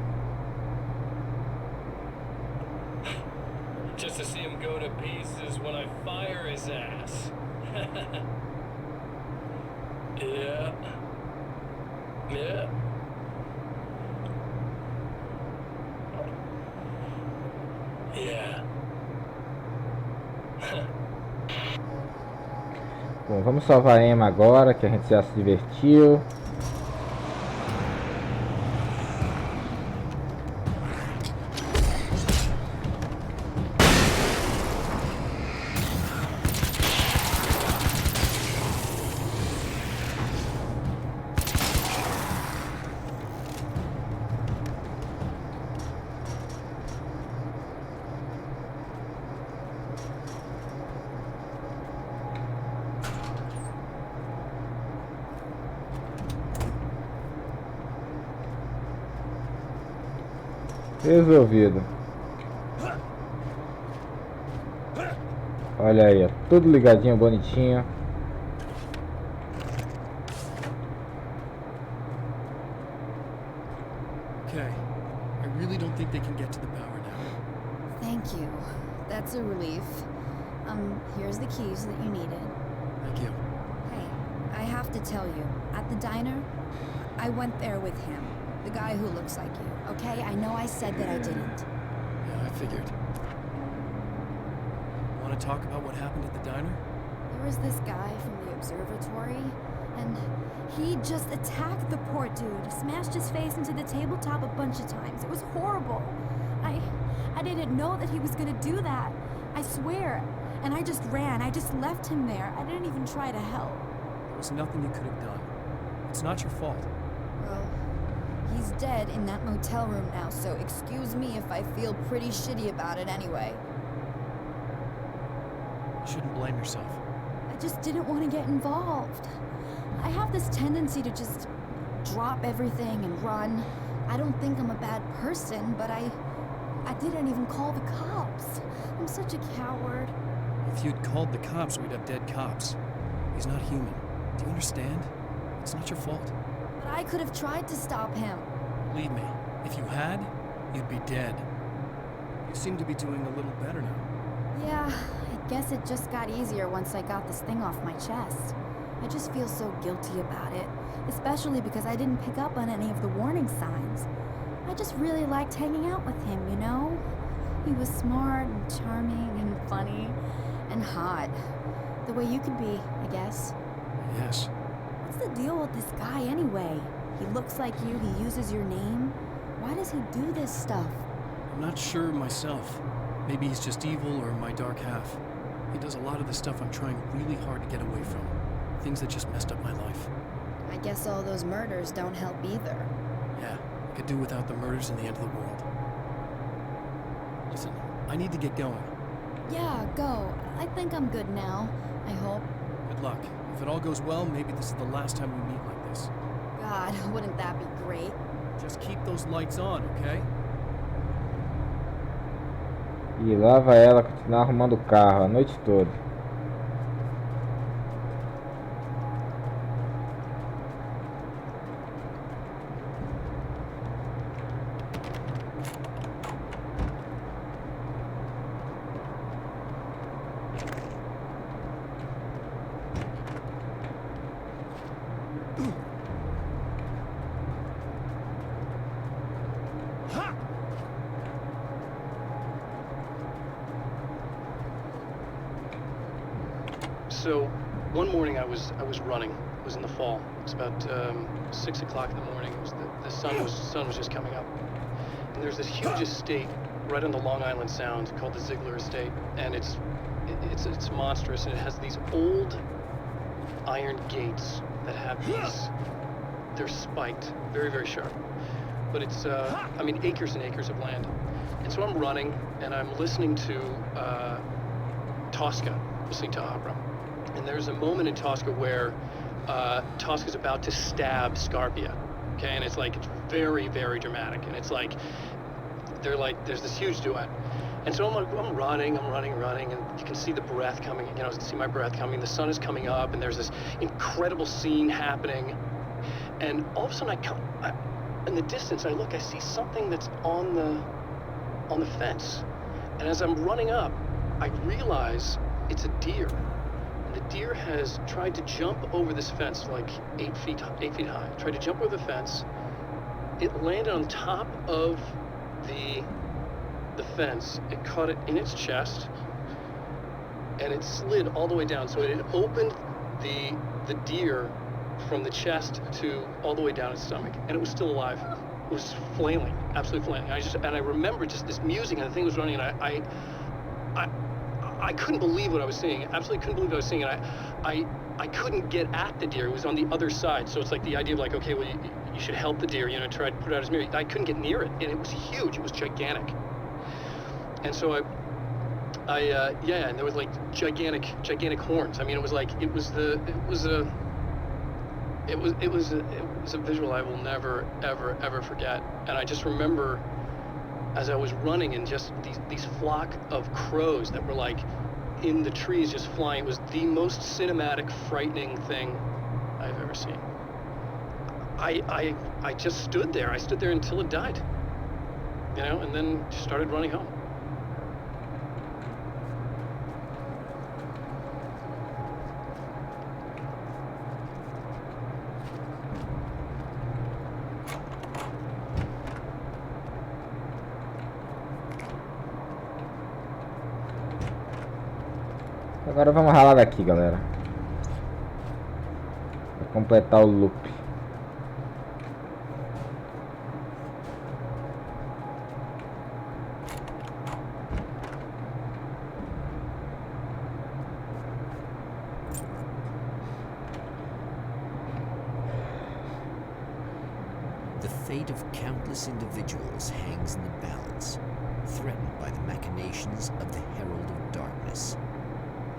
Just to see him go to pieces when I fire his ass. Yeah. Yeah. Yeah.
Bom, vamos salvar a Emma agora, que a gente já se divertiu. Resolvido. Olha aí, ó, tudo ligadinho, bonitinho.
Okay, I really don't think they can get to the power now.
Thank you. That's a relief. Here's the keys that you needed.
Thank you.
Hey, I have to tell you, at the diner, I went there with him. The guy who looks like you, okay? I know I said that I didn't.
Yeah, I figured. Want to talk about what happened at the diner?
There was this guy from the observatory, and he just attacked the poor dude, smashed his face into the tabletop a bunch of times. It was horrible. I didn't know that he was gonna do that. I swear. And I just ran. I just left him there. I didn't even try to help.
There was nothing you could have done. It's not your fault.
Well, he's dead in that motel room now, so excuse me if I feel pretty shitty about it anyway.
You shouldn't blame yourself.
I just didn't want to get involved. I have this tendency to just drop everything and run. I don't think I'm a bad person, but I didn't even call the cops. I'm such a coward.
If you'd called the cops, we'd have dead cops. He's not human. Do you understand? It's not your fault.
But I could have tried to stop him.
Believe me, if you had, you'd be dead. You seem to be doing a little better now.
Yeah, I guess it just got easier once I got this thing off my chest. I just feel so guilty about it, especially because I didn't pick up on any of the warning signs. I just really liked hanging out with him, you know? He was smart and charming and funny and hot. The way you could be, I guess.
Yes.
What's the deal with this guy anyway? He looks like you, he uses your name. Why does he do this stuff?
I'm not sure myself. Maybe he's just evil or my dark half. He does a lot of the stuff I'm trying really hard to get away from. Things that just messed up my life.
I guess all those murders don't help either.
Yeah, I could do without the murders and the end of the world. Listen, I need to get going.
Yeah, go. I think I'm good now. I hope.
Good luck. If it all goes well, maybe this is the last time we meet like this.
God, wouldn't that be great?
Just keep those lights on, okay?
E lá vai ela continuar arrumando o carro a noite toda.
So, one morning I was running. It was in the fall. It was about 6 o'clock in the morning. It was the sun was just coming up. And there's this huge estate right on the Long Island Sound called the Ziegler Estate, and it's monstrous, and it has these old iron gates that have these. They're spiked, very, very sharp. But it's I mean, acres and acres of land. And so I'm running, and I'm listening to Tosca, listening to opera. And there's a moment in Tosca where Tosca's about to stab Scarpia, okay? And it's very, very dramatic. And it's like, there's this huge duet. And so I'm running, and you can see the breath coming, you can see my breath coming. The sun is coming up, and there's this incredible scene happening. And all of a sudden, in the distance, I see something that's on the fence. And as I'm running up, I realize it's a deer. And the deer has tried to jump over this fence, like 8 feet high. Tried to jump over the fence. It landed on top of the fence. It caught it in its chest, and it slid all the way down. So it had opened the deer from the chest to all the way down its stomach, and it was still alive. It was flailing, absolutely flailing. I remember just this music, and the thing was running, and I couldn't believe what I was seeing. Absolutely couldn't believe what I was seeing. And I couldn't get at the deer. It was on the other side. So it's like the idea of okay, well, you should help the deer, try to put it out his misery. I couldn't get near it, and it was huge. It was gigantic. And so and there was gigantic horns. I mean, it was a visual I will never, ever forget. And I just remember, as I was running, and just these flock of crows that were in the trees just flying. It was the most cinematic, frightening thing I've ever seen. I just stood there. I stood there until it died, and then just started running home.
Agora vamos ralar daqui, galera. Pra completar o loop.
The fate of countless individuals hangs in the balance, threatened by the machinations of the Herald of Darkness.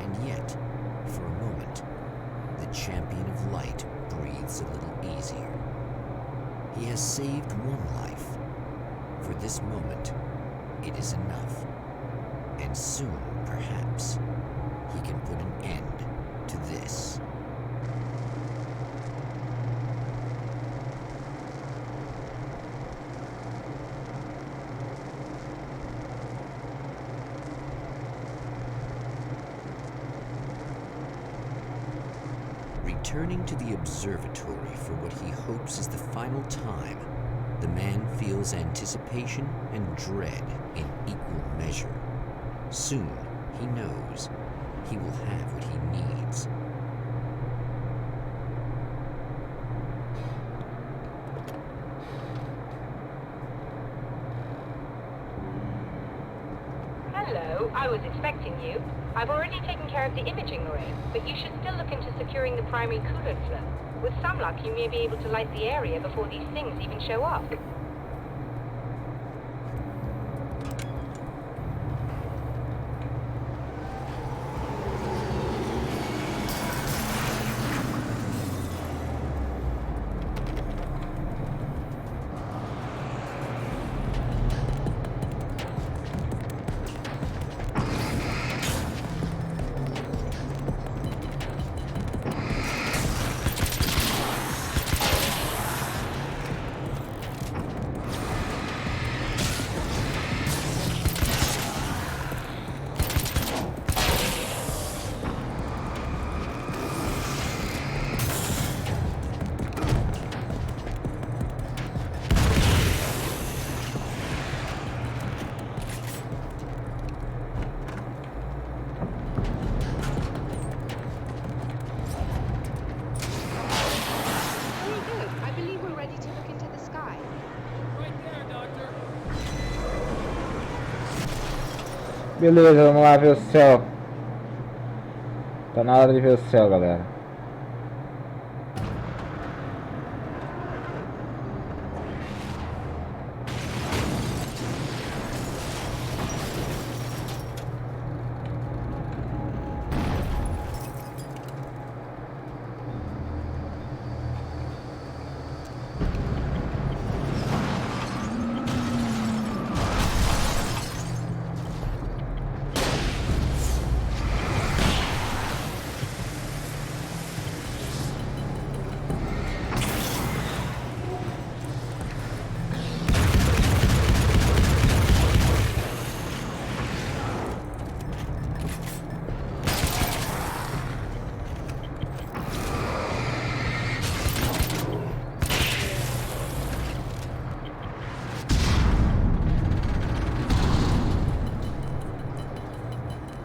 And yet, for a moment, the champion of light breathes a little easier. He has saved one life. For this moment, it is enough. And soon, perhaps, he can put an end to this. Returning to the observatory for what he hopes is the final time, the man feels anticipation and dread in equal measure. Soon, he knows, he will have what he needs.
Hello, I was expecting you. I've already taken care of the imaging array, but you should still look into securing the primary coolant flow. With some luck, you may be able to light the area before these things even show up.
Beleza, vamos lá ver o céu. Tá na hora de ver o céu, galera.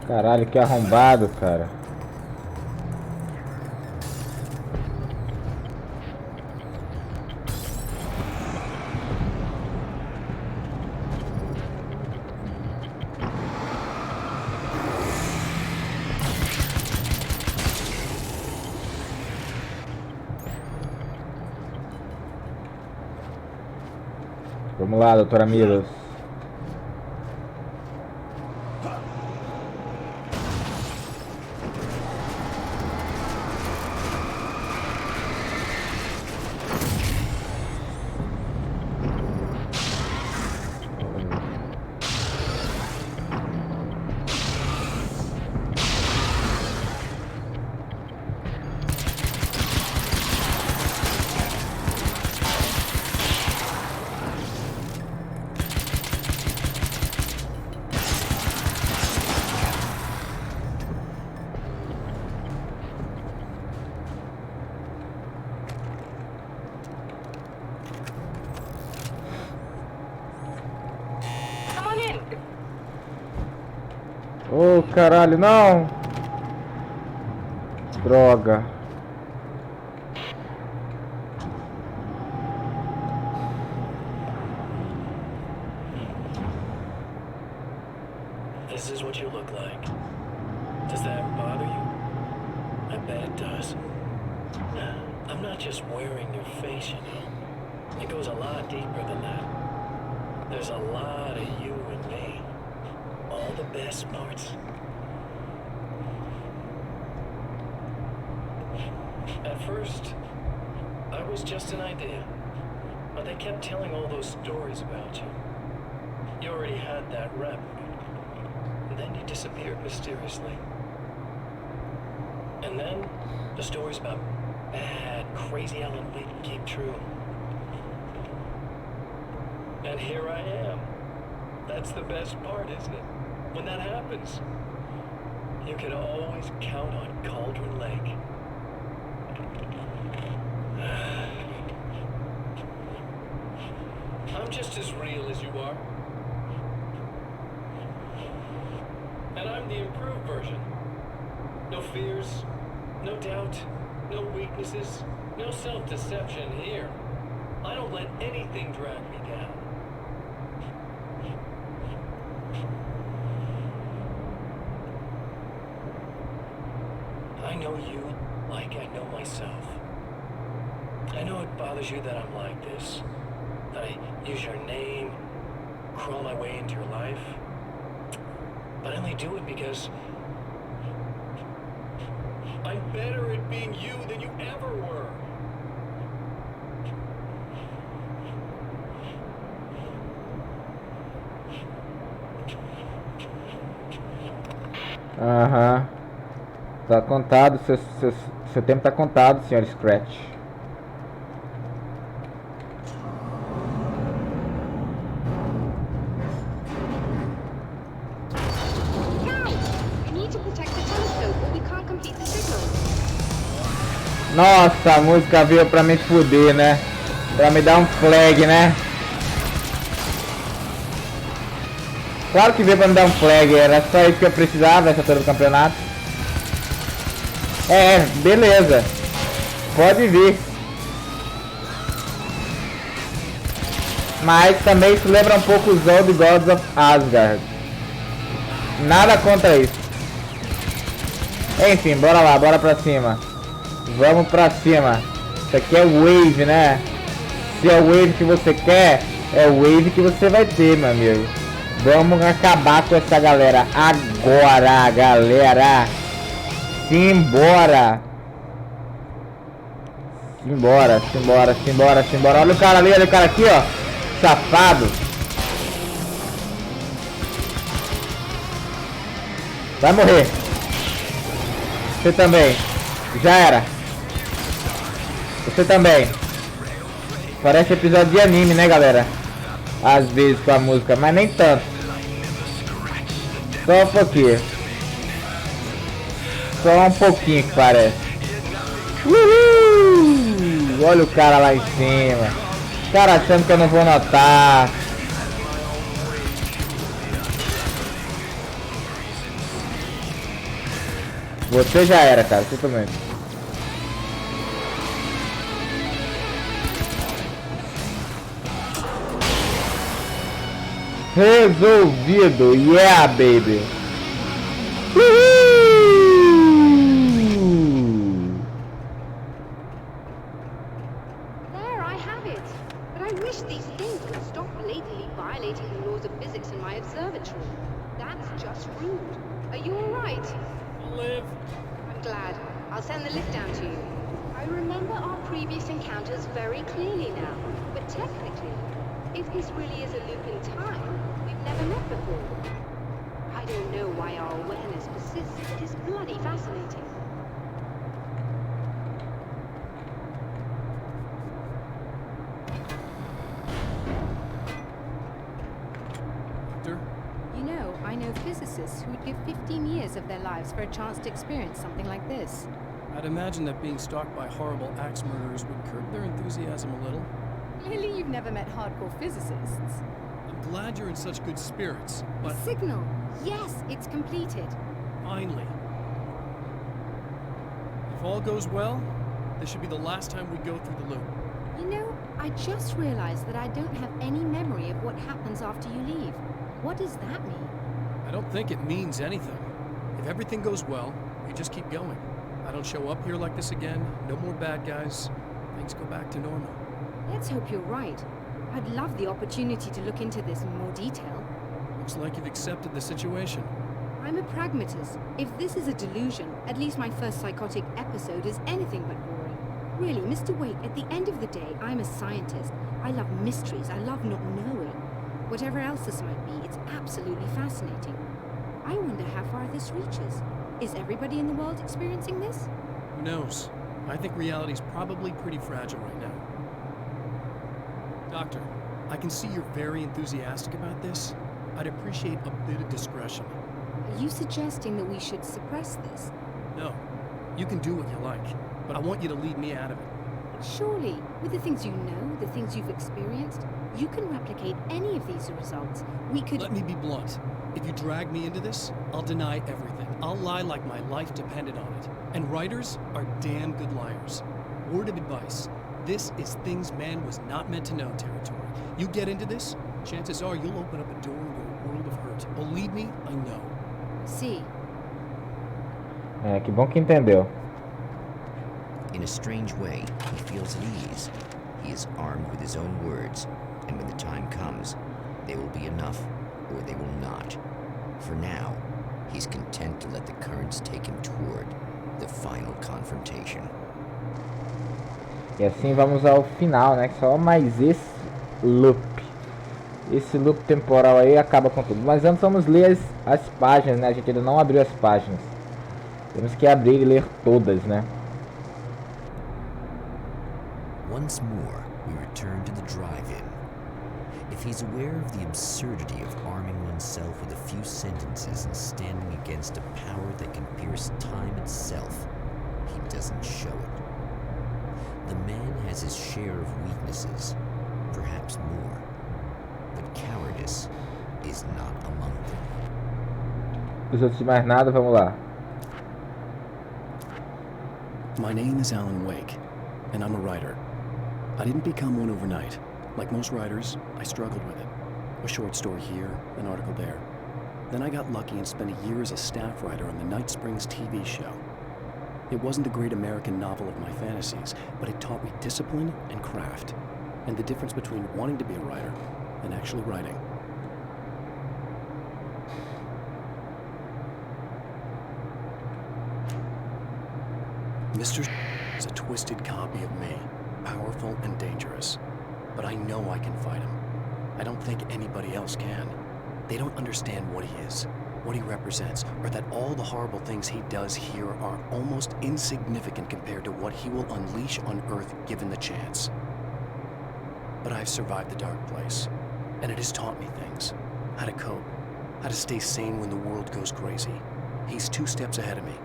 Caralho, que arrombado, cara. Vamos lá, doutora Milos. Oh, caralho, não! Droga!
This is what you look like. Does that bother you? I bet it does. I'm not just wearing your face, you know. It goes a lot deeper than that. There's a lot of you and me. All the best parts. At first, I was just an idea. But they kept telling all those stories about you. You already had that rep. And then you disappeared mysteriously. And then the stories about bad, crazy Alan Wake came true. And here I am. That's the best part, isn't it? When that happens, you can always count on Cauldron Lake. I'm just as real as you are. And I'm the improved version. No fears, no doubt, no weaknesses, no self-deception here. I don't let anything drag me down. I know you like I know myself. I know it bothers you that I'm like this. That I use your name, crawl my way into your life. But I only do it because I'm better at being you than you ever were.
Aham. Tá contado, seu tempo tá contado, Sr. Scratch. Nossa, a música veio pra me fuder, né? Pra me dar um flag, né? Claro que veio pra me dar um flag, era só isso que eu precisava essa altura do campeonato. É, beleza. Pode vir. Mas também isso lembra um pouco os Old Gods of Asgard. Nada contra isso. Enfim, bora lá, bora pra cima. Vamos pra cima. Isso aqui é wave, né? Se é o wave que você quer, é o wave que você vai ter, meu amigo. Vamos acabar com essa galera agora, galera. Simbora. Simbora, simbora, simbora, simbora. Olha o cara ali, olha o cara aqui, ó. Safado. Vai morrer. Você também. Já era. Você também. Parece episódio de anime, né, galera? Às vezes com a música, mas nem tanto. Só um pouquinho. Só um pouquinho que parece. Uhul! Olha o cara lá em cima. O cara achando que eu não vou notar. Você já era, cara. Você também. Resolvido. Yeah, baby.
There, I have it. But I wish these things would stop blatantly violating the laws of physics in my observatory. That's just rude. Are you alright?
Liv.
I'm glad. I'll send the lift down to you. I remember our previous encounters very clearly now. But technically, if this really is a loop in time, we've never met before. I don't know why our awareness persists, but it's bloody fascinating.
Doctor?
You know, I know physicists who would give 15 years of their lives for a chance to experience something like this.
I'd imagine that being stalked by horrible axe murderers would curb their enthusiasm a little.
Clearly you've never met hardcore physicists.
I'm glad you're in such good spirits, but...
Signal! Yes, it's completed.
Finally. If all goes well, this should be the last time we go through the loop.
You know, I just realized that I don't have any memory of what happens after you leave. What does that mean?
I don't think it means anything. If everything goes well, we just keep going. I don't show up here like this again, no more bad guys. Things go back to normal.
Let's hope you're right. I'd love the opportunity to look into this in more detail.
Looks like you've accepted the situation.
I'm a pragmatist. If this is a delusion, at least my first psychotic episode is anything but boring. Really, Mr. Wake, at the end of the day, I'm a scientist. I love mysteries. I love not knowing. Whatever else this might be, it's absolutely fascinating. I wonder how far this reaches. Is everybody in the world experiencing this?
Who knows? I think reality's probably pretty fragile right now. Doctor, I can see you're very enthusiastic about this. I'd appreciate a bit of discretion.
Are you suggesting that we should suppress this?
No, you can do what you like, but I want you to leave me out of it.
Surely, with the things you know, the things you've experienced, you can replicate any of these results. We could—
Let me be blunt. If you drag me into this, I'll deny everything. I'll lie like my life depended on it. And writers are damn good liars. Word of advice. This is things man was not meant to know territory. You get into this, chances are you'll open up a door into a world of hurt. Believe me, I know.
See.
Que bom que entendeu.
In a strange way, he feels at ease. He is armed with his own words, and when the time comes, they will be enough, or they will not. For now, he's content to let the currents take him toward the final confrontation.
E assim vamos ao final, né? Só mais esse loop. Esse loop temporal aí acaba com tudo. Mas antes vamos ler as páginas, né? A gente ainda não abriu as páginas. Temos que abrir e ler todas, né?
Once more, we return to the drive-in. If he's aware of the absurdity of arming oneself with a few sentences and standing against a power that can pierce time itself, he doesn't show it. The man has his share of weaknesses, perhaps more, but cowardice is not among them.
Antes de mais nada, vamos lá.
My name is Alan Wake, and I'm a writer. I didn't become one overnight. Like most writers, I struggled with it. A short story here, an article there. Then I got lucky and spent a year as a staff writer on the Night Springs TV show. It wasn't the great American novel of my fantasies, but it taught me discipline and craft, and the difference between wanting to be a writer and actually writing. Mr. is a twisted copy of me, powerful and dangerous. But I know I can fight him. I don't think anybody else can. They don't understand what he is, what he represents, or that all the horrible things he does here are almost insignificant compared to what he will unleash on Earth given the chance. But I've survived the dark place, and it has taught me things. How to cope, how to stay sane when the world goes crazy. He's 2 steps ahead of me,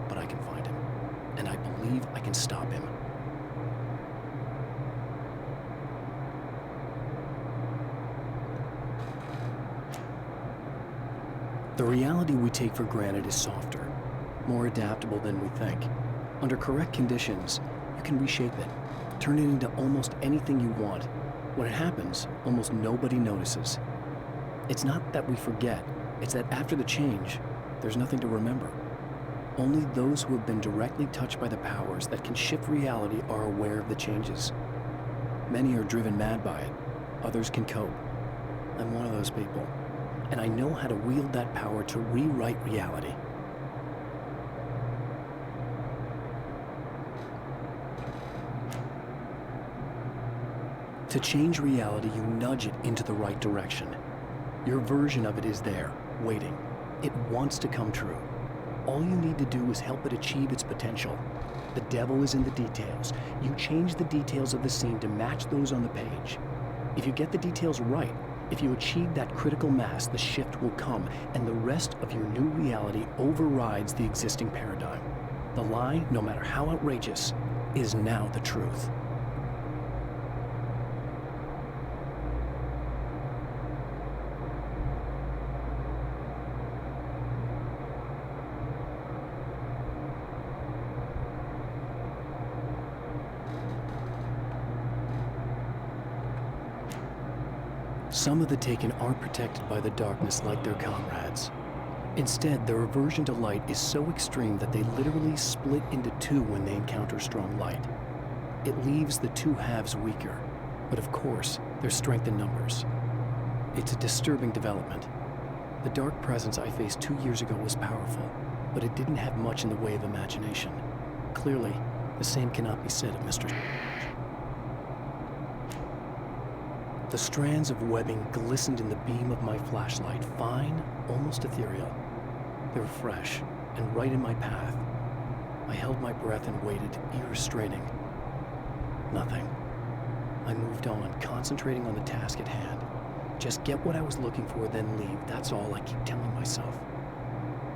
but I can find him. And I believe I can stop him. The reality we take for granted is softer, more adaptable than we think. Under correct conditions, you can reshape it, turn it into almost anything you want. When it happens, almost nobody notices. It's not that we forget, it's that after the change, there's nothing to remember. Only those who have been directly touched by the powers that can shift reality are aware of the changes. Many are driven mad by it, others can cope. I'm one of those people, and I know how to wield that power to rewrite reality. To change reality, you nudge it into the right direction. Your version of it is there, waiting. It wants to come true. All you need to do is help it achieve its potential. The devil is in the details. You change the details of the scene to match those on the page. If you get the details right, if you achieve that critical mass, the shift will come, and the rest of your new reality overrides the existing paradigm. The lie, no matter how outrageous, is now the truth. Some of the Taken aren't protected by the darkness like their comrades. Instead, their aversion to light is so extreme that they literally split into 2 when they encounter strong light. It leaves the 2 halves weaker, but of course, there's strength in numbers. It's a disturbing development. The dark presence I faced 2 years ago was powerful, but it didn't have much in the way of imagination. Clearly, The same cannot be said of Mr. The strands of webbing glistened in the beam of my flashlight, fine, almost ethereal. They were fresh and right in my path. I held my breath and waited, ears straining. Nothing. I moved on, concentrating on the task at hand. Just get what I was looking for, then leave. That's all I keep telling myself.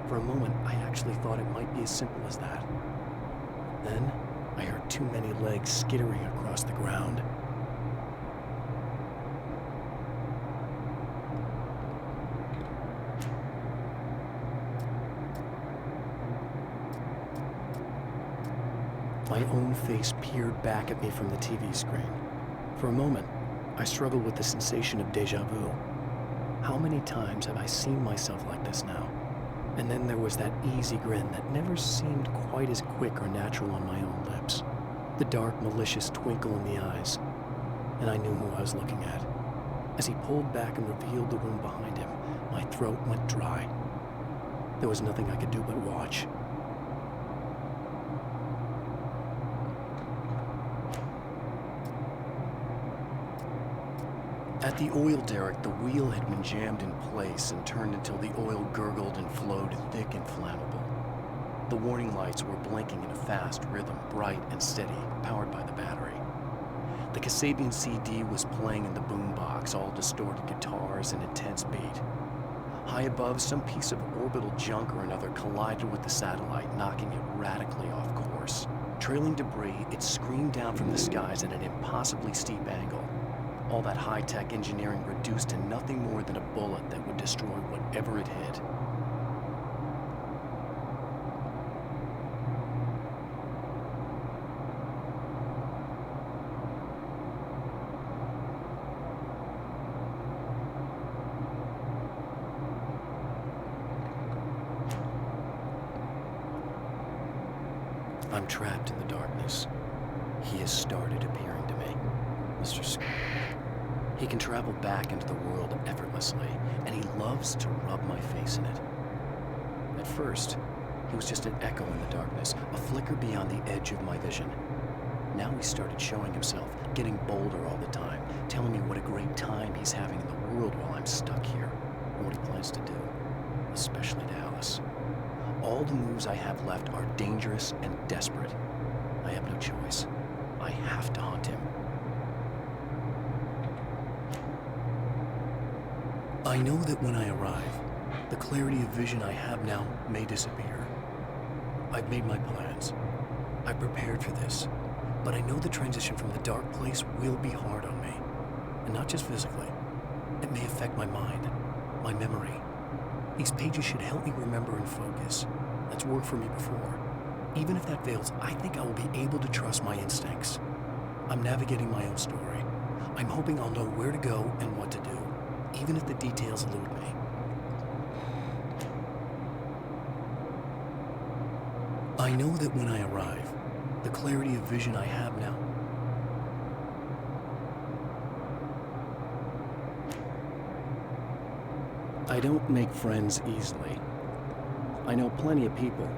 For a moment, I actually thought it might be as simple as that. Then, I heard too many legs skittering across the ground. My own face peered back at me from the TV screen. For a moment, I struggled with the sensation of déjà vu. How many times have I seen myself like this now? And then there was that easy grin that never seemed quite as quick or natural on my own lips. The dark, malicious twinkle in the eyes. And I knew who I was looking at. As he pulled back and revealed the room behind him, my throat went dry. There was nothing I could do but watch. At the oil derrick, the wheel had been jammed in place and turned until the oil gurgled and flowed thick and flammable. The warning lights were blinking in a fast rhythm, bright and steady, powered by the battery. The Kasabian CD was playing in the boombox, all distorted guitars and intense beat. High above, some piece of orbital junk or another collided with the satellite, knocking it radically off course. Trailing debris, it screamed down from the skies at an impossibly steep angle. All that high-tech engineering reduced to nothing more than a bullet that would destroy whatever it hit. I'm trapped in the darkness. He has started appearing to me. Mr. He can travel back into the world effortlessly, and he loves to rub my face in it. At first, he was just an echo in the darkness, a flicker beyond the edge of my vision. Now he started showing himself, getting bolder all the time, telling me what a great time he's having in the world while I'm stuck here, and what he plans to do, especially to Alice. All the moves I have left are dangerous and desperate. I have no choice. I have to haunt him. I know that when I arrive, the clarity of vision I have now may disappear. I've made my plans. I prepared for this, but I know the transition from the dark place will be hard on me. And not just physically. It may affect my mind, my memory. These pages should help me remember and focus. That's worked for me before. Even if that fails, I think I will be able to trust my instincts. I'm navigating my own story. I'm hoping I'll know where to go and what to do, even if the details elude me. I know that when I arrive, the clarity of vision I have now. I don't make friends easily. I know plenty of people,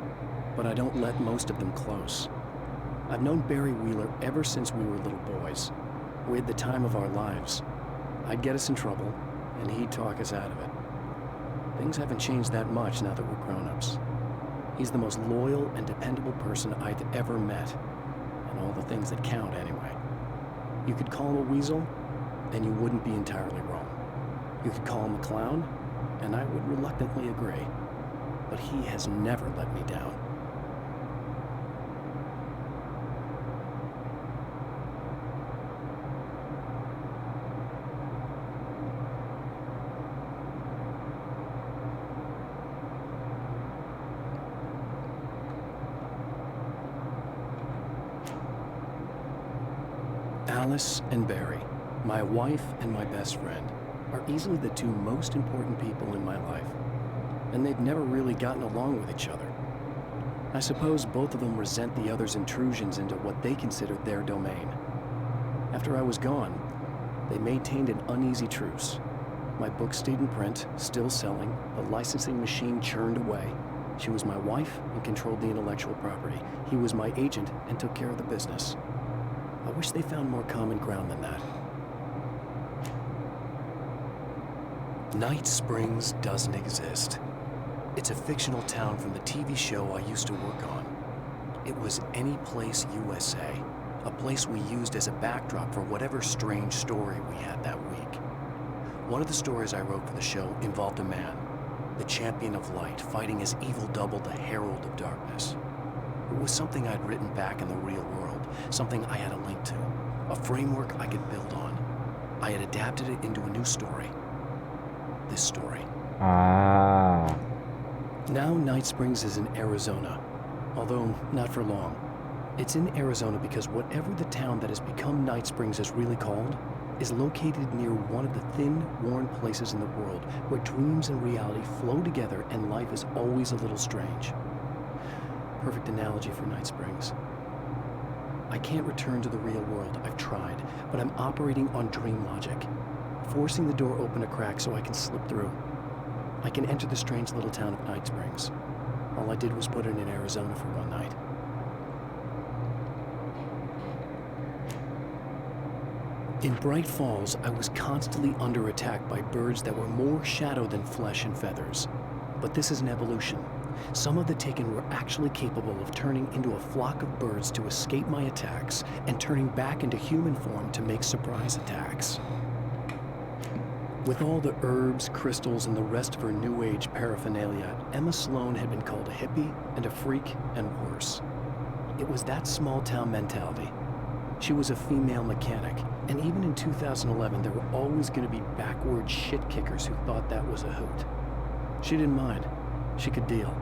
but I don't let most of them close. I've known Barry Wheeler ever since we were little boys. We had the time of our lives. I'd get us in trouble, and he'd talk us out of it. Things haven't changed that much now that we're grown-ups. He's the most loyal and dependable person I've ever met, and all the things that count anyway. You could call him a weasel, and you wouldn't be entirely wrong. You could call him a clown, and I would reluctantly agree. But he has never let me down. Alice and Barry, my wife and my best friend, are easily the two most important people in my life. And they've never really gotten along with each other. I suppose both of them resent the other's intrusions into what they considered their domain. After I was gone, they maintained an uneasy truce. My book stayed in print, still selling, the licensing machine churned away, She was my wife and controlled the intellectual property. He was my agent and took care of the business. I wish they found more common ground than that. Night Springs doesn't exist. It's a fictional town from the TV show I used to work on. It was Any Place USA, a place we used as a backdrop for whatever strange story we had that week. One of the stories I wrote for the show involved a man, the champion of light, fighting his evil double, the herald of darkness. It was something I'd written back in the real world, something I had a link to, a framework I could build on. I had adapted it into a new story. This story.
Ah.
Now Night Springs is in Arizona, although not for long. It's in Arizona because whatever the town that has become Night Springs is really called is located near one of the thin, worn places in the world where dreams and reality flow together and life is always a little strange. Perfect analogy for Night Springs. I can't return to the real world. I've tried, but I'm operating on dream logic, forcing the door open a crack so I can slip through. I can enter the strange little town of Night Springs. All I did was put it in Arizona for one night. In Bright Falls, I was constantly under attack by birds that were more shadow than flesh and feathers. But this is an evolution. Some of the Taken were actually capable of turning into a flock of birds to escape my attacks and turning back into human form to make surprise attacks. With all the herbs, crystals, and the rest of her New Age paraphernalia, Emma Sloan had been called a hippie and a freak and worse. It was that small-town mentality. She was a female mechanic, and even in 2011, there were always going to be backward shit-kickers who thought that was a hoot. She didn't mind. She could deal.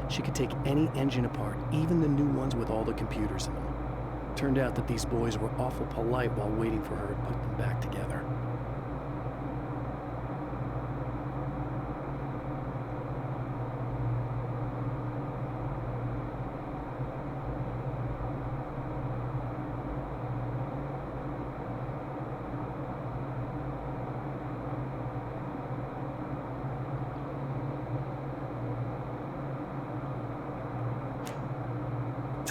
She could take any engine apart, even the new ones with all the computers in them. Turned out that these boys were awful polite while waiting for her to put them back together.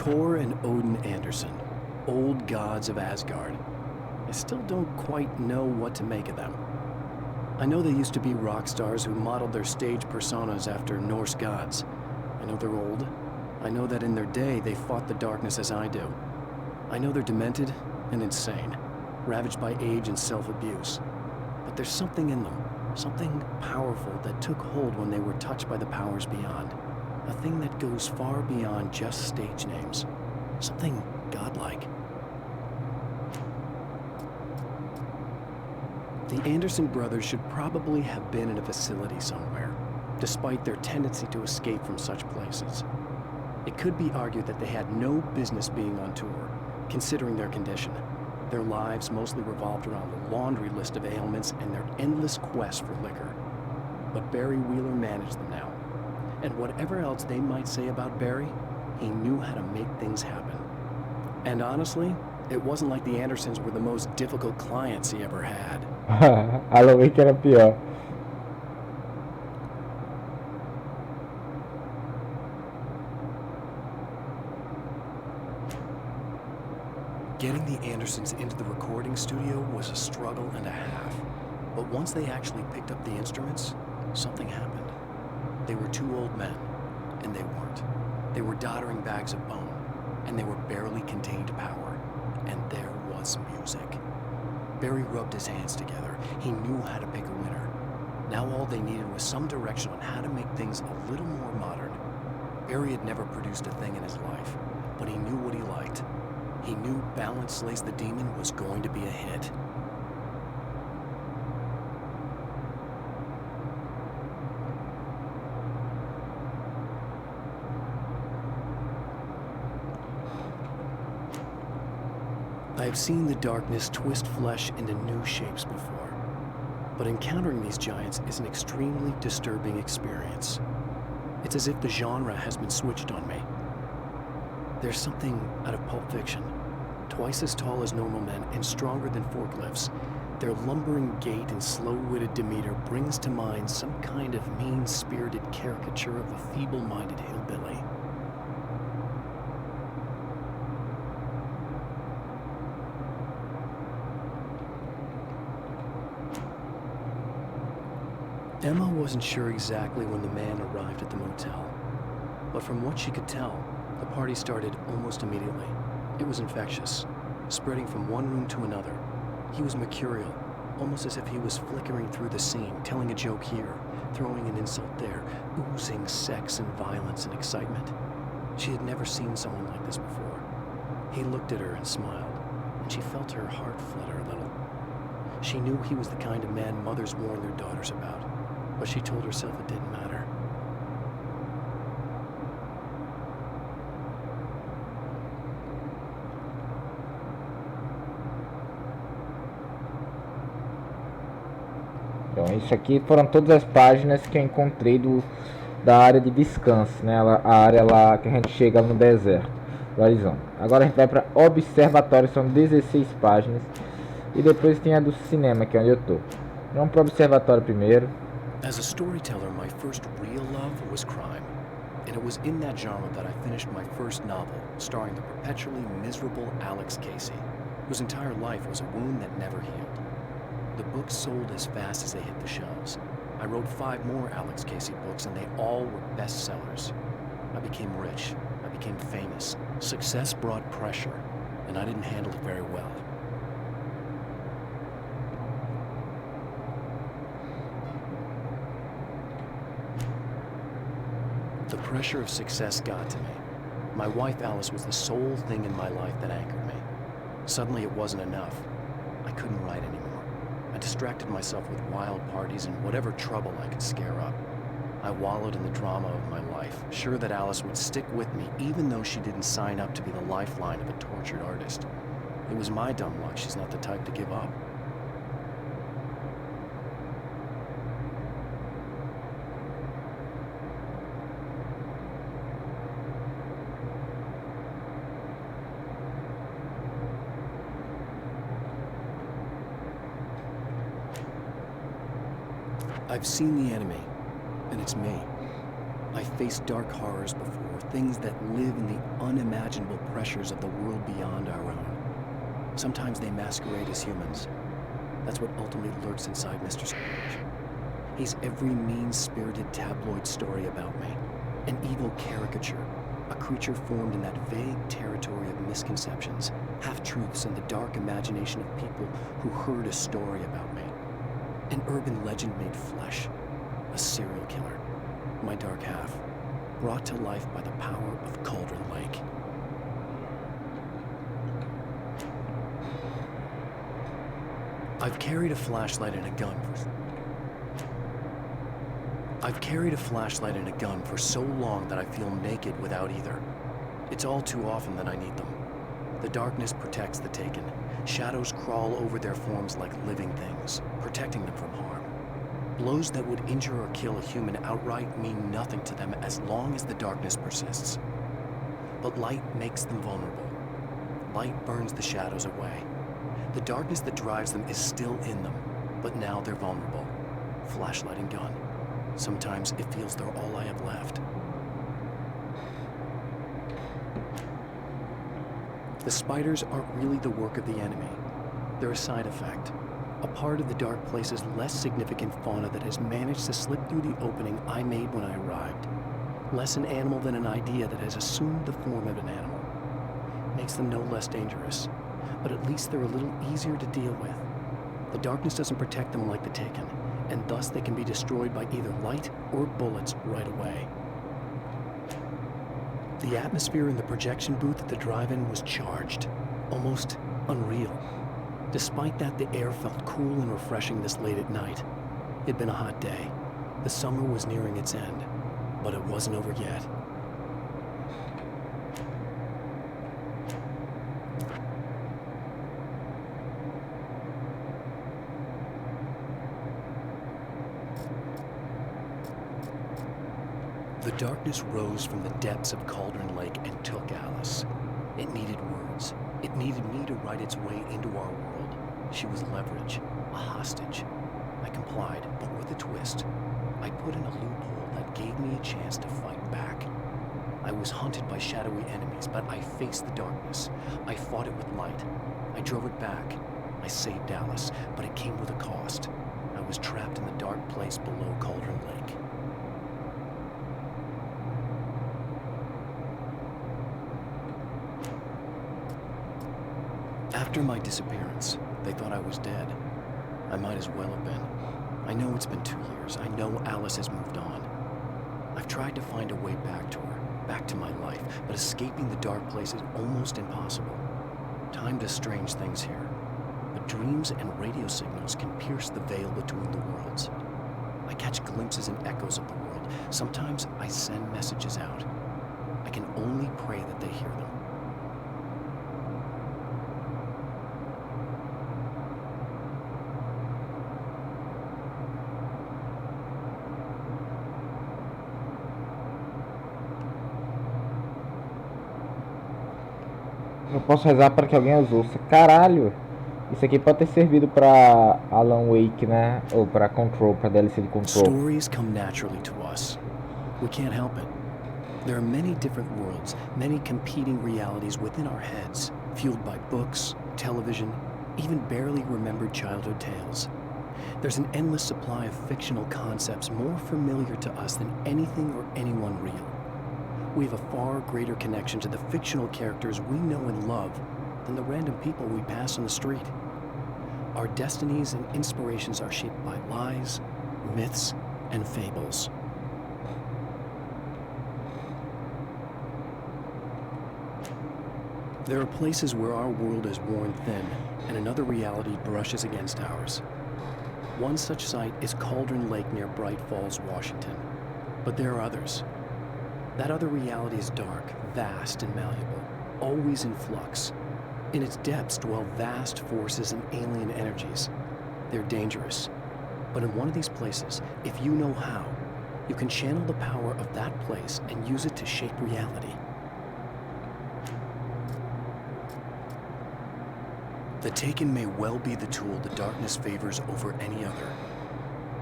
Thor and Odin Anderson, old gods of Asgard. I still don't quite know what to make of them. I know they used to be rock stars who modeled their stage personas after Norse gods. I know they're old. I know that in their day they fought the darkness as I do. I know they're demented and insane, ravaged by age and self-abuse. But there's something in them, something powerful that took hold when they were touched by the powers beyond. A thing that goes far beyond just stage names. Something godlike. The Anderson brothers should probably have been in a facility somewhere, despite their tendency to escape from such places. It could be argued that they had no business being on tour, considering their condition. Their lives mostly revolved around the laundry list of ailments and their endless quest for liquor. But Barry Wheeler managed them now. And whatever else they might say about Barry, he knew how to make things happen. And honestly, it wasn't like the Andersons were the most difficult clients he ever had.
Halloween que era pior.
Getting the Andersons into the recording studio was a struggle and a half. But once they actually picked up the instruments, something happened. They were two old men, and they weren't. They were doddering bags of bone, and they were barely contained power, and there was music. Barry rubbed his hands together. He knew how to pick a winner. Now all they needed was some direction on how to make things a little more modern. Barry had never produced a thing in his life, but he knew what he liked. He knew Balance Slays the Demon was going to be a hit. I've seen the darkness twist flesh into new shapes before, but encountering these giants is an extremely disturbing experience. It's as if the genre has been switched on me. There's something out of Pulp Fiction, Twice as tall as normal men and stronger than forklifts, their lumbering gait and slow-witted demeanor brings to mind some kind of mean-spirited caricature of a feeble-minded hillbilly. Emma wasn't sure exactly when the man arrived at the motel, but from what she could tell, the party started almost immediately. It was infectious, spreading from one room to another. He was mercurial, almost as if he was flickering through the scene, telling a joke here, throwing an insult there, oozing sex and violence and excitement. She had never seen someone like this before. He looked at her and smiled, and she felt her heart flutter a little. She knew he was the kind of man mothers warn their daughters about, but she told herself it didn't matter.
Então, isso aqui foram todas as páginas que eu encontrei da área de descanso, né? A área lá que a gente chega no deserto do Arizona. Agora a gente vai para observatório, são 16 páginas. E depois tem a do cinema, que é onde eu tô. Vamos para o observatório primeiro.
As a storyteller, my first real love was crime. And it was in that genre that I finished my first novel, starring the perpetually miserable Alex Casey, whose entire life was a wound that never healed. The books sold as fast as they hit the shelves. I wrote 5 more Alex Casey books, and they all were bestsellers. I became rich. I became famous. Success brought pressure, and I didn't handle it very well. The pressure of success got to me. My wife Alice was the sole thing in my life that anchored me. Suddenly it wasn't enough. I couldn't write anymore. I distracted myself with wild parties and whatever trouble I could scare up. I wallowed in the drama of my life, sure that Alice would stick with me even though she didn't sign up to be the lifeline of a tortured artist. It was my dumb luck she's not the type to give up. I've seen the enemy, and it's me. I've faced dark horrors before, things that live in the unimaginable pressures of the world beyond our own. Sometimes they masquerade as humans. That's what ultimately lurks inside Mr. Scrooge. He's every mean-spirited tabloid story about me, an evil caricature, a creature formed in that vague territory of misconceptions, half-truths, and the dark imagination of people who heard a story about me. An urban legend made flesh, a serial killer, my dark half, brought to life by the power of Cauldron Lake. I've carried a flashlight and a gun for so long that I feel naked without either. It's all too often that I need them. The darkness protects the taken. Shadows crawl over their forms like living things, protecting them from harm. Blows that would injure or kill a human outright mean nothing to them as long as the darkness persists. But light makes them vulnerable. Light burns the shadows away. The darkness that drives them is still in them, but now they're vulnerable. Flashlight and gun. Sometimes it feels they're all I have left. The spiders aren't really the work of the enemy. They're a side effect, a part of the dark place's less significant fauna that has managed to slip through the opening I made when I arrived. Less an animal than an idea that has assumed the form of an animal. Makes them no less dangerous, but at least they're a little easier to deal with. The darkness doesn't protect them like the Taken, and thus they can be destroyed by either light or bullets right away. The atmosphere in the projection booth at the drive-in was charged, almost unreal. Despite that, the air felt cool and refreshing this late at night. It'd been a hot day. The summer was nearing its end, but it wasn't over yet. The darkness rose from the depths of Cauldron Lake and took Alice. It needed words. It needed me to write its way into our world. She was leverage, a hostage. I complied, but with a twist. I put in a loophole that gave me a chance to fight back. I was hunted by shadowy enemies, but I faced the darkness. I fought it with light. I drove it back. I saved Alice, but it came with a cost. I was trapped in the dark place below Cauldron Lake. After my disappearance, they thought I was dead. I might as well have been. I know it's been 2 years. I know Alice has moved on. I've tried to find a way back to her, back to my life, but escaping the dark place is almost impossible. Time does strange things here, but dreams and radio signals can pierce the veil between the worlds. I catch glimpses and echoes of the world. Sometimes I send messages out. I can only pray that they hear them.
Eu posso rezar para que alguém os ouça. Caralho! Isso aqui pode ter servido para Alan Wake, né? Ou para Control, para DLC de Control.
Stories come naturally to us. We can't help it. There are many different worlds, many competing realities within our heads, fueled by books, television, even barely remembered childhood tales. There's an endless supply of fictional concepts more familiar to us than anything or anyone real. We have a far greater connection to the fictional characters we know and love than the random people we pass on the street. Our destinies and inspirations are shaped by lies, myths, and fables. There are places where our world is worn thin and another reality brushes against ours. One such site is Cauldron Lake near Bright Falls, Washington. But there are others. That other reality is dark, vast, and malleable, always in flux. In its depths dwell vast forces and alien energies. They're dangerous. But in one of these places, if you know how, you can channel the power of that place and use it to shape reality. The Taken may well be the tool the darkness favors over any other.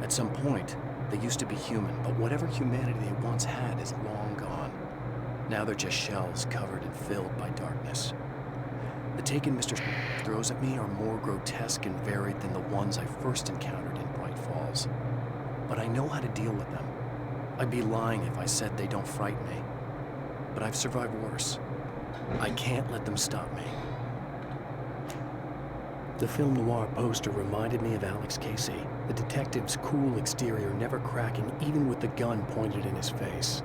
At some point, they used to be human, but whatever humanity they once had is long gone. Now they're just shells covered and filled by darkness. The Taken Mr. throws at me are more grotesque and varied than the ones I first encountered in Bright Falls. But I know how to deal with them. I'd be lying if I said they don't frighten me. But I've survived worse. I can't let them stop me. The film noir poster reminded me of Alex Casey, the detective's cool exterior never cracking even with the gun pointed in his face.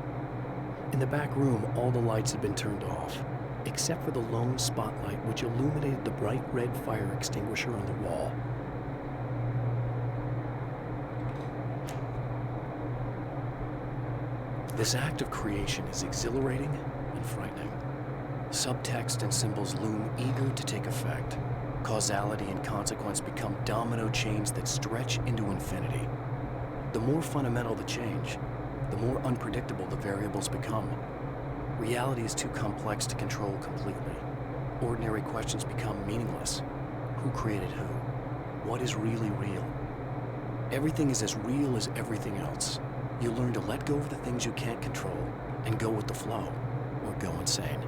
In the back room, all the lights had been turned off, except for the lone spotlight which illuminated the bright red fire extinguisher on the wall. This act of creation is exhilarating and frightening. Subtext and symbols loom eager to take effect. Causality and consequence become domino chains that stretch into infinity. The more fundamental the change, the more unpredictable the variables become. Reality is too complex to control completely. Ordinary questions become meaningless. Who created who? What is really real? Everything is as real as everything else. You learn to let go of the things you can't control and go with the flow, or go insane.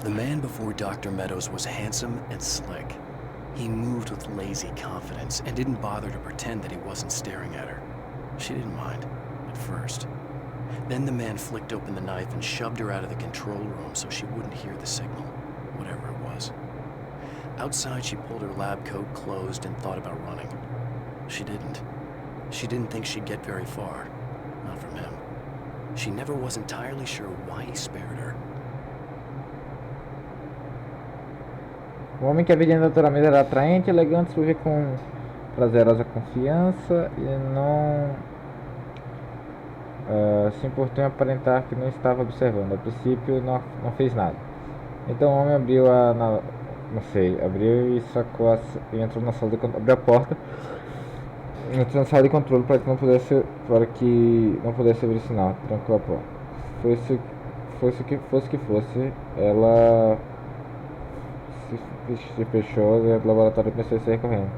The man before Dr. Meadows was handsome and slick. He moved with lazy confidence and didn't bother to pretend that he wasn't staring at her. She didn't mind, at first. Then the man flicked open the knife and shoved her out of the control room so she wouldn't hear the signal, whatever it was. Outside, she pulled her lab coat closed and thought about running.
she didn't. She didn't think she'd get very far. Not from him. She never was entirely sure why he spared her.
O homem que havia naturalmente era atraente, elegante, sorria com prazerosa confiança e não se importou em aparentar que não estava observando. A princípio não fez nada. Então o homem abriu abriu e sacou e entrou na sala de controle, abriu a porta, entrou na sala de controle para que não pudesse abrir o sinal, trancou a porta. Fosse o que fosse, ela se fechou dentro do laboratório e pensou em sair correndo.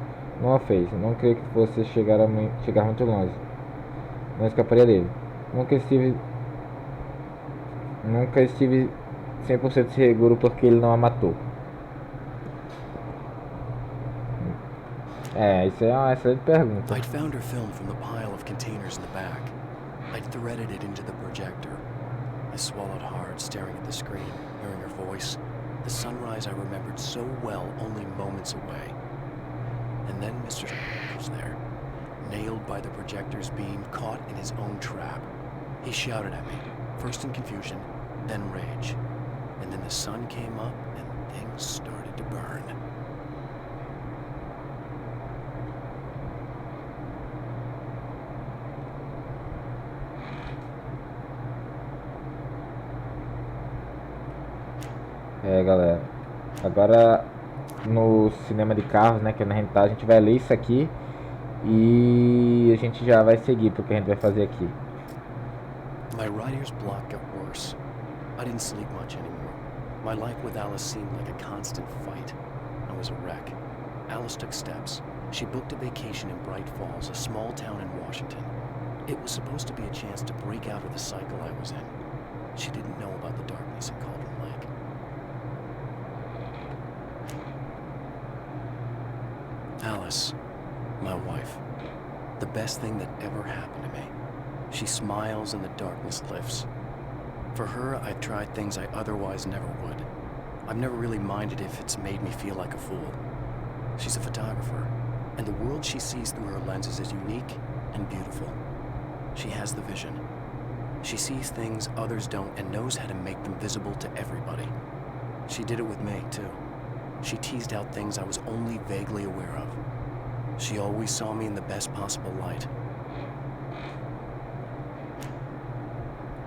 Não a fez, não creio que fosse chegar muito longe. Não escaparia dele. Nunca estive 100% seguro porque ele não a matou. Isso é uma excelente pergunta.
I'd found her film from the pile of containers in the back. I'd threaded it into the projector. I swallowed hard, staring at the screen, hearing her voice. The sunrise I remembered so well only moments away. And then Mr. was there, nailed by the projector's beam, caught in his own trap. He shouted at me, first in confusion, then rage. And then the sun came up and things started to burn.
Galera, agora no cinema de carros, né, que é na rentar, a gente vai ler isso aqui e a gente já vai seguir porque a gente vai fazer aqui.
My writer's block got worse. I didn't sleep much anymore. My life with Alice seemed like a constant fight. I was a wreck. Alice took steps. She booked a vacation in Bright Falls, a small town in Washington. It was supposed to be a chance to break out of the cycle I was in. She didn't know about the darkness in Cauldron Lake. Alice, my wife, the best thing that ever happened to me. She smiles and the darkness lifts. For her, I've tried things I otherwise never would. I've never really minded if it's made me feel like a fool. She's a photographer, and the world she sees through her lenses is unique and beautiful. She has the vision. She sees things others don't and knows how to make them visible to everybody. She did it with me, too. She teased out things I was only vaguely aware of. She always saw me in the best possible light.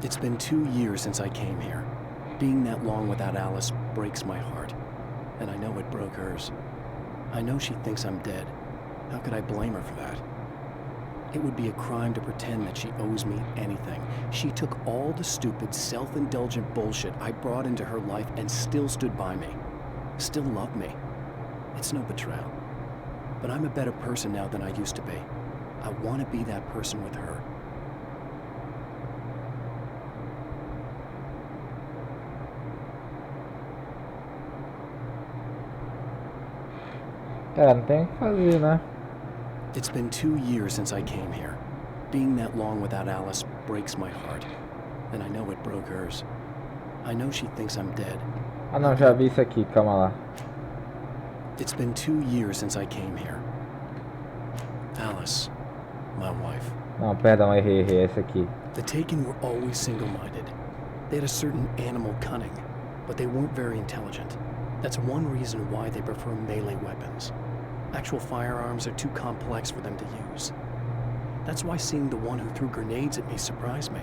It's been 2 years since I came here. Being that long without Alice breaks my heart, and I know it broke hers. I know she thinks I'm dead. How could I blame her for that? It would be a crime to pretend that she owes me anything. She took all the stupid, self-indulgent bullshit I brought into her life and still stood by me. Still loved me. It's no betrayal. But I'm a better person now than I used to be. I want to be that person with her.
Não tem o que fazer, né?
It's been 2 years since I came here. Being that long without Alice breaks my heart. And I know it broke hers. I know she thinks I'm dead.
Ah não, já vi isso aqui, calma lá.
It's been 2 years since I came here. Alice, my wife.
Não, perdão, errei, esse aqui.
The Taken were always single-minded. They had a certain animal cunning, but they weren't very intelligent. That's one reason why they prefer melee weapons. Actual firearms are too complex for them to use. That's why seeing the one who threw grenades at me surprised me.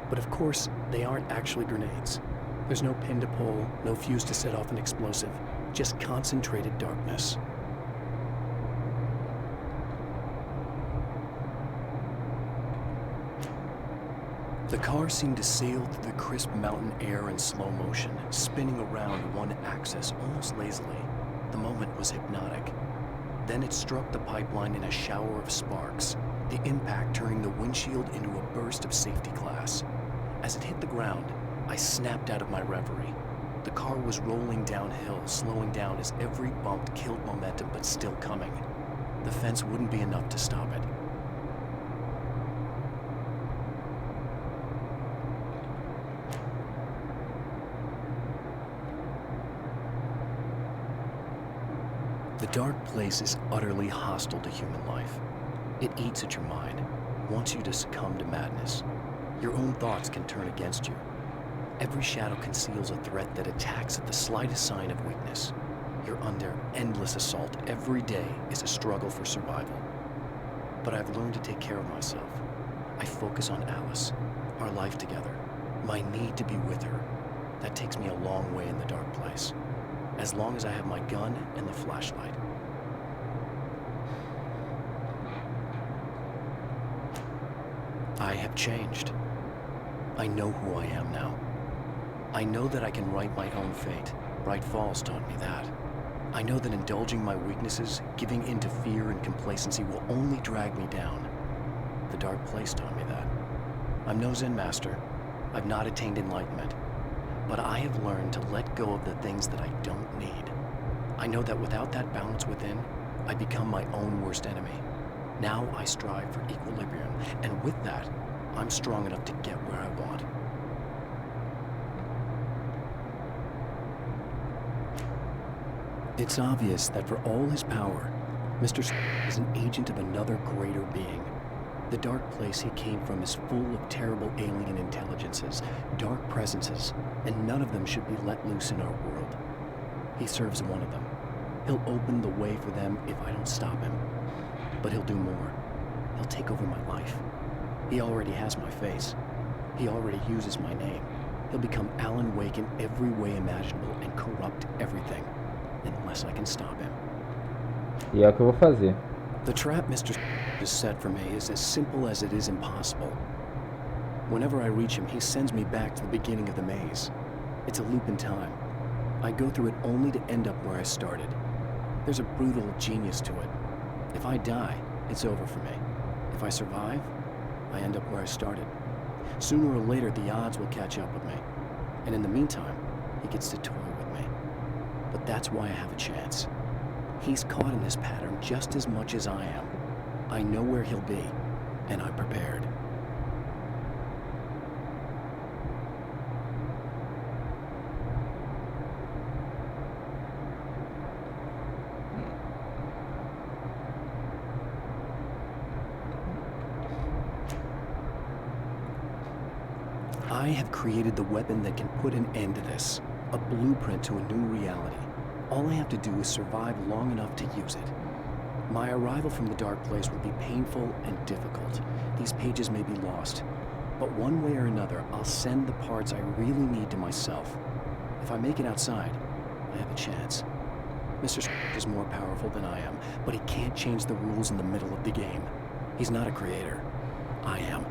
But of course, they aren't actually grenades. There's no pin to pull, no fuse to set off an explosive, just concentrated darkness. The car seemed to sail through the crisp mountain air in slow motion, spinning around one axis almost lazily. The moment was hypnotic. Then it struck the pipeline in a shower of sparks, the impact turning the windshield into a burst of safety glass. As it hit the ground, I snapped out of my reverie. The car was rolling downhill, slowing down as every bump killed momentum but still coming. The fence wouldn't be enough to stop it. The dark place is utterly hostile to human life. It eats at your mind, wants you to succumb to madness. Your own thoughts can turn against you. Every shadow conceals a threat that attacks at the slightest sign of weakness. You're under endless assault. Every day is a struggle for survival. But I've learned to take care of myself. I focus on Alice, our life together, my need to be with her. That takes me a long way in the dark place, as long as I have my gun and the flashlight. I have changed. I know who I am now. I know that I can write my own fate. Bright Falls taught me that. I know that indulging my weaknesses, giving in to fear and complacency will only drag me down. The dark place taught me that. I'm no Zen master. I've not attained enlightenment. But I have learned to let go of the things that I don't need. I know that without that balance within, I become my own worst enemy. Now I strive for equilibrium, and with that, I'm strong enough to get where I want. It's obvious that for all his power, Mr. is an agent of another greater being. The dark place he came from is full of terrible alien intelligences, dark presences, and none of them should be let loose in our world. He serves one of them. He'll open the way for them if I don't stop him. But he'll do more. He'll take over my life. He already has my face. He already uses my name. He'll become Alan Wake in every way imaginable and corrupt everything, unless I can stop him.
E é o que eu vou fazer.
The trap Mr. has set for me is as simple as it is impossible. Whenever I reach him, he sends me back to the beginning of the maze. It's a loop in time. I go through it only to end up where I started. There's a brutal genius to it. If I die, it's over for me. If I survive, I end up where I started. Sooner or later, the odds will catch up with me. And in the meantime, he gets to toy with me. But that's why I have a chance. He's caught in this pattern just as much as I am. I know where he'll be, and I'm prepared. I have created the weapon that can put an end to this, a blueprint to a new reality. All I have to do is survive long enough to use it. My arrival from the dark place will be painful and difficult. These pages may be lost, but one way or another, I'll send the parts I really need to myself. If I make it outside, I have a chance. Mr. is more powerful than I am, but he can't change the rules in the middle of the game. He's not a creator. I am.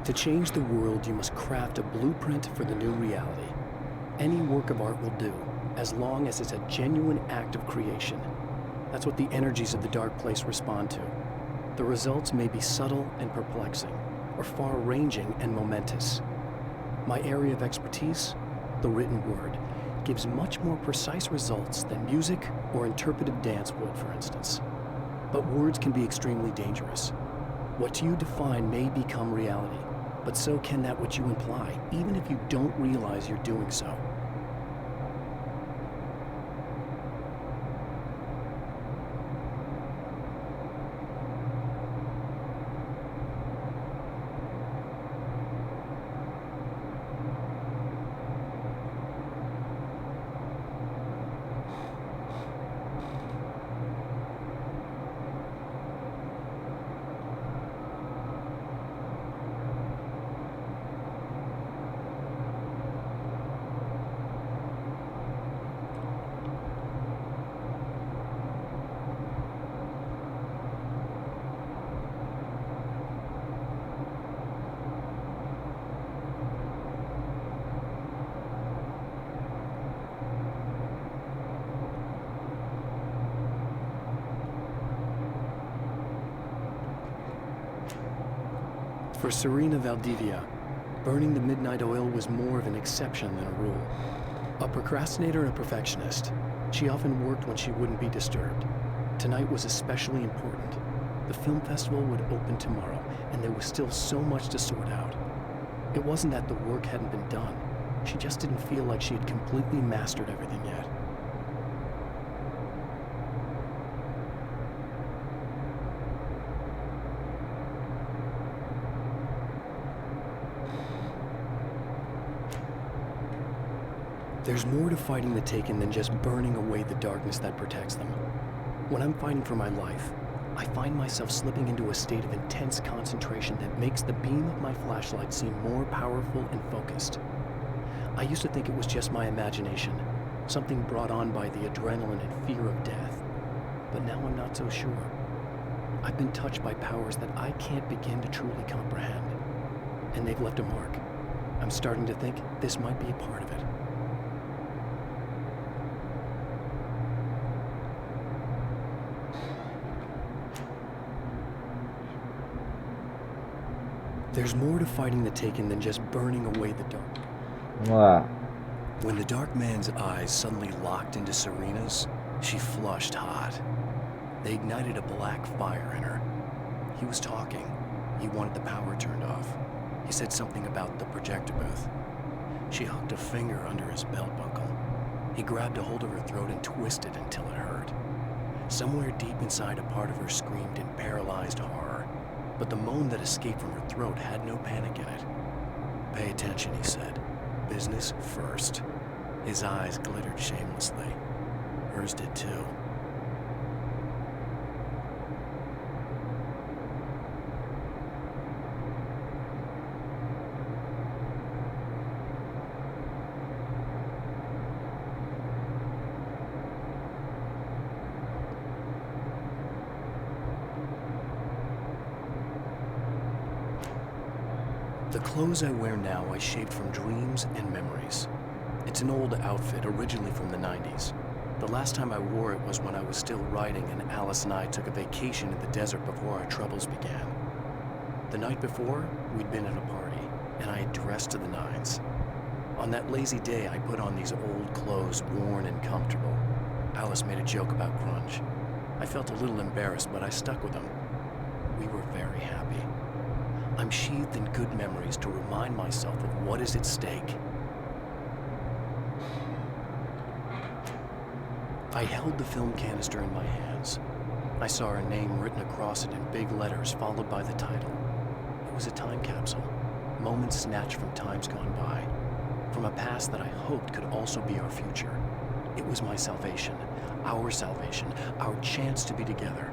To change the world, you must craft a blueprint for the new reality. Any work of art will do, as long as it's a genuine act of creation. That's what the energies of the dark place respond to. The results may be subtle and perplexing, or far-ranging and momentous. My area of expertise, the written word, gives much more precise results than music or interpretive dance would, for instance. But words can be extremely dangerous. What you define may become reality, but so can that which you imply, even if you don't realize you're doing so. For Serena Valdivia, burning the midnight oil was more of an exception than a rule. A procrastinator and a perfectionist, she often worked when she wouldn't be disturbed. Tonight was especially important. The film festival would open tomorrow, and there was still so much to sort out. It wasn't that the work hadn't been done. She just didn't feel like she had completely mastered everything yet. There's more to fighting the Taken than just burning away the darkness that protects them. When I'm fighting for my life, I find myself slipping into a state of intense concentration that makes the beam of my flashlight seem more powerful and focused. I used to think it was just my imagination, something brought on by the adrenaline and fear of death. But now I'm not so sure. I've been touched by powers that I can't begin to truly comprehend. And they've left a mark. I'm starting to think this might be a part of it. There's more to fighting the Taken than just burning away the dark.
Vamos lá.
When the dark man's eyes suddenly locked into Serena's, she flushed hot. They ignited a black fire in her. He was talking. He wanted the power turned off. He said something about the projector booth. She hooked a finger under his belt buckle. He grabbed a hold of her throat and twisted until it hurt. Somewhere deep inside, a part of her screamed in paralyzed horror. But the moan that escaped from her throat had no panic in it. "Pay attention," he said. "Business first." His eyes glittered shamelessly. Hers did too. The clothes I wear now I shaped from dreams and memories. It's an old outfit, originally from the 90s. The last time I wore it was when I was still writing and Alice and I took a vacation in the desert before our troubles began. The night before, we'd been at a party, and I had dressed to the nines. On that lazy day, I put on these old clothes, worn and comfortable. Alice made a joke about grunge. I felt a little embarrassed, but I stuck with them. We were very happy. I'm sheathed in good memories to remind myself of what is at stake. I held the film canister in my hands. I saw her name written across it in big letters, followed by the title. It was a time capsule, moments snatched from times gone by, from a past that I hoped could also be our future. It was my salvation, our chance to be together.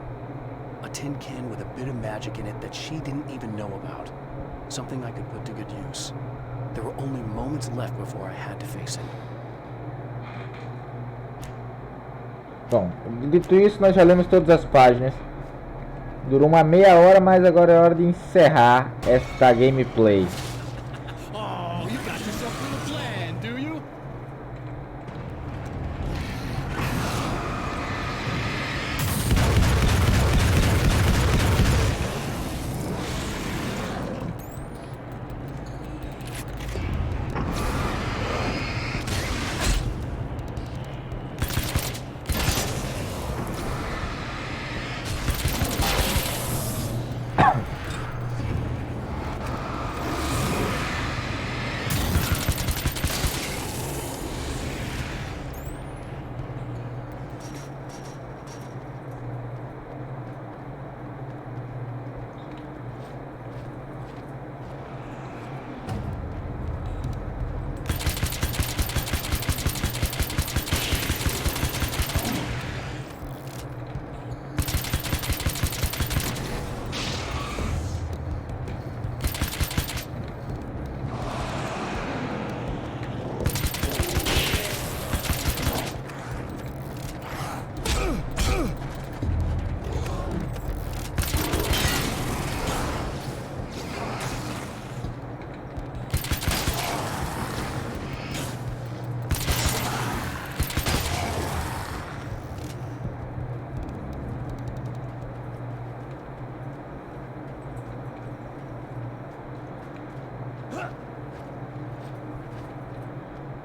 A tin can with a bit of magic in it that she didn't even know about. Something I could put to good use. There were only moments left before I had to face it.
Bom, dito isso, nós já lemos todas as páginas. Durou uma meia hora, mas agora é hora de encerrar esta gameplay.
Oh, you got yourself a little plan, do you?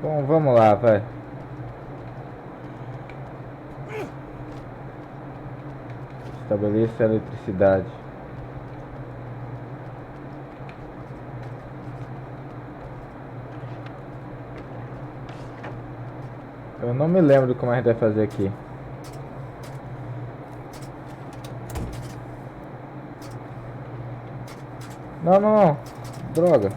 Bom, vamos lá, vai. Estabeleça a eletricidade. Eu não me lembro como a gente vai fazer aqui. Não, não, não. Droga.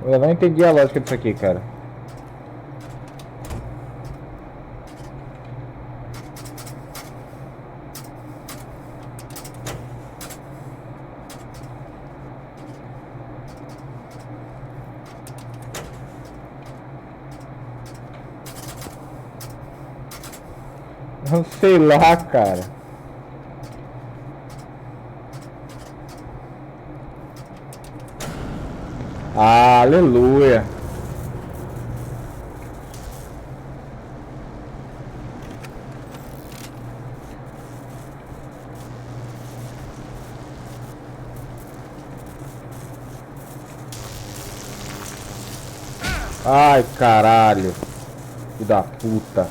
Eu não entendi a lógica disso aqui, cara. Não sei lá, cara. Aleluia. Ai, caralho. Filho da puta.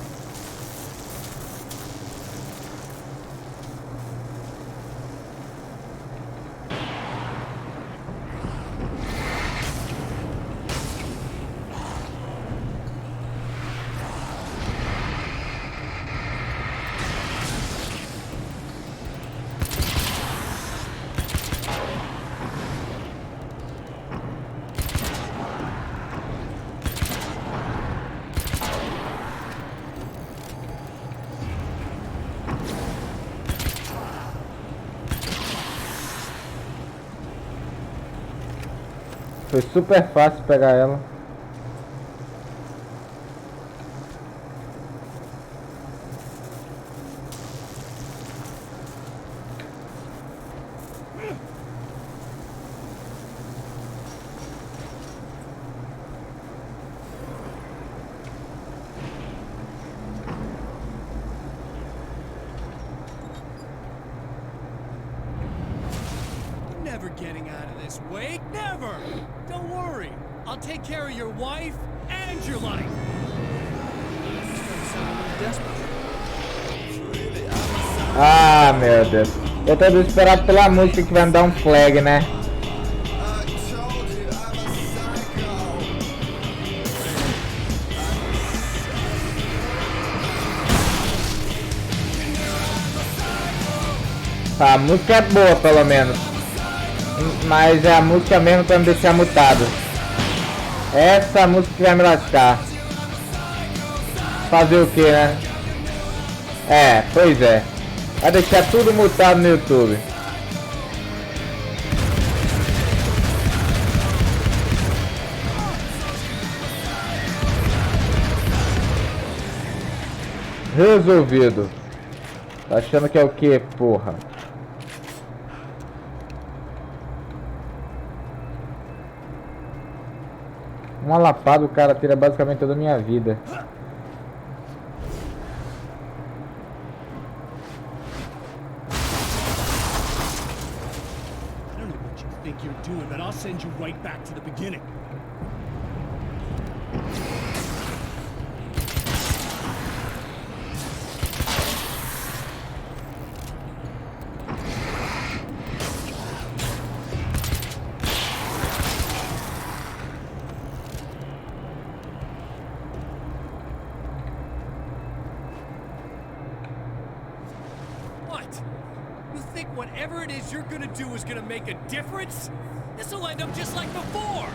Foi super fácil pegar ela.
Never getting out of this wake, never! Don't worry, I'll take care of your wife and your life!
Ah, meu Deus. Eu tô desesperado pela música que vai me dar um flag, né? A música é boa, pelo menos. Mas é a música mesmo pra me deixar mutado. Essa música que vai me lascar. Fazer o que, né? É, pois é. Vai deixar tudo mutado no YouTube. Resolvido. Tá achando que é o que, porra? Uma lapada o cara tira basicamente toda a minha vida.
I don't know what you think you're doing, but I'll send you right back to the beginning. Whatever it is you're gonna do is gonna make a difference? This'll end up just like before!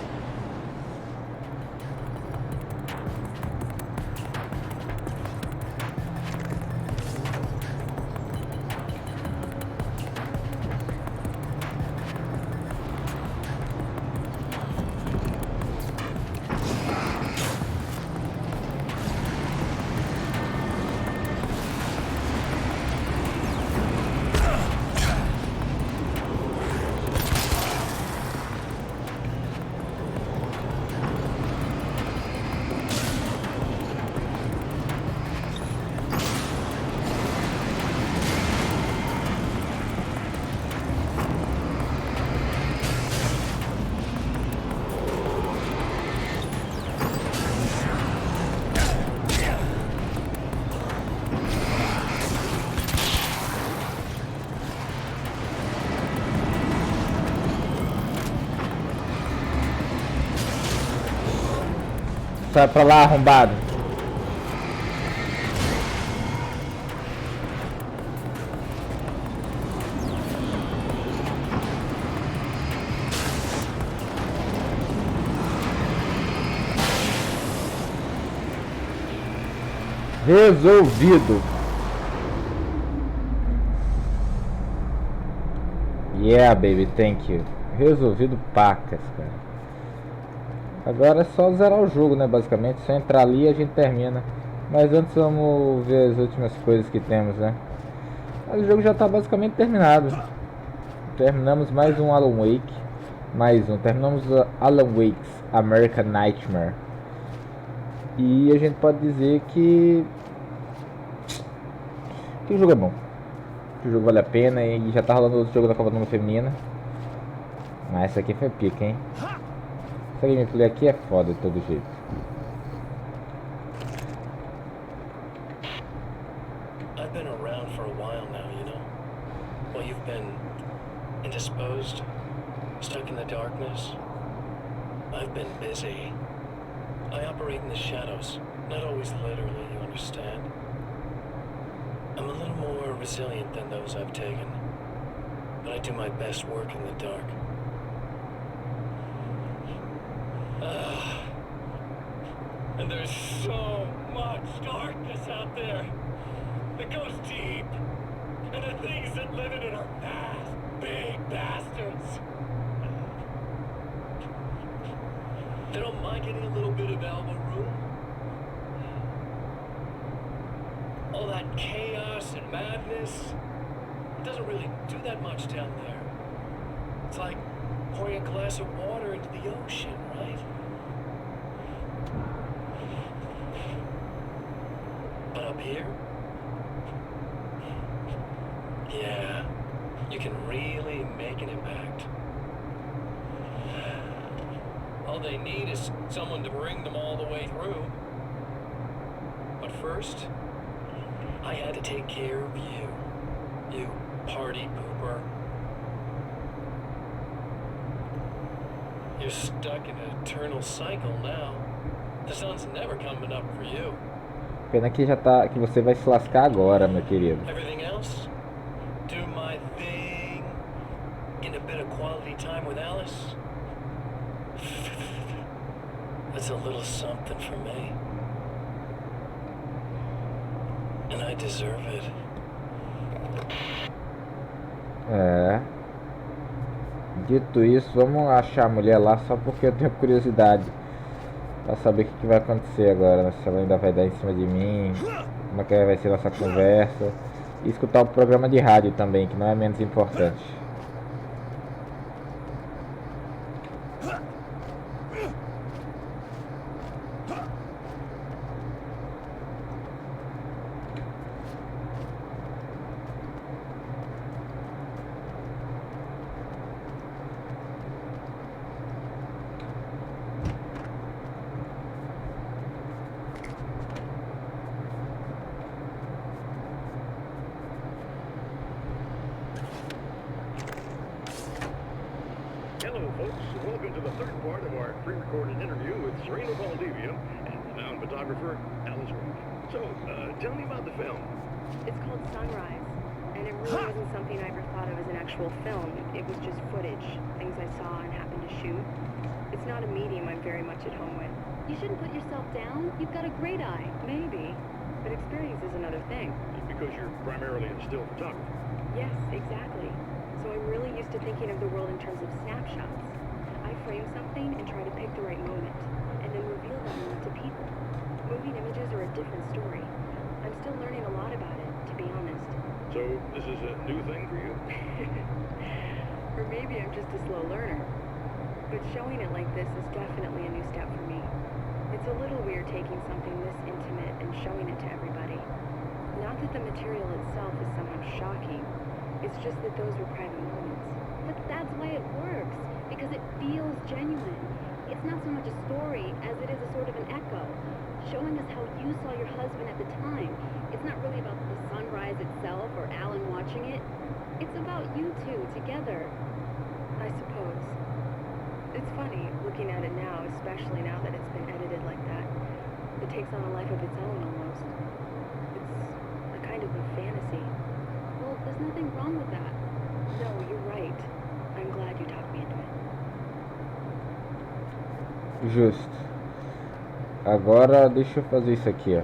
Sai pra lá, arrombado. Resolvido. Yeah, baby, thank you. Resolvido pacas, cara. Agora é só zerar o jogo, né, basicamente. Só entrar ali e a gente termina. Mas antes vamos ver as últimas coisas que temos, né. Mas o jogo já tá basicamente terminado. Terminamos mais um Alan Wake. Terminamos Alan Wake's American Nightmare. E a gente pode dizer que o jogo é bom. Que o jogo vale a pena e já tá rolando outro jogo da Copa do Mundo Feminina. Mas essa aqui foi pica, hein? Essa gameplay aqui é foda de todo jeito.
I've been around for a while now, you know. Well, you've been indisposed, stuck in the darkness. I've been busy. I operate in the shadows, not always literally, you understand? I'm a little more resilient than those I've taken, but I do my best work in the dark. And there's so much darkness out there that goes deep, and the things that live in it are fast, big bastards. They don't mind getting a little bit of elbow room. All that chaos and madness, it doesn't really do that much down there. It's like pouring a glass of water into the ocean, right? But up here, yeah, you can really make an impact. All they need is someone to bring them all the way through. But first, I had to take care of you. You party pooper. You're stuck in an eternal cycle now. The sun's never coming up for you.
Pena que que você vai se lascar agora, meu querido.
Everything else? Do my thing. Get a bit of quality time with Alice. That's a little something for me. And I deserve it.
É. Dito isso, vamos achar a mulher lá só porque eu tenho curiosidade pra saber o que vai acontecer agora, né? Se ela ainda vai dar em cima de mim, como é que vai ser nossa conversa. E escutar o programa de rádio também, que não é menos importante.
Hello, folks. Welcome to the third part of our pre-recorded interview with Serena Valdivia and renowned photographer Alice Rook. So, tell me about the film.
It's called Sunrise, and it really wasn't something I ever thought of as an actual film. It was just footage, things I saw and happened to shoot. It's not a medium I'm very much at home with.
You shouldn't put yourself down. You've got a great eye.
Maybe, but experience is another thing.
Because you're primarily a still photographer.
Yes, exactly. So I'm really used to thinking of the world in terms of snapshots. I frame something and try to pick the right moment, and then reveal that moment to people. Moving images are a different story. I'm still learning a lot about it, to be honest.
So, this is a new thing for you?
Or maybe I'm just a slow learner. But showing it like this is definitely a new step for me. It's a little weird taking something this intimate and showing it to everybody. Not that the material itself is somehow shocking. It's just that those were private moments.
But that's why it works, because it feels genuine. It's not so much a story as it is a sort of an echo, showing us how you saw your husband at the time. It's not really about the sunrise itself or Alan watching it. It's about you two together.
I suppose. It's funny, looking at it now, especially now that it's been edited like that. it takes on a life of its own almost. It's a kind of a fantasy. Well, there's nothing wrong with that. No, you're right. I'm glad you talked me into it.
Justo. Agora deixa eu fazer isso aqui, ó.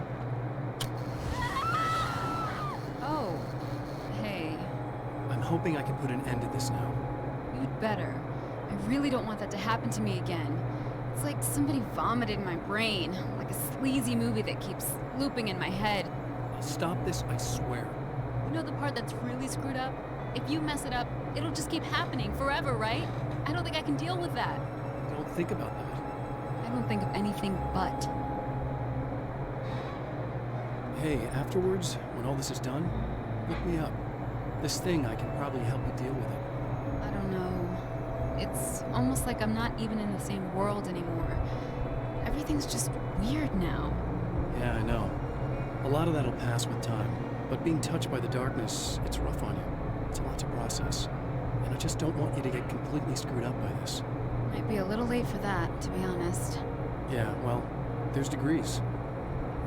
Oh, hey.
I'm hoping I can put an end to this now.
You'd better. I really don't want that to happen to me again. It's like somebody vomited in my brain, like a sleazy movie that keeps looping in my head.
I'll stop this, I swear.
You know the part that's really screwed up? If you mess it up, it'll just keep happening forever, right? I don't think I can deal with that.
Don't think about that.
I don't think of anything but.
Hey, afterwards, when all this is done, look me up. This thing, I can probably help you deal with it.
I don't know. It's almost like I'm not even in the same world anymore. Everything's just weird now.
Yeah, I know. A lot of that'll pass with time. But being touched by the darkness, it's rough on you. It's a lot to process. And I just don't want you to get completely screwed up by this.
Might be a little late for that, to be honest.
Yeah, well, there's degrees.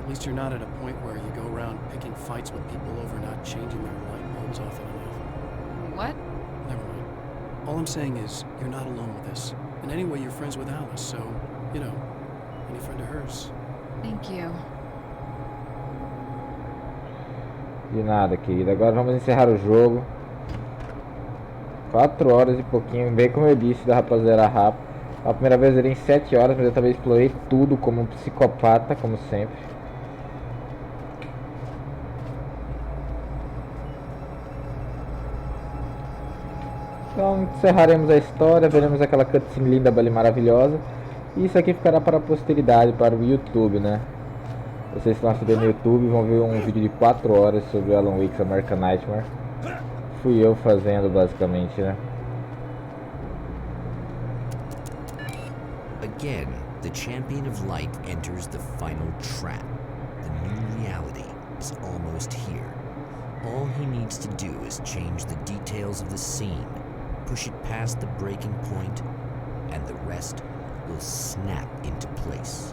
At least you're not at a point where you go around picking fights with people over not changing their light bulbs often enough.
What?
Never mind. All I'm saying is, you're not alone with this. And anyway, you're friends with Alice, so, you know, any friend of hers.
Thank you.
De nada, querida. Agora vamos encerrar o jogo. 4 horas e pouquinho. Bem como eu disse, dá pra zerar rápido. A primeira vez eu zerei em 7 horas, mas eu também explorei tudo como um psicopata, como sempre. Então encerraremos a história, veremos aquela cutscene linda, bela e maravilhosa. E isso aqui ficará para a posteridade, para o YouTube, né? Vocês estão assistindo no YouTube, vão ver um vídeo de 4 horas sobre Alan Wake's American Nightmare. Fui eu fazendo, basicamente, né?
Again, the champion of light enters the final trap. The new reality is almost here. All he needs to do is change the details of the scene, push it past the breaking point, and the rest will snap into place.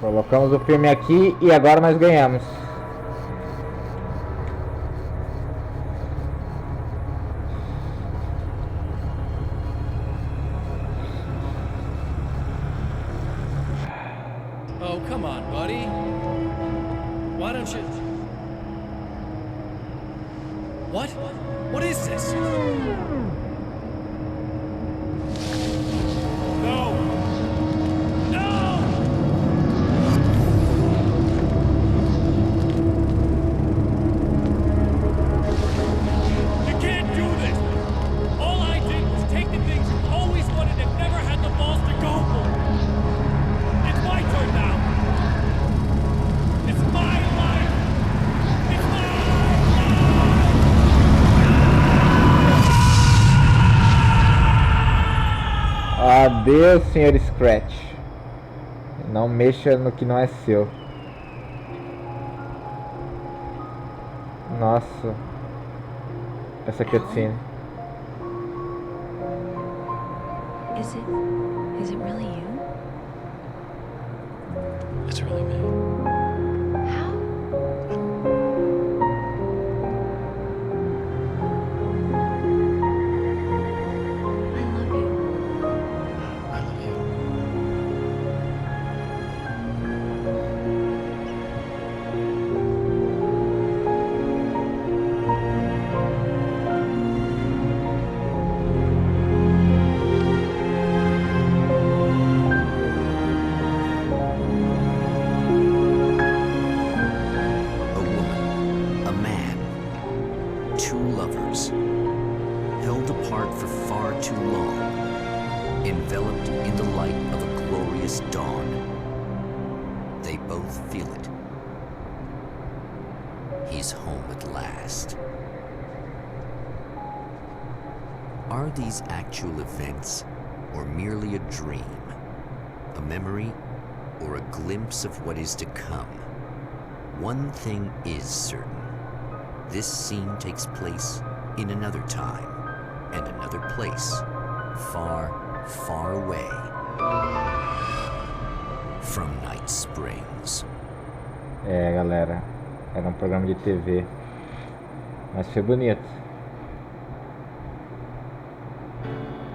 Colocamos o filme aqui e agora nós ganhamos.
Oh, come on, buddy. Why don't you... What? What is this? No! No! You can't do this! All I did was take the things you always wanted and never had the balls to go for. It's my turn now. It's my life. It's my
Adeus, senhor Scratch. Não mexa no que não é seu. Nossa. Essa cutscene.
Is it really you?
It's really me.
How? I love you.
I love you.
apart for far too long, enveloped in the light of a glorious dawn. They both feel it. He's home at last. Are these actual events, or merely a dream? A memory, or a glimpse of what is to come? One thing is certain. This scene takes place in another time and another place, far, far away from Night Springs.
É, galera, era um programa de TV, mas foi bonito.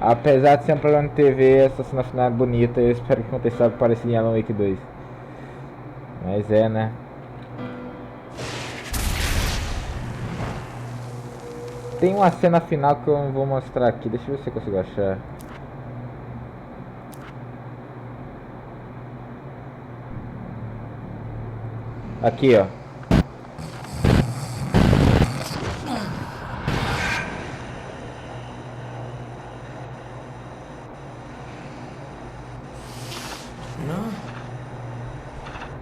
Apesar de ser um programa de TV, essa cena final é bonita. Eu espero que aconteça algo parecido em Alan Wake 2. Mas é, né? Tem uma cena final que eu não vou mostrar aqui. Deixa eu ver se eu consigo achar. Aqui, ó.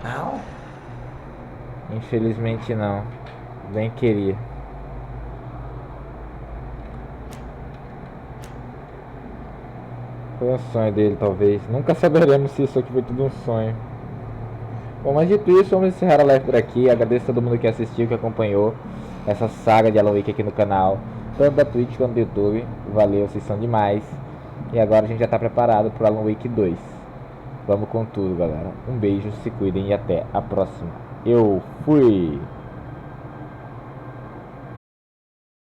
Al?
Infelizmente não. Bem queria. Foi um sonho dele, talvez. Nunca saberemos se isso aqui foi tudo um sonho. Bom, mas dito isso, vamos encerrar a live por aqui. Agradeço a todo mundo que assistiu, que acompanhou essa saga de Alan Wake aqui no canal, tanto da Twitch quanto do YouTube. Valeu, vocês são demais. E agora a gente já está preparado para o Alan Wake 2. Vamos com tudo, galera. Um beijo, se cuidem e até a próxima. Eu fui!